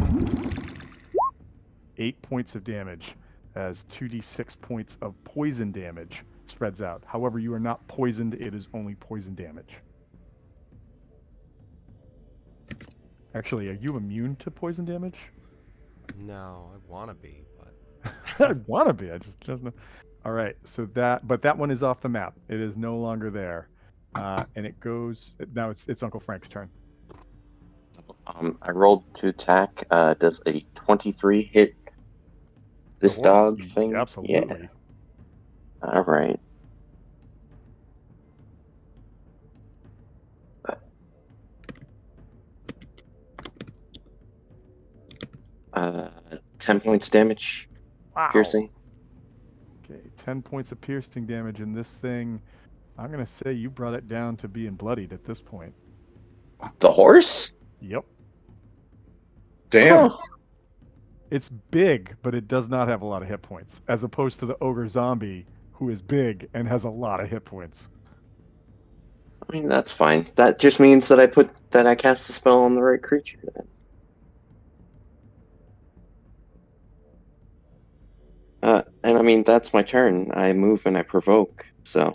8 points of damage as 2d6 points of poison damage spreads out. However, you are not poisoned, it is only poison damage. Actually, are you immune to poison damage? no, I want to be, but I want to be. I just know. All right, so that one is off the map. It is no longer there, and it goes now. It's Uncle Frank's turn. I rolled to attack. Does a 23 hit this The horse? dog thing? Absolutely. Yeah. All right. Uh, 10 points damage. Wow. Piercing. Okay, 10 points of piercing damage in this thing. I'm gonna say you brought it down to being bloodied at this point. The horse? Yep. Damn. Huh. It's big, but it does not have a lot of hit points, as opposed to the ogre zombie, who is big and has a lot of hit points. I mean, that's fine. That just means that I cast the spell on the right creature then. And I mean, that's my turn. I move and I provoke, so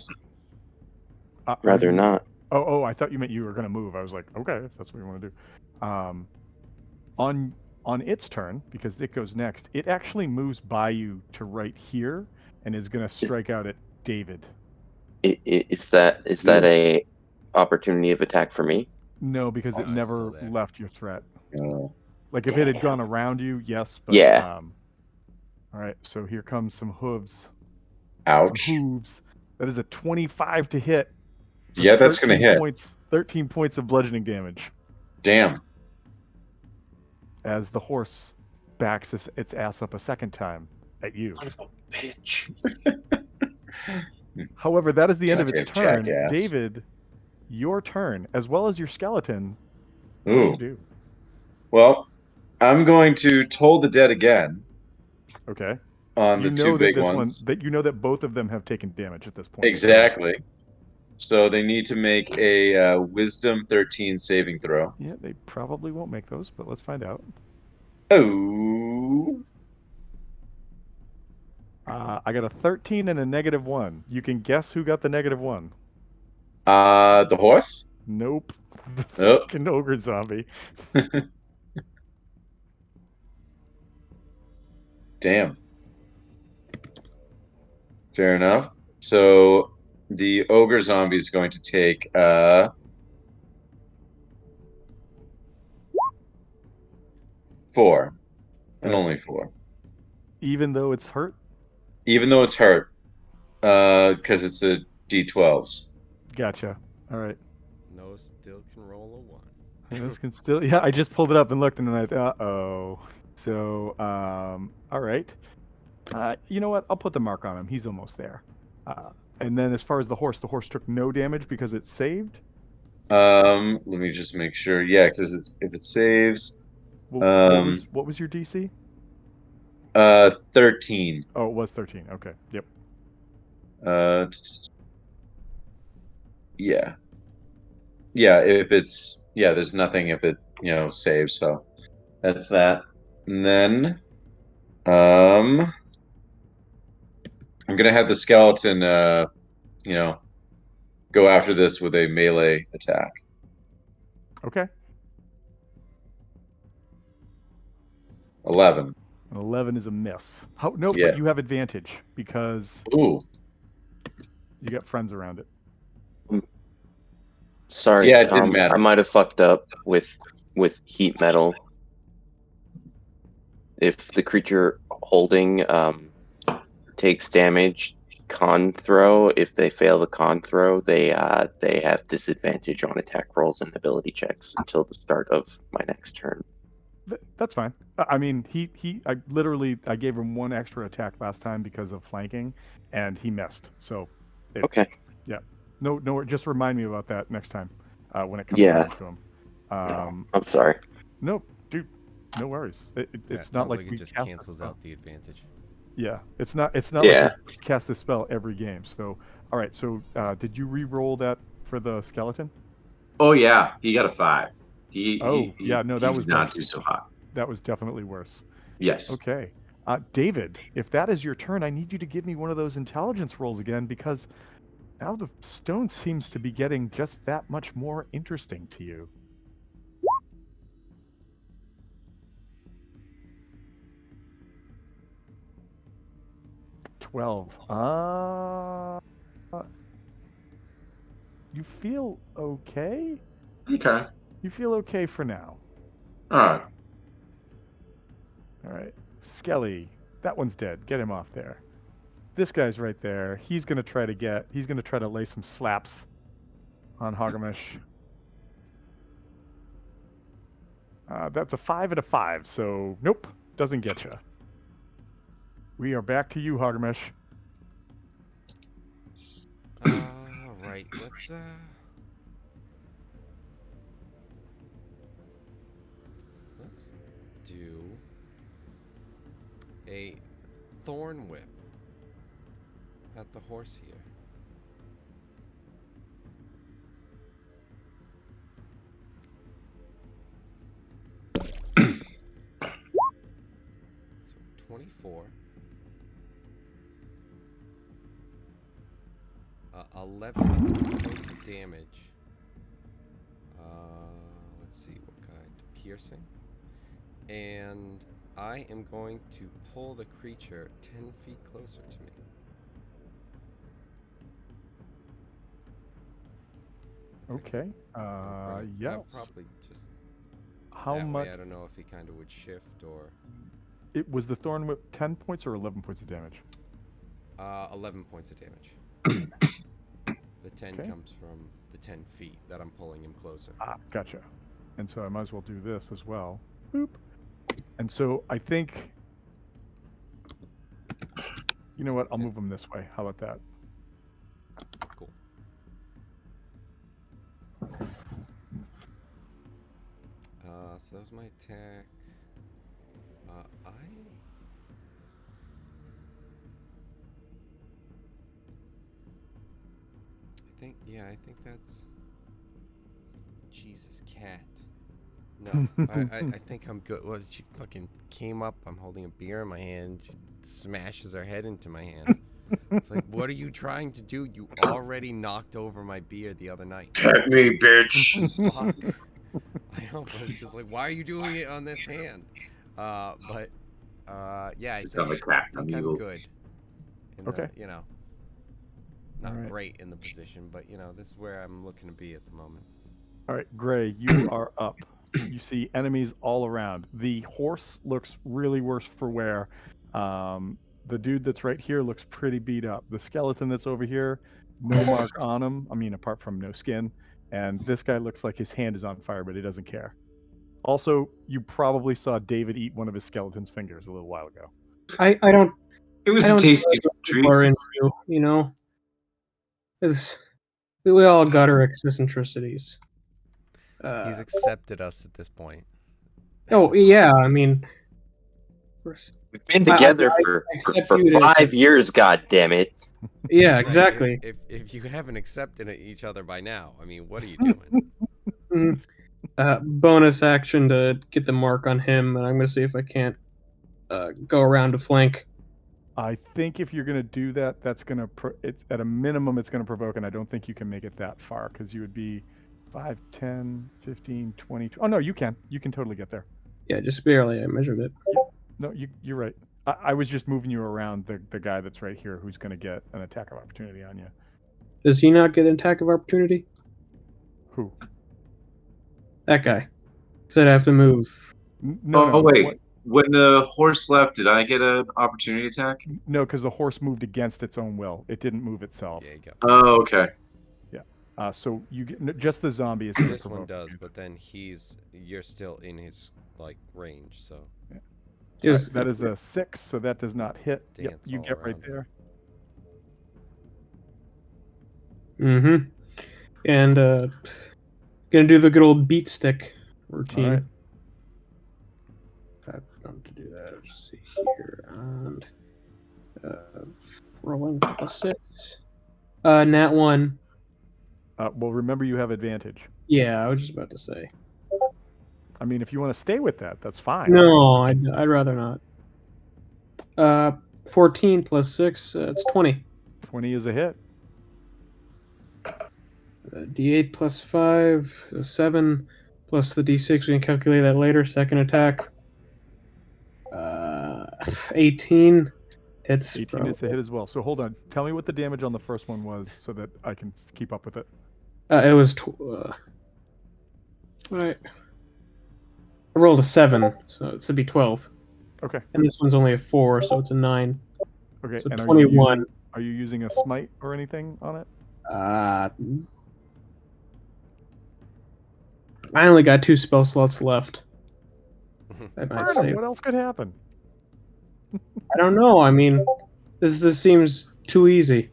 Are rather you- not. Oh, I thought you meant you were gonna move. I was like, okay, if that's what you want to do. On its turn, because it goes next, it actually moves by you to right here and is gonna strike out at David. Is that a opportunity of attack for me? No, because it It's never still there. left your threat. Oh. Like if it had Damn. gone around you, yes, but Yeah. All right, so here comes some hooves. Ouch. Some hooves. That is a 25 to hit. for Yeah, that's gonna 13 hit. Points, 13 points of bludgeoning damage. Damn. as the horse backs its ass up a second time at you. Son of a bitch. However, that is the end of its Goddamn turn. jackass. David, your turn, as well as your skeleton. What do Ooh. you do? Well, I'm going to toll the dead again Okay. on You the know two that big this ones. one that you know that both of them have taken damage at this point. Exactly. So they need to make a Wisdom 13 saving throw. Yeah, they probably won't make those, but let's find out. Oh. I got a 13 and a -1. You can guess who got the -1. The horse? Nope. The Oh. fucking ogre zombie. Damn. Fair enough. So the ogre zombie is going to take 4. And only 4. Even though it's hurt? Even though it's hurt. Because it's a D12s. Gotcha. All right. No, still can roll a 1. This can still, yeah, I just pulled it up and looked and then I thought, uh-oh. So, all right. You know what? I'll put the mark on him. He's almost there. And then as far as the horse took no damage because it's saved. Let me just make sure. Yeah, because if it saves, What was your DC? 13. Oh, it was 13. Okay. Yep. Yeah. Yeah, if it's there's nothing if it saves, so that's that. And then I'm gonna have the skeleton go after this with a melee attack. Okay. 11. An 11 is a miss. Nope, Yeah. but you have advantage because Ooh. you got friends around it. Sorry, Yeah, it didn't Tom. matter. I might have fucked up with heat metal. If the creature holding takes damage, con throw. If they fail the con throw, they have disadvantage on attack rolls and ability checks until the start of my next turn. That's fine. I mean, I gave him one extra attack last time because of flanking, and he missed. So, Okay. Yeah. No. Just remind me about that next time when it comes Yeah. around to him. I'm sorry. No, dude. No worries. Yeah, It's it not sounds like it we just cast cancels this out the advantage. Yeah, it's not Yeah. like we cast this spell every game. So, all right. So, did you re-roll that for the skeleton? Oh yeah, he got a 5. Yeah. No, that he was did not worse. do so hot. That was definitely worse. Yes. Okay. David, if that is your turn, I need you to give me one of those intelligence rolls again because now the stone seems to be getting just that much more interesting to you. $12. You feel okay? Okay. You feel okay for now. All right. All right. Skelly, that one's dead. Get him off there. This guy's right there. He's gonna try to lay some slaps on Hogamish. That's a 5 and a 5, so nope, doesn't get you. We are back to you, Hogamish. Right. Let's do a thorn whip at the horse here. So 24. 11 points of damage. Let's see what kind. Piercing. And I am going to pull the creature 10 feet closer to me. Okay. Yeah. I'll probably just. How that much? way, I don't know if he kind of would shift or. It was the thorn whip 10 points or 11 points of damage? 11 points of damage. The 10 Okay. comes from the 10 feet that I'm pulling him closer. Gotcha. And so I might as well do this as well. Boop. And so I think, you know what? I'll move them this way. How about that? Cool. So that was my attack. I think that's Jesus cat. No, I think I'm good. Well, she fucking came up. I'm holding a beer in my hand. She smashes her head into my hand. It's like, what are you trying to do? You already knocked over my beer the other night. Pet me, bitch. Fuck. I know, but it's just like, why are you doing it on this hand? Yeah, I It's think, got my cat I on think I'm you. good. In Okay. The, not Alright. great in the position, but this is where I'm looking to be at the moment. All right, Gray, you are up. You see enemies all around. The horse looks really worse for wear. The dude that's right here looks pretty beat up. The skeleton that's over here, no mark on him. I mean, apart from no skin. And this guy looks like his hand is on fire, but he doesn't care. Also, you probably saw David eat one of his skeleton's fingers a little while ago. I don't. It was I a don't tasty care what treat. people are into, you know. We all got our eccentricities. He's accepted us at this point. Oh yeah, I mean, of course. We've been I together for accept for you to- 5 years. God damn it! Yeah, Like, exactly. if you haven't accepted each other by now, I mean, what are you doing? Bonus action to get the mark on him, and I'm gonna see if I can't go around to flank. I think if you're going to do that, that's going to, it's at a minimum, it's going to provoke, and I don't think you can make it that far because you would be 5, 10, 15, 20. Oh, no, you can. You can totally get there. Yeah, just barely. I measured it. No, you're right. I was just moving you around the guy that's right here who's going to get an attack of opportunity on you. Does he not get an attack of opportunity? Who? That guy. Said I have to move. No. Oh, wait. When the horse left, did I get an opportunity attack? No, because the horse moved against its own will. It didn't move itself. Yeah, you go. Oh, okay. So you get just the zombie is gonna This one provoke does, you. but then you're still in his range, so Yes, That is a 6, so that does not hit. Yep, Dance you all get right around. there. Mm-hmm. And gonna do the good old beat stick routine. Alright. I'm going to do that. Let's see here. And rolling +6. Nat 1. Well, remember you have advantage. Yeah, I was just about to say. I mean, if you want to stay with that, that's fine. No, I'd rather not. 14 +6, it's 20. 20 is a hit. D8 +5, 7 plus the D6. We can calculate that later. Second attack. 18 hits. 18 is a hit as well. So hold on. Tell me what the damage on the first one was so that I can keep up with it. It was. Right. I rolled a 7, so it should be 12. Okay. And this one's only a 4, so it's a 9. Okay. So and 21. Are you using a smite or anything on it? I only got 2 spell slots left. I might Artem, say. what else could happen? I don't know. I mean, this seems too easy.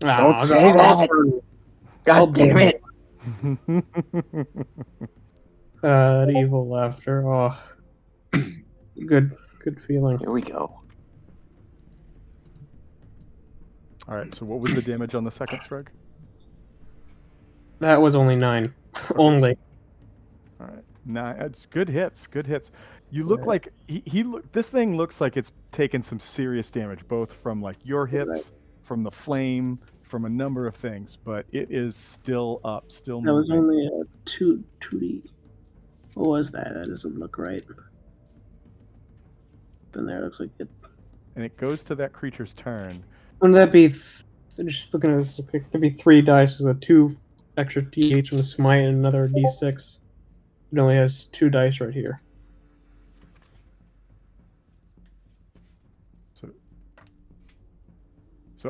Don't say that. God damn it! That evil laughter. Oh, good feeling. Here we go. All right. So what was the damage on the second strike? That was only 9. Only. All right. Nah, it's good hits. Good hits. You look like this thing looks like it's taken some serious damage, both from like your hits, from the flame, from a number of things, but it is still up, still That was moving. only a 2D. What was that? That doesn't look right. Then there looks like it. And it goes to that creature's turn. Wouldn't that be? Just looking at this, there'd be 3 dice. There's a 2 extra D8 from the smite and another D6. It only has 2 dice right here.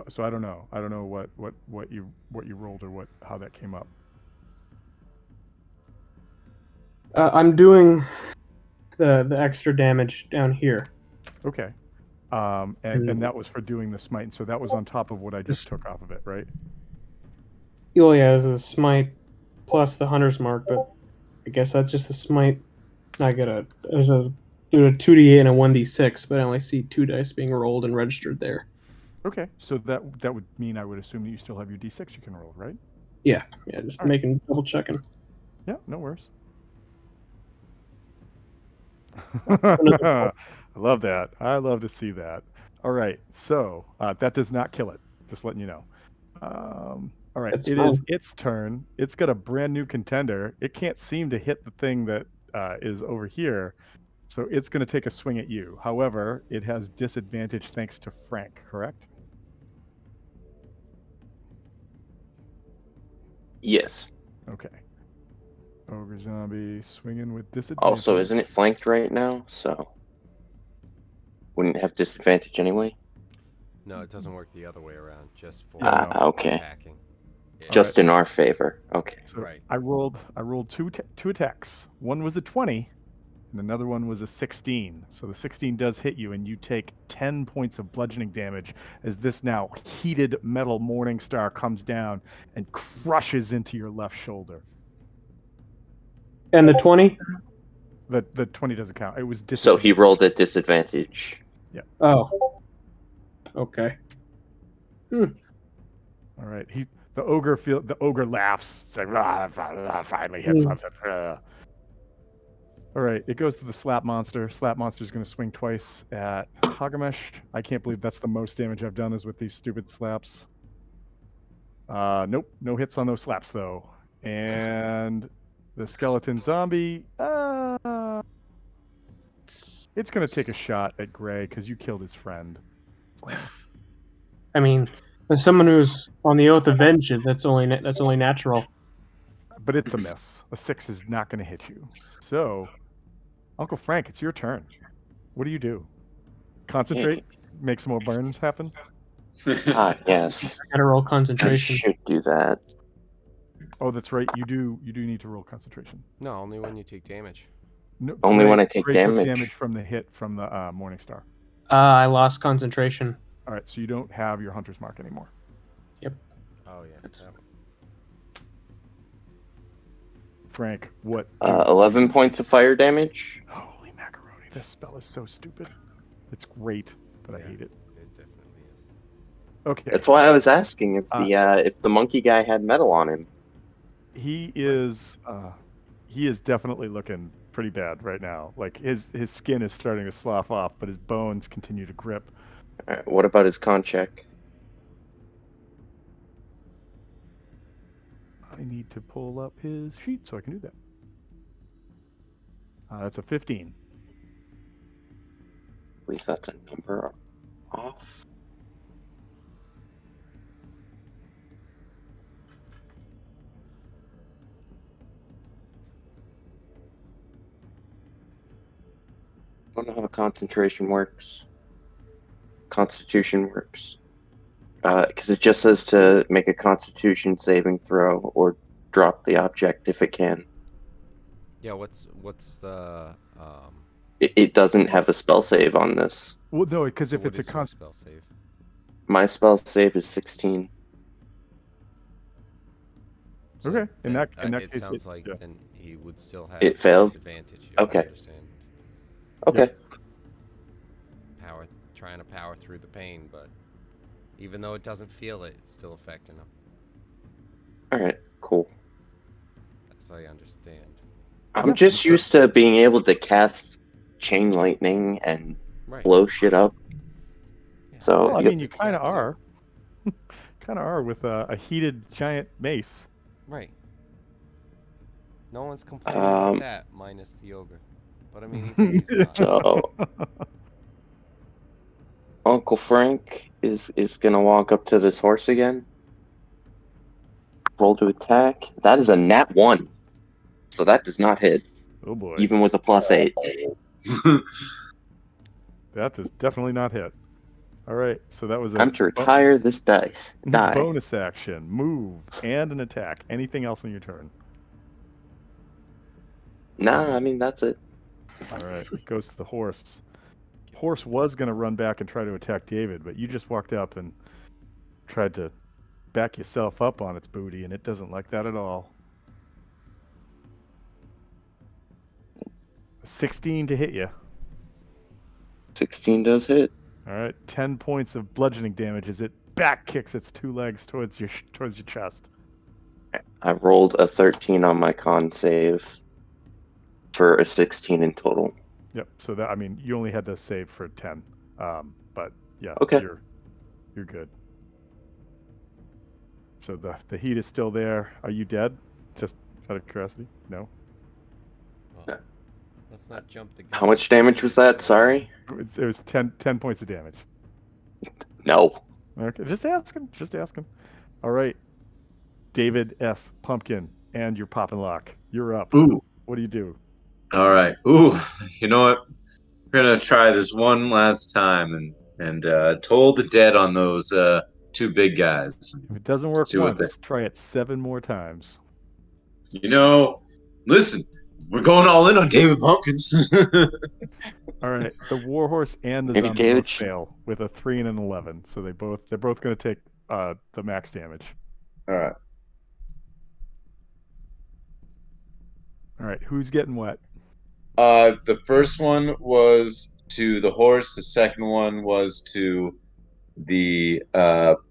So I don't know. I don't know what you rolled or how that came up. I'm doing the extra damage down here. Okay. And that was for doing the smite. And so that was on top of what I just took off of it, right? Oh yeah, there's a smite plus the hunter's mark, but I guess that's just a smite. I got a there's a 2d8 and a 1d6, but I only see 2 dice being rolled and registered there. Okay. So that would mean I would assume that you still have your d6 you can roll, right? Yeah, just All right. making double checking. Yeah, no worries. I love that. I love to see that. All right. So that does not kill it. Just letting you know. All right. That's It is fine. its turn. It's got a brand new contender. It can't seem to hit the thing that is over here. So it's going to take a swing at you. However, it has disadvantage thanks to Frank, correct? Yes. Okay. Ogre zombie swinging with disadvantage. Also, isn't it flanked right now? So wouldn't it have disadvantage anyway? No, it doesn't work the other way around. Just for Yeah, no. Okay. attacking. Yeah. Just in our favor. Okay. So Right. I rolled two attacks. One was a 20, and another one was a 16. So the 16 does hit you, and you take 10 points of bludgeoning damage as this now heated metal Morning Star comes down and crushes into your left shoulder. And the 20? The 20 doesn't count. It was So disadvantage. he rolled at disadvantage. Oh. Okay. All right. The ogre laughs. It's like, finally hit something. All right, it goes to the slap monster. Slap monster's going to swing twice at Hagamesh. I can't believe that's the most damage I've done is with these stupid slaps. Nope, no hits on those slaps though. And the skeleton zombie, it's going to take a shot at Gray because you killed his friend. I mean, as someone who's on the oath of vengeance, that's only natural. But it's a miss. A 6 is not going to hit you. So, Uncle Frank, it's your turn. What do you do? Concentrate? Make some more burns happen? Yes. I gotta roll I concentration. should do that. Oh, that's right. You do need to roll concentration. No, only when you take damage. No, Only Gray- when I take Gray took damage. damage from the hit from the Morning Star. I lost concentration. All right, so you don't have your hunter's mark anymore. Oh yeah. That's- that one. Frank, what? 11 points of fire damage. Holy macaroni! This spell is so stupid. It's great, but I Yeah. hate it. It definitely is. Okay, That's why I was asking if the monkey guy had metal on him. he is definitely looking pretty bad right now. Like his skin is starting to slough off, but his bones continue to grip. All right, what about his con check? I need to pull up his sheet so I can do that. That's a 15. I believe that's a number off. I don't know how concentration works. Constitution works. Because it just says to make a Constitution saving throw or drop the object if it can. Yeah. What's the It doesn't have a spell save on this. Well, no, because so if what it's a is your con, spell save? My spell save is 16. So Okay, in then, that it case, sounds it- like yeah. then he would still have It failed? disadvantage. If Okay. I understand. Okay. Trying to power through the pain, but even though it doesn't feel it, it's still affecting him. Alright, cool. That's I understand. I'm Yeah, just sure. used to being able to cast chain lightning and Right. blow shit up. Yeah. So, well, I you- mean, you kind of are. Kind of are with a heated giant mace. Right. No one's complaining about Um, that, minus the ogre. But I mean, even he's not. So Uncle Frank is gonna walk up to this horse again. Roll to attack. That is a nat 1. So that does not hit, Oh boy, even with a +8. that does definitely not hit. All right, so that was a Time to retire this die. bonus action, move, and an attack. Anything else on your turn? Nah, I mean that's it. All right, it goes to the horse. Horse was going to run back and try to attack David, but you just walked up and tried to back yourself up on its booty, and it doesn't like that at all. 16 to hit you. 16 does hit. All right, 10 points of bludgeoning damage as it back kicks its two legs towards your chest. I rolled a 13 on my con save for a 16 in total. Yep. So that, I mean, you only had to save for 10. But yeah, Okay. you're good. So the heat is still there. Are you dead? Just out of curiosity? No. Well, let's not jump the gun. How much damage was that? Sorry. It was 10 points of damage. No. Okay, just asking. All right, David S. Pumpkin, and your pop and lock. You're up. Ooh. What do you do? All right. Ooh. You know what? We're gonna try this one last time and toll the dead on those two big guys. If it doesn't work See what once, try it 7 more times. You know, listen, we're going all in on David Pumpkins. All right, the warhorse and the Maybe zombie both David fail with a 3 and an 11, so they're both going to take the max damage. All right. All right, who's getting wet? The first one was to the horse. The second one was to the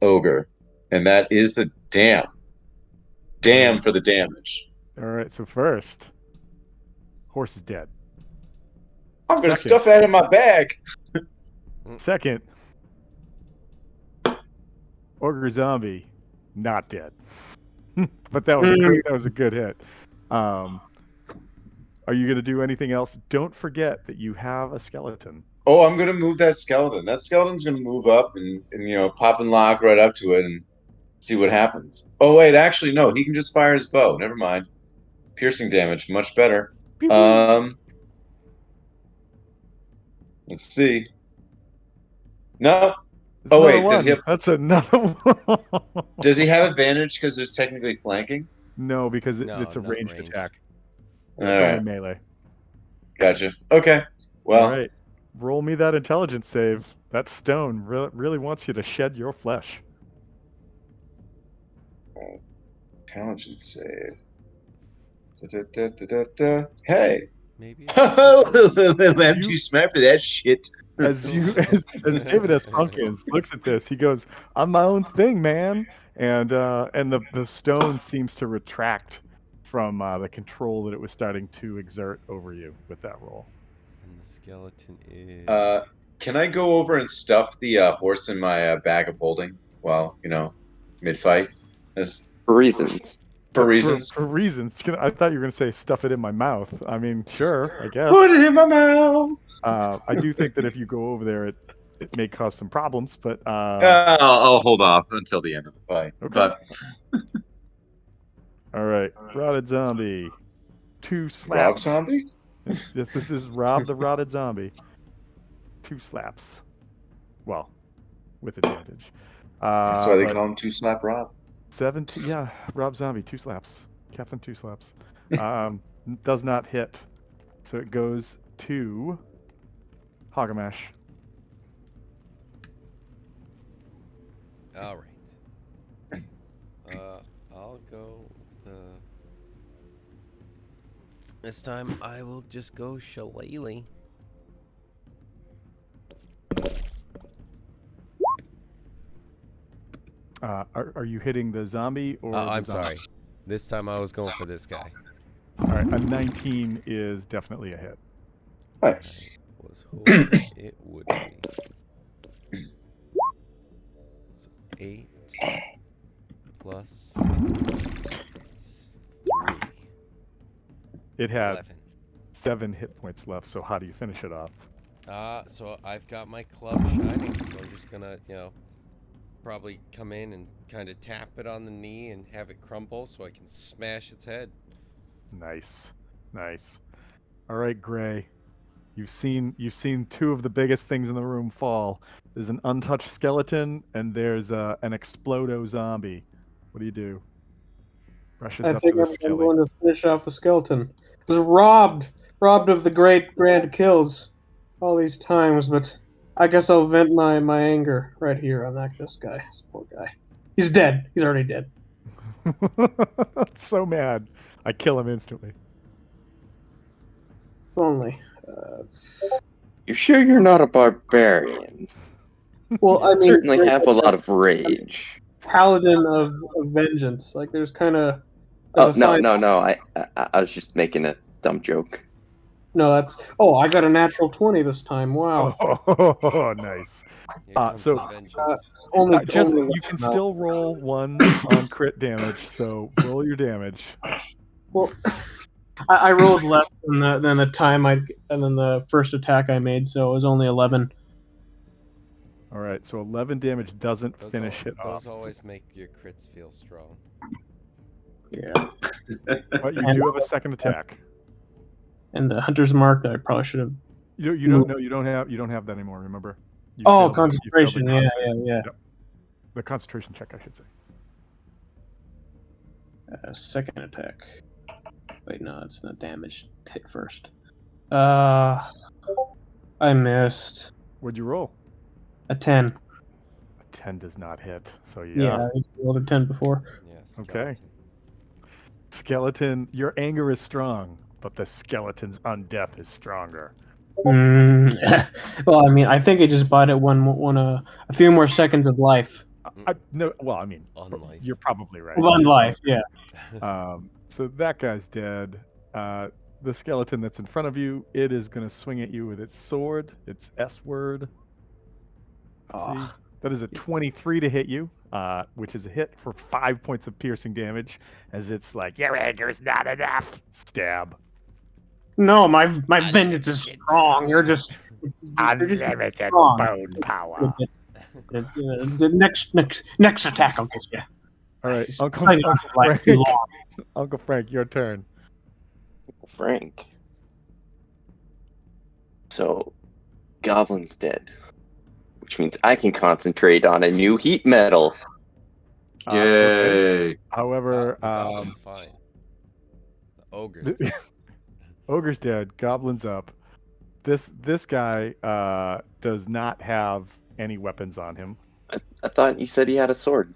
ogre, and that is the dam. Damn for the damage. All right, so first, horse is dead. I'm gonna Second. stuff that in my bag. Second, ogre zombie, not dead. But that was a good hit. Are you going to do anything else? Don't forget that you have a skeleton. Oh, I'm gonna move that skeleton. That skeleton's gonna move up and pop and lock right up to it and see what happens. Oh wait, actually no, he can just fire his bow. Never mind. Piercing damage, much better. Let's see. No. It's Oh, another wait, does he one. have- That's another one. Does he have advantage because there's technically flanking? No, because No, it's a not ranged ranged. attack. All It's right, only melee. gotcha. Okay, well, All right. Roll me that intelligence save. That stone really wants you to shed your flesh. intelligence save. Da. Hey, Maybe. I'm too smart for that shit. As David S. Pumpkins looks at this, he goes, "I'm my own thing, man." And the stone seems to retract from the control that it was starting to exert over you with that roll. And the skeleton is. Can I go over and stuff the horse in my bag of holding while mid-fight? For reasons. For reasons. For reasons. I thought you were going to say stuff it in my mouth. I mean, sure, I guess. Put it in my mouth. I do think that if you go over there, it may cause some problems, but I'll hold off until the end of the fight. Okay. But all right, rotted zombie, 2 slaps. Rob Zombie? This is Rob the rotted zombie. 2 slaps. Well, with advantage. That's why they but call him Two Slap Rob. 17. Yeah, Rob Zombie, 2 slaps. Captain 2 slaps. Does not hit, so it goes to Hogamash. All right. I'll go This time I will just go Shillelagh. Are you hitting the zombie or? the I'm zombie? sorry. This time I was going for this guy. All right, a 19 is definitely a hit. Nice. Was hoping it would be. So 8 plus 3. It had 11. 7 hit points left. So how do you finish it off? So I've got my club shining, so I'm just gonna, probably come in and kind of tap it on the knee and have it crumble so I can smash its head. Nice. All right, Gray. You've seen 2 of the biggest things in the room fall. There's an untouched skeleton and there's an explodo zombie. What do you do? Rushes I up think to the I'm skelly. going to finish off the skeleton. It was robbed robbed of the great grand kills all these times, but I guess I'll vent my anger right here on this guy. This poor guy. He's dead. He's already dead. So mad. I kill him instantly. If only. You sure you're not a barbarian? Well, I You mean, certainly there's have a lot of rage. paladin of vengeance. Like, there's kind of. Oh no. I was just making a dumb joke. No, that's. Oh, I got a natural 20 this time. Wow. Oh, nice. Here comes so- the vengeance. Only, Just only you can no. still roll ones on crit damage, so roll your damage. Well, I rolled less than the time and then the first attack I made, so it was only 11. All right, so 11 damage doesn't Those finish it those off, always make your crits feel strong. Yeah. but you do have a second attack. And the hunter's mark that I probably should have. You don't know you don't have that anymore. Remember? You Oh, failed the- you failed the concentration. Yeah, con save. yeah. Yep. The concentration check, I should say. Second attack. Wait, no, it's not damage. Hit first. I missed What'd you roll? a 10. A 10 does not hit. So Yeah, I rolled a 10 before. Yes. Okay. Skeleton, your anger is strong, but the skeleton's undeath is stronger. Well, I mean, I think it just bought it a few more seconds of life. No, well, I mean, Unlife. you're probably right. One life, yeah. So that guy's dead. The skeleton that's in front of you, it is going to swing at you with its sword, its S word. See, that is a 23 to hit you, which is a hit for 5 points of piercing damage, as it's like, your anger's not enough. Stab. No, my vengeance is strong. You're just Unlimited wrong. bone power. The next attack I'll get you. All right, Just Uncle try not to like Frank. too long. Uncle Frank, your turn. Frank. So, Goblin's dead, which means I can concentrate on a new heat metal. Okay. Yay! However, The goblin's fine. The ogre's th- Ogre's dead. Goblin's up. This guy does not have any weapons on him. I thought you said he had a sword.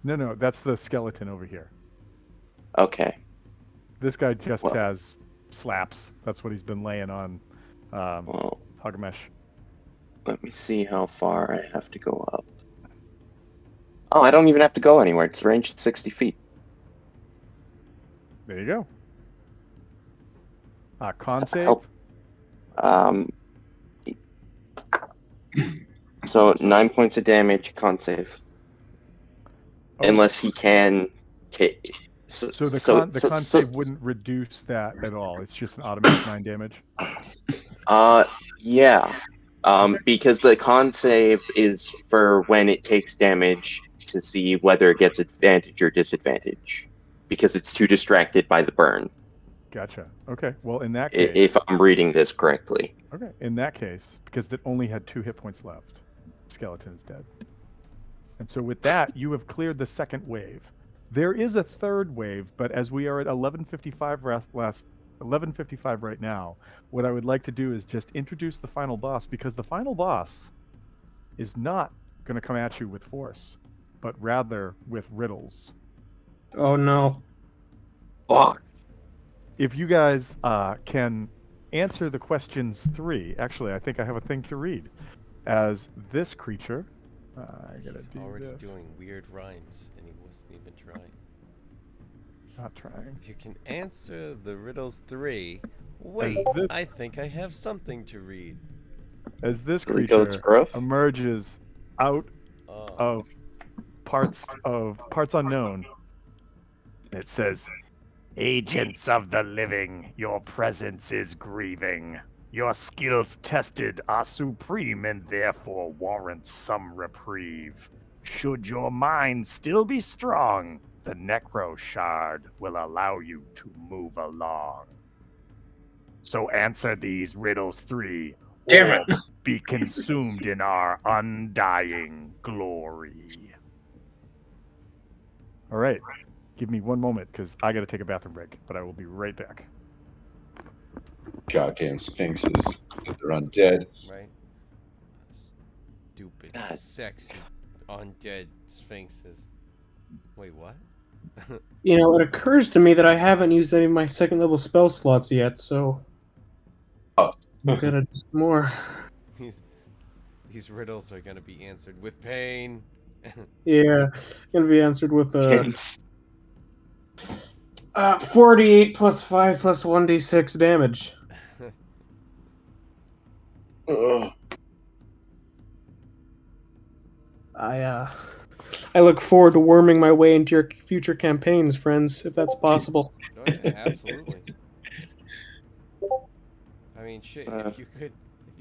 No, that's the skeleton over here. Okay. This guy just Well- has slaps. That's what he's been laying on Well, Hugmesh. let me see how far I have to go up. Oh, I don't even have to go anywhere. It's ranged 60 feet. There you go. Con save. Help. So 9 points of damage, con save. Oh, Unless he can take. so the con save wouldn't reduce that at all. It's just an automatic 9 damage. Yeah. Because the con save is for when it takes damage to see whether it gets advantage or disadvantage. Because it's too distracted by the burn. Gotcha. Okay. Well, in that case, If I'm reading this correctly. okay, in that case, because it only had 2 hit points left, skeleton is dead. And so with that, you have cleared the second wave. There is a third wave, but as we are at 11:55 11:55 right now, what I would like to do is just introduce the final boss, because the final boss is not going to come at you with force, but rather with riddles. Oh no. Fuck. If you guys can answer the questions 3, actually, I think I have a thing to read. As this creature, I gotta He's do already this. doing weird rhymes, and he wasn't even trying. Not trying. If you can answer the riddles 3, wait, this- I think I have something to read. As this Really goes creature gruff. emerges out Oh, of parts unknown, it says, "Agents of the living, your presence is grieving. Your skills tested are supreme and therefore warrant some reprieve. Should your mind still be strong, the Necro Shard will allow you to move along. So answer these riddles 3, Damn or be consumed in our undying glory." All right. Give me one moment, because I got to take a bathroom break, but I will be right back. Goddamn sphinxes. They're undead. Right? Stupid, God. sexy, undead sphinxes. Wait, what? You know, it occurs to me that I haven't used any of my second level spell slots yet, so Oh. I gotta do some more. These riddles are gonna be answered with pain. Yeah, gonna be answered with Kids. 48 plus 5 plus 1d6 damage. Ugh. I look forward to worming my way into your future campaigns, friends, if that's possible. Oh yeah, absolutely. I mean, shit. Uh. If you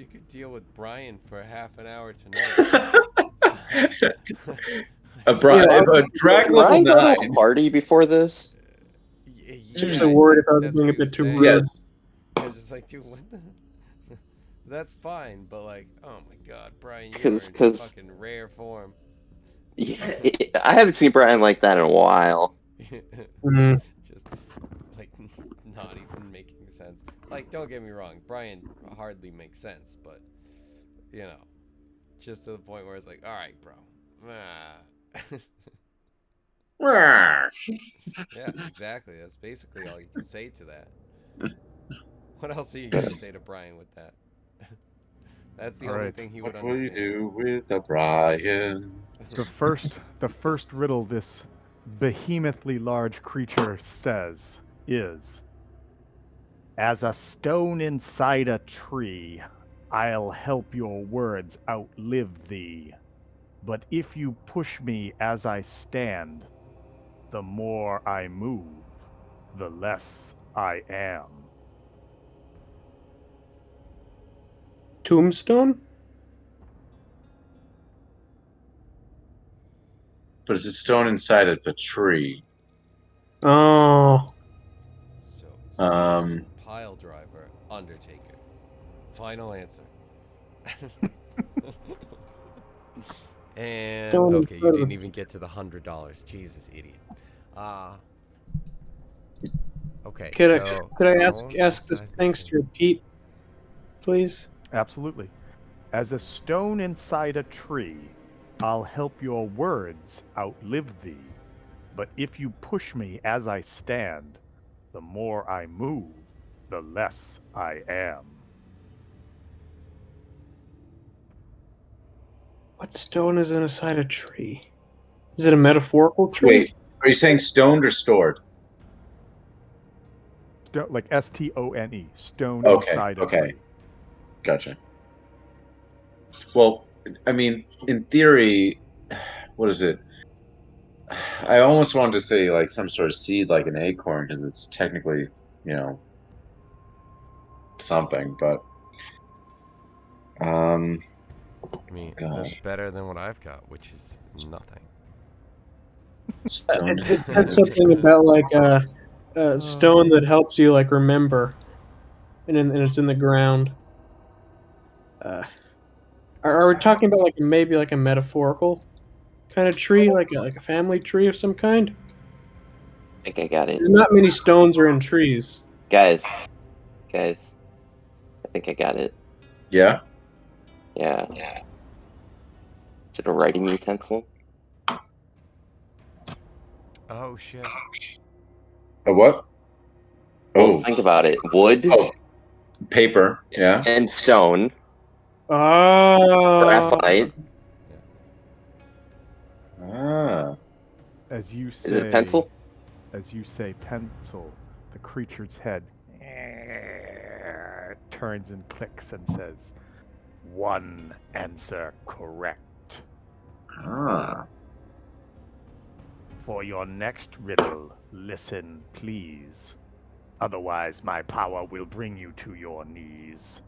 could deal with Brian for half an hour tonight. A Drac level Ryan go to a 9. party before this? I'm just worried if I was that's being a what he bit too saying. rude. Yes. I was just like, dude, what the? That's fine, but like, oh my god, Brian, you're in 'Cause- fucking rare form. Yeah, I haven't seen Brian like that in a while. Mhm. Just like not even making sense. Like, don't get me wrong, Brian hardly makes sense, but you know, just to the point where it's like, all right, bro. Yeah, exactly. That's basically all you can say to that. What else are you gonna say to Brian with that? That's the All only right. thing he would What will you understand. do with the Brian? The first riddle this behemothly large creature says is, as a stone inside a tree, I'll help your words outlive thee. But if you push me as I stand, the more I move, the less I am. Tombstone? But it's a stone inside of a tree. Oh. So it's Um, Tombstone, Pile Driver, Undertaker. Final answer. And Stone okay, you inside of didn't a- even get to the $100. Jesus, idiot. Okay. Could so I ask stone the inside a Sphinx tree. to repeat, please? Absolutely. As a stone inside a tree, I'll help your words outlive thee. But if you push me as I stand, the more I move, the less I am. What stone is inside a tree? Is it a metaphorical tree? Wait, are you saying stoned or stored? Like Stone, stone Okay, inside a okay. tree. Gotcha. Well, I mean, in theory, what is it? I almost wanted to say like some sort of seed, like an acorn, because it's technically, something. But I mean, God. that's better than what I've got, which is nothing. Stoned It said something about like a stone that helps you like remember, and it's in the ground. Are we talking about like maybe like a metaphorical kind of tree, like a family tree of some kind? I think I got it. There's not many stones are in trees. Guys, I think I got it. Yeah. Yeah. Is it a writing utensil? Oh shit. A what? Well, Oh, think about it. Wood paper. Yeah. and stone, Oh, graphite. Ah. As you say, Is it a pencil? As you say pencil, the creature's head turns and clicks and says, "One answer correct. Ah. For your next riddle, listen, please. Otherwise, my power will bring you to your knees.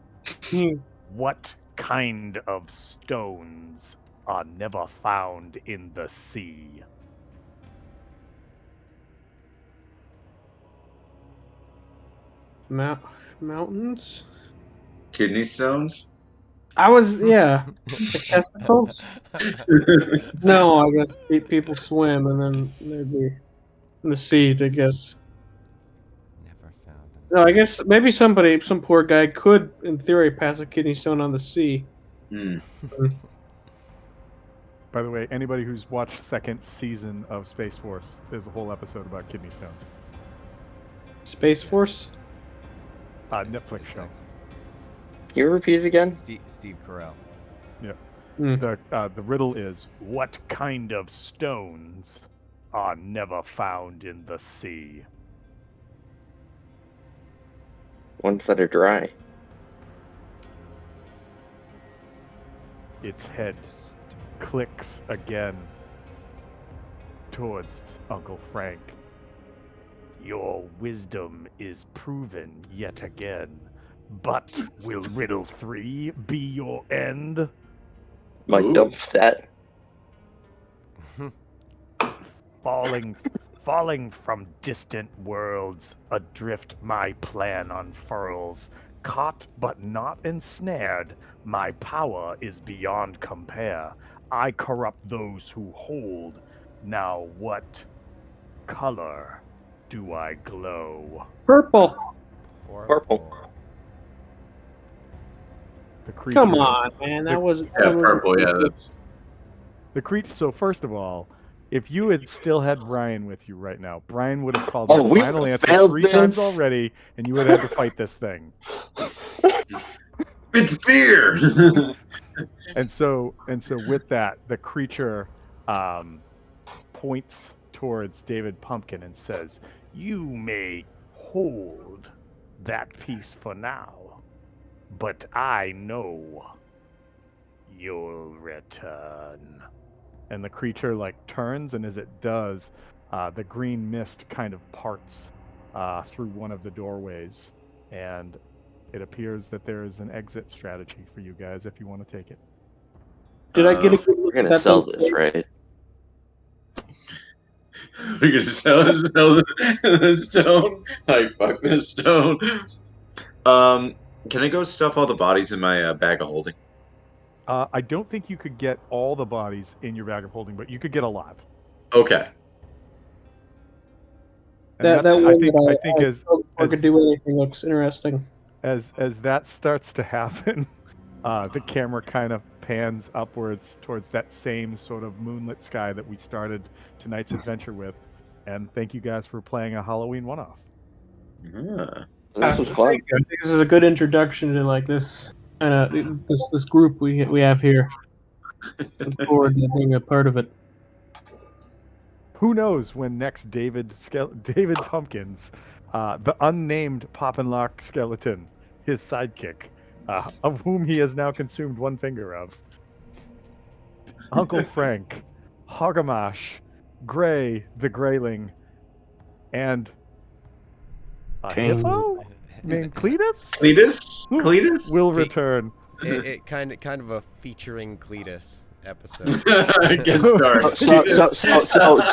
What kind of stones are never found in the sea?" Mountains. Kidney stones. I was like testicles. No, I guess people swim and then they'd be in the sea. I guess. Never found in No, I guess maybe some poor guy could, in theory, pass a kidney stone on the sea. Hmm. By the way, anybody who's watched second season of Space Force, there's a whole episode about kidney stones. Space Force? Netflix It's show. sexy. Can you repeat it again? Steve Carell. The riddle is, what kind of stones are never found in the sea? Ones that are dry. Its head clicks again towards Uncle Frank. Your wisdom is proven yet again, but will riddle 3 be your end? My Ooh. dump stat. Falling from distant worlds, adrift my plan unfurls. Caught but not ensnared, my power is beyond compare. I corrupt those who hold. Now what color do I glow? Purple. Purple. The creature. Come on, man. That was. Yeah, that was purple. Yeah, that's. The creature. So first of all, if you had still had Brian with you right now, Brian would have called Oh, that we final answer failed 3 times this. already, and you would have had to fight this thing. It's beer. And so with that, the creature points towards David Pumpkin and says, "You may hold that piece for now, but I know you'll return." And the creature turns, and as it does, the green mist kind of parts through one of the doorways, and it appears that there is an exit strategy for you guys if you want to take it. Did I get a good We're look gonna at that sell thing? this, right? We're gonna sell the stone. Like fuck this stone. Can I go stuff all the bodies in my bag of holding? I don't think you could get all the bodies in your bag of holding, but you could get a lot. Okay. And That that's, one I that think as could do anything looks interesting. as that starts to happen, the camera kind of pans upwards towards that same sort of moonlit sky that we started tonight's adventure with. And thank you guys for playing a Halloween one-off. Ah. This was I fun. think this is a good introduction to this this group we have here. Look forward to being a part of it. Who knows when next David Pumpkins, the unnamed Poppinlock skeleton, his sidekick, of whom he has now consumed one finger of, Uncle Frank, Hogamash, Gray the Grayling, and a Dang. hippo named Cletus Cletus? will Fe- return. It kind of a featuring Cletus episode. Guest star. So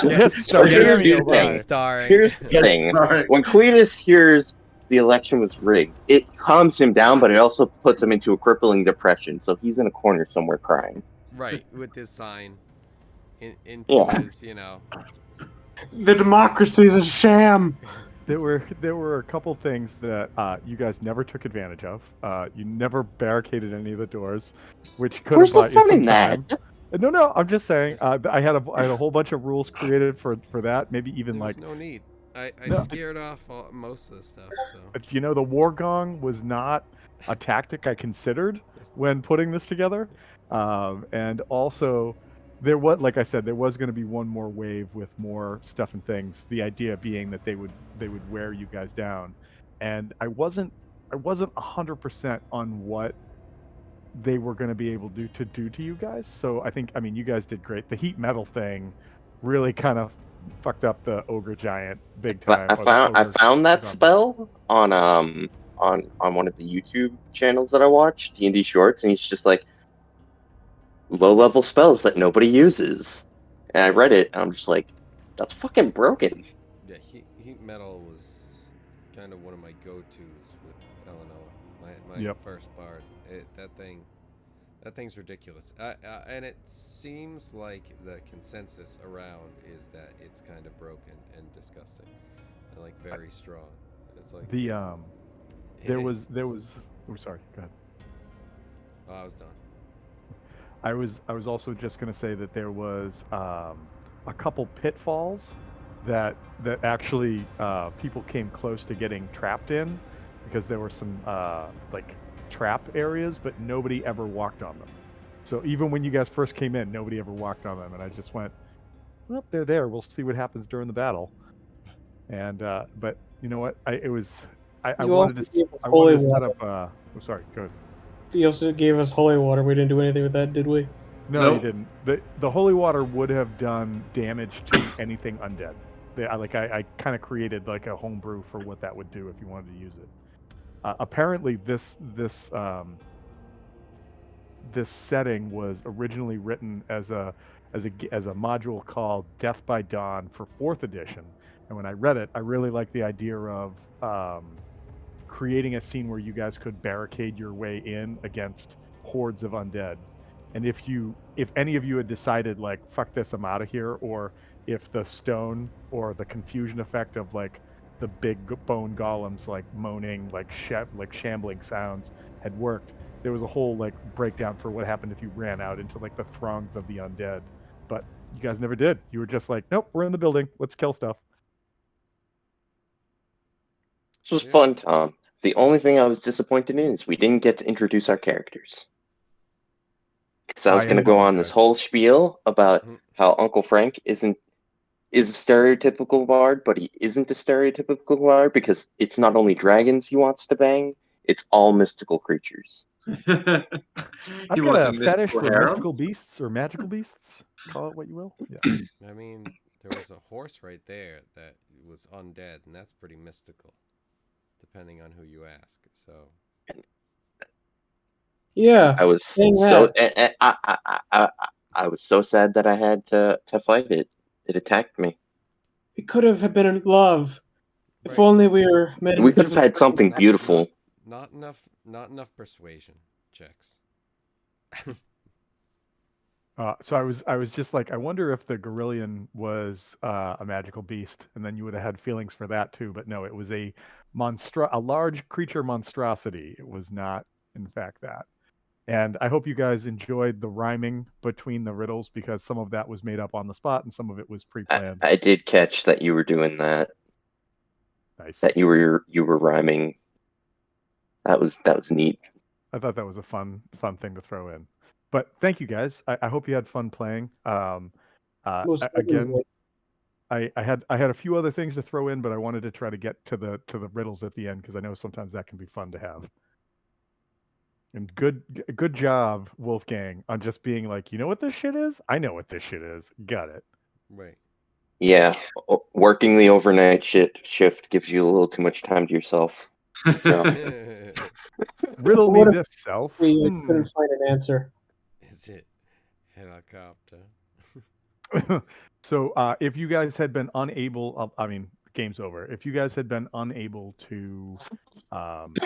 Yes, star here's cameo the by. thing. Guest starring. Here's the Guest thing. star. When Cletus hears the election was rigged, it calms him down, but it also puts him into a crippling depression. So he's in a corner somewhere crying. Right, with his sign into Yeah. his, The democracy is a sham. There were a couple things that you guys never took advantage of. You never barricaded any of the doors, which could Where's have the bought you fun some in that? time. No, I'm just saying. I had a whole bunch of rules created for that. Maybe even there was like no need. I No. scared off most of the stuff, so. the war gong was not a tactic I considered when putting this together, and also there was, like I said, there was going to be one more wave with more stuff and things. The idea being that they would wear you guys down, and I wasn't 100% on what they were going to be able to do to you guys. So I mean you guys did great. The heat metal thing really kind of fucked up the ogre giant big time. I or the found ogre that zombie. spell on one of the YouTube channels that I watch, D&D Shorts, and he's just like low level spells that nobody uses. And I read it, and I'm just like, that's fucking broken. Yeah, heat metal was kind of one of my go-tos with Eleanor, my Yep. first bard. That thing's ridiculous. And it seems like the consensus around is that it's kind of broken and disgusting, and like very strong. It's like The it there is. was. Oh, sorry. Go ahead. Oh, I was done. I was also just going to say that there was a couple pitfalls that actually people came close to getting trapped in because there were some like trap areas, but nobody ever walked on them. So even when you guys first came in, nobody ever walked on them, and I just went, "Well, they're there. We'll see what happens during the battle." And but you know what? I You wanted also to gave us I holy wanted to set water. up. Oh, sorry. Go ahead. You also gave us holy water. We didn't do anything with that, did we? No, you Nope. didn't. The holy water would have done damage to anything undead. I kind of created like a homebrew for what that would do if you wanted to use it. Apparently, this setting was originally written as a module called Death by Dawn for 4th edition. And when I read it, I really liked the idea of creating a scene where you guys could barricade your way in against hordes of undead. And if any of you had decided like fuck this, I'm out of here, or if the stone or the confusion effect of like the big bone golems like moaning like shambling sounds had worked, there was a whole like breakdown for what happened if you ran out into like the throngs of the undead. But you guys never did. You were just like, nope, we're in the building. Let's kill stuff. This was Yeah. fun, Tom. The only thing I was disappointed in is we didn't get to introduce our characters. Because I was I going to go on this apologize. whole spiel about Mm. how Uncle Frank is a stereotypical bard, but he isn't a stereotypical bard because it's not only dragons he wants to bang, it's all mystical creatures. I've He got wants a fetish mystical for harem? mystical beasts or magical beasts. Call it what you will. Yeah. I mean, there was a horse right there that was undead, and that's pretty mystical, depending on who you ask. So Yeah. I was saying so that. I was so sad that I had to fight it. It attacked me. We could have been in love. If right, only we were met in We could have different had something not, beautiful. not enough persuasion checks. So I was just like, I wonder if the Gorillion was a magical beast, and then you would have had feelings for that too. But no, it was a large creature monstrosity. It was not, in fact, that. And I hope you guys enjoyed the rhyming between the riddles because some of that was made up on the spot and some of it was pre-planned. I did catch that you were doing that. Nice. That you were rhyming. That was neat. I thought that was a fun thing to throw in. But thank you guys. I hope you had fun playing. Most Again, certainly. I had a few other things to throw in, but I wanted to try to get to the riddles at the end because I know sometimes that can be fun to have. And good job, Wolfgang, on just being like, you know what this shit is? I know what this shit is. Got it. Right. Yeah, working the overnight shift gives you a little too much time to yourself. So Riddle me What if this, self. we couldn't find an answer? Is it helicopter? So if you guys had been unable, I mean, game's over. If you guys had been unable to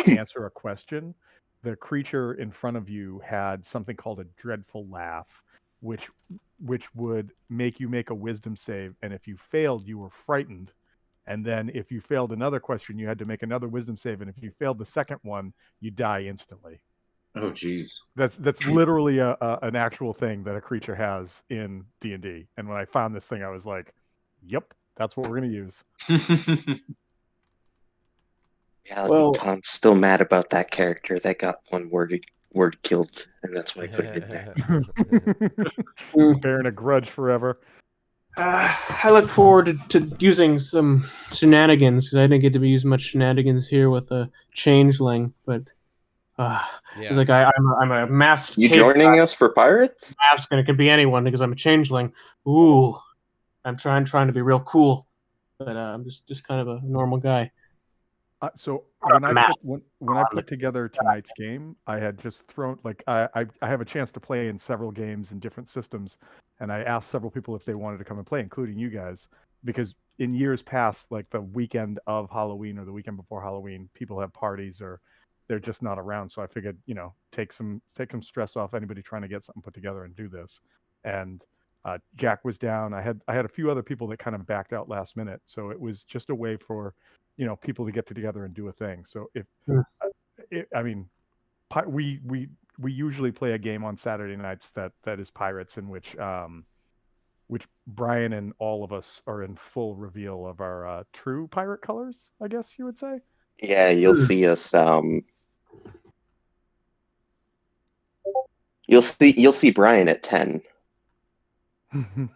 answer a question, the creature in front of you had something called a dreadful laugh, which would make you make a wisdom save, and if you failed, you were frightened. And then if you failed another question, you had to make another wisdom save, and if you failed the second one, you die instantly. Oh, jeez. That's literally an actual thing that a creature has in D&D. And when I found this thing, I was like, "Yep, that's what we're gonna use." yeah, Well- Tom's still mad about that character that got one word killed, and that's why I put it in there. He's bearing a grudge forever. I look forward to using some shenanigans because I didn't get to use much shenanigans here with a changeling, but Yeah. it's like I'm a masked You cave joining us for pirates? mask, and it could be anyone because I'm a changeling. Ooh, I'm trying to be real cool, but I'm just kind of a normal guy. So Put on when the map. when I On put the- together tonight's game, I had just thrown like I have a chance to play in several games in different systems, and I asked several people if they wanted to come and play, including you guys, because in years past, like the weekend of Halloween or the weekend before Halloween, people have parties or they're just not around. So I figured, take some stress off anybody trying to get something put together and do this. And Jack was down. I had a few other people that kind of backed out last minute, so it was just a way for people to get together and do a thing. So if Hmm. I mean, we usually play a game on Saturday nights that is Pirates, in which Brian and all of us are in full reveal of our true pirate colors, I guess you would say. Yeah, you'll see us. You'll see Brian at 10. Some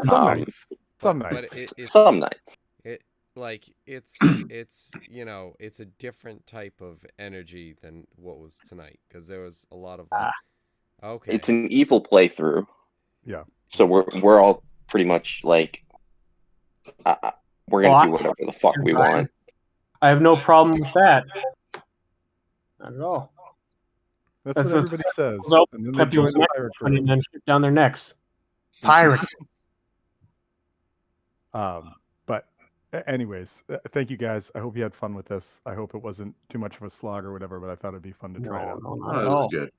Um, nights. Some But nights. it's Some nights. it's it's a different type of energy than what was tonight, because there was a lot of like, okay, It's an evil playthrough. Yeah. So we're all pretty much like we're gonna Well, do whatever the fuck we Brian, want. I have no problem with that. Not at all. That's That's what everybody says. Well, And then they Pep join was the next pirate and group. then shoot down their necks. Pirates. But anyways, thank you guys. I hope you had fun with this. I hope it wasn't too much of a slog or whatever, but I thought it'd be fun to try it out. No, not Oh, at this all. is good.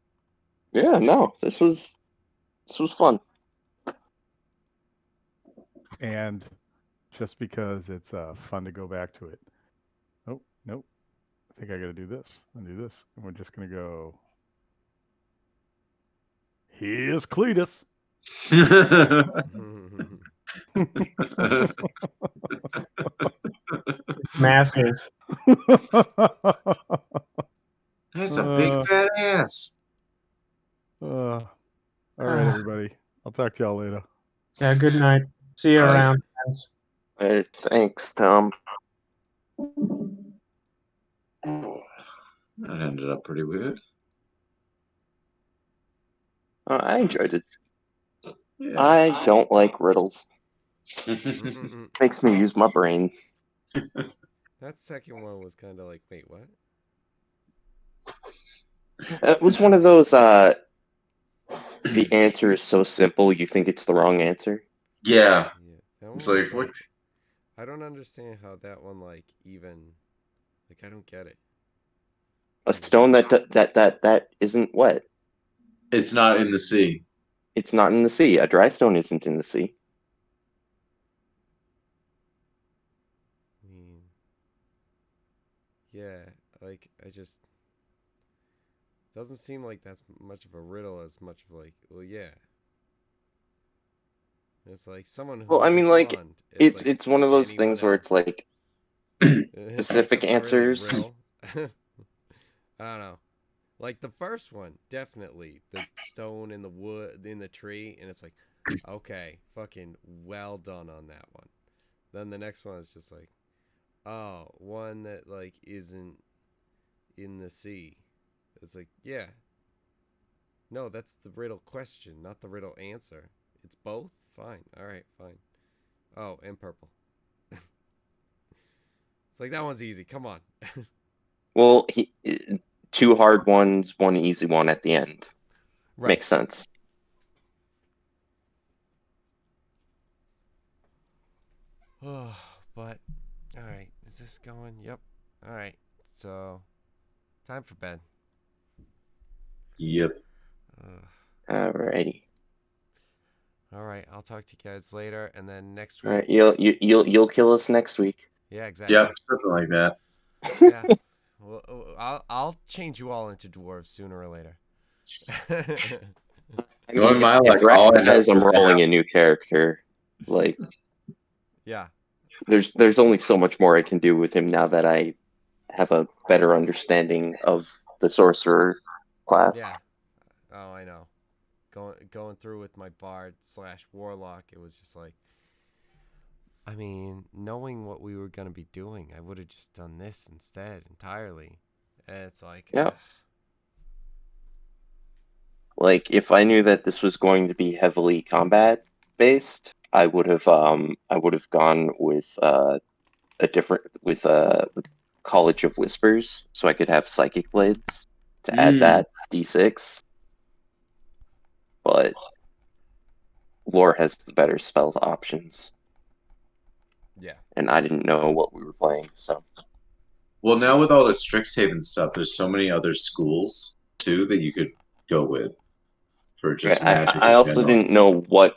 Yeah, no, this was fun. And just because it's fun to go back to it. Oh, nope. I think I got to do this and do this. And we're just going to go. Here's Cletus. Massive. That's a big fat ass. All right, everybody. I'll talk to y'all later. Yeah, good night. See you All right. around, guys. Thanks, Tom. That ended up pretty weird. I enjoyed it. Yeah. I don't like riddles. Makes me use my brain. that second one was kind of like, wait, what? It was one of those. The answer is so simple, you think it's the wrong answer. Yeah. That It's one like, was what? I don't understand how that one even I don't get it. A stone that isn't wet. It's not in the sea. It's not in the sea. A dry stone isn't in the sea. I mean, yeah, I just doesn't seem like that's much of a riddle as much of like, well, yeah. It's like someone who's Well, I mean, like, blonde. it's one of those anyone things where it's else. like It's specific that's not really a answers. riddle. I don't know. Like the first one, definitely the stone in the wood in the tree, and it's like, okay, fucking well done on that one. Then the next one is just like, oh, one that like isn't in the sea. It's like, yeah. No, that's the riddle question, not the riddle answer. It's both? Fine. All right, fine. Oh, and purple. It's like, that one's easy. Come on. Well, two hard ones, one easy one at the end. Right. Makes sense. Oh, but all right. Is this going? Yep. All right. So, time for bed. Yep. Alrighty. All right. I'll talk to you guys later, and then next All week. right, you'll kill us next week. Yeah, exactly. Yep. Something like that. Yeah. Well, I'll change you all into dwarves sooner or later. I Knowing my if luck, Rex I'll end up says I'm with rolling a new character, like Yeah. there's only so much more I can do with him now that I have a better understanding of the sorcerer class. Yeah. Oh, I know. Going through with my bard / warlock, it was just like, I mean, knowing what we were gonna be doing, I would have just done this instead entirely. And it's like, Yeah. Like if I knew that this was going to be heavily combat based, I would have gone with with College of Whispers, so I could have Psychic Blades to add that D6. But Lore has the better spell options, yeah. and I didn't know what we were playing, so. Well, now with all the Strixhaven stuff, there's so many other schools too that you could go with for just magic. I in also general. didn't know what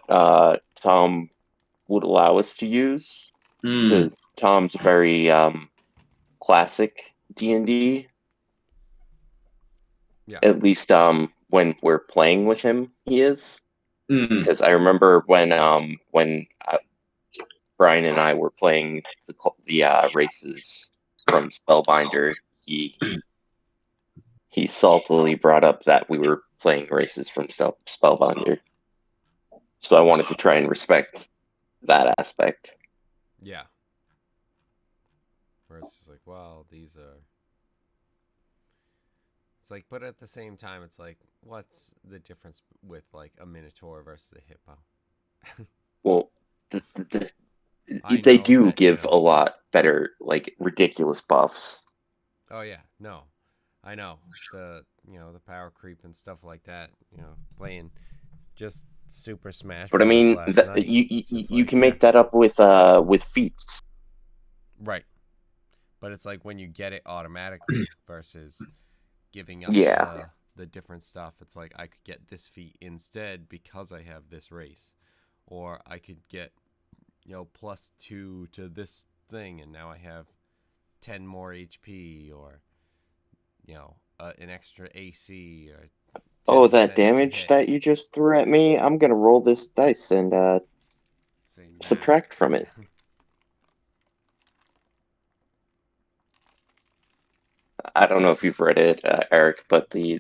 Tom would allow us to use, because Tom's very classic D&D. Yeah. At least when we're playing with him, he is. Mm. Because I remember when Brian and I were playing the races from Spellbinder, he saltily brought up that we were playing races from Spellbinder. So I wanted to try and respect that aspect. Yeah. Where it's just like, well, these are. It's like, but at the same time, it's like, what's the difference with like a Minotaur versus a hippo? Well, I they know do that, give a lot better, like, ridiculous buffs. Oh yeah, no, I know the the power creep and stuff like that. Playing just Super Smash But I Brothers mean, last night. you It's just you like, can make that up with feats. right, but it's like when you get it automatically versus giving up Yeah. the different stuff. It's like I could get this feat instead because I have this race, or I could get +2 to this thing, and now I have 10 more HP, or an extra AC, or 10% Oh, that to damage hit. that you just threw at me, I'm gonna roll this dice and Say, nah. subtract from it. I don't know if you've read it, Eric, but the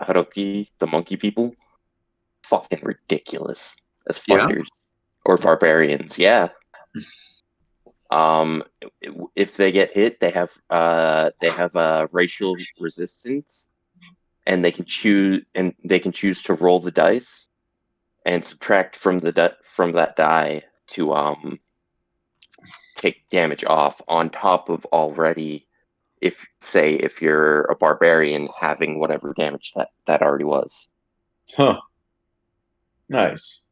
Haruki, the monkey people, fucking ridiculous as Yeah? fighters or barbarians. Yeah. Um, if they get hit, they have racial resistance, and they can choose to roll the dice and subtract from from that die to take damage off on top of already, if you're a barbarian, having whatever damage that already was. Huh. Nice.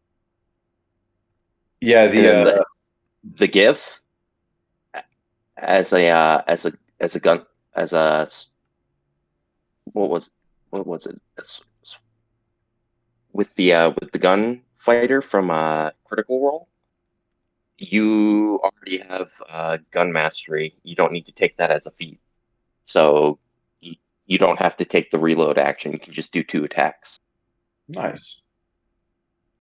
Yeah, And then the GIF as a gun as a what was it with the gun fighter from Critical Role. You already have gun mastery. You don't need to take that as a feat, so you don't have to take the reload action. You can just do 2 attacks. nice.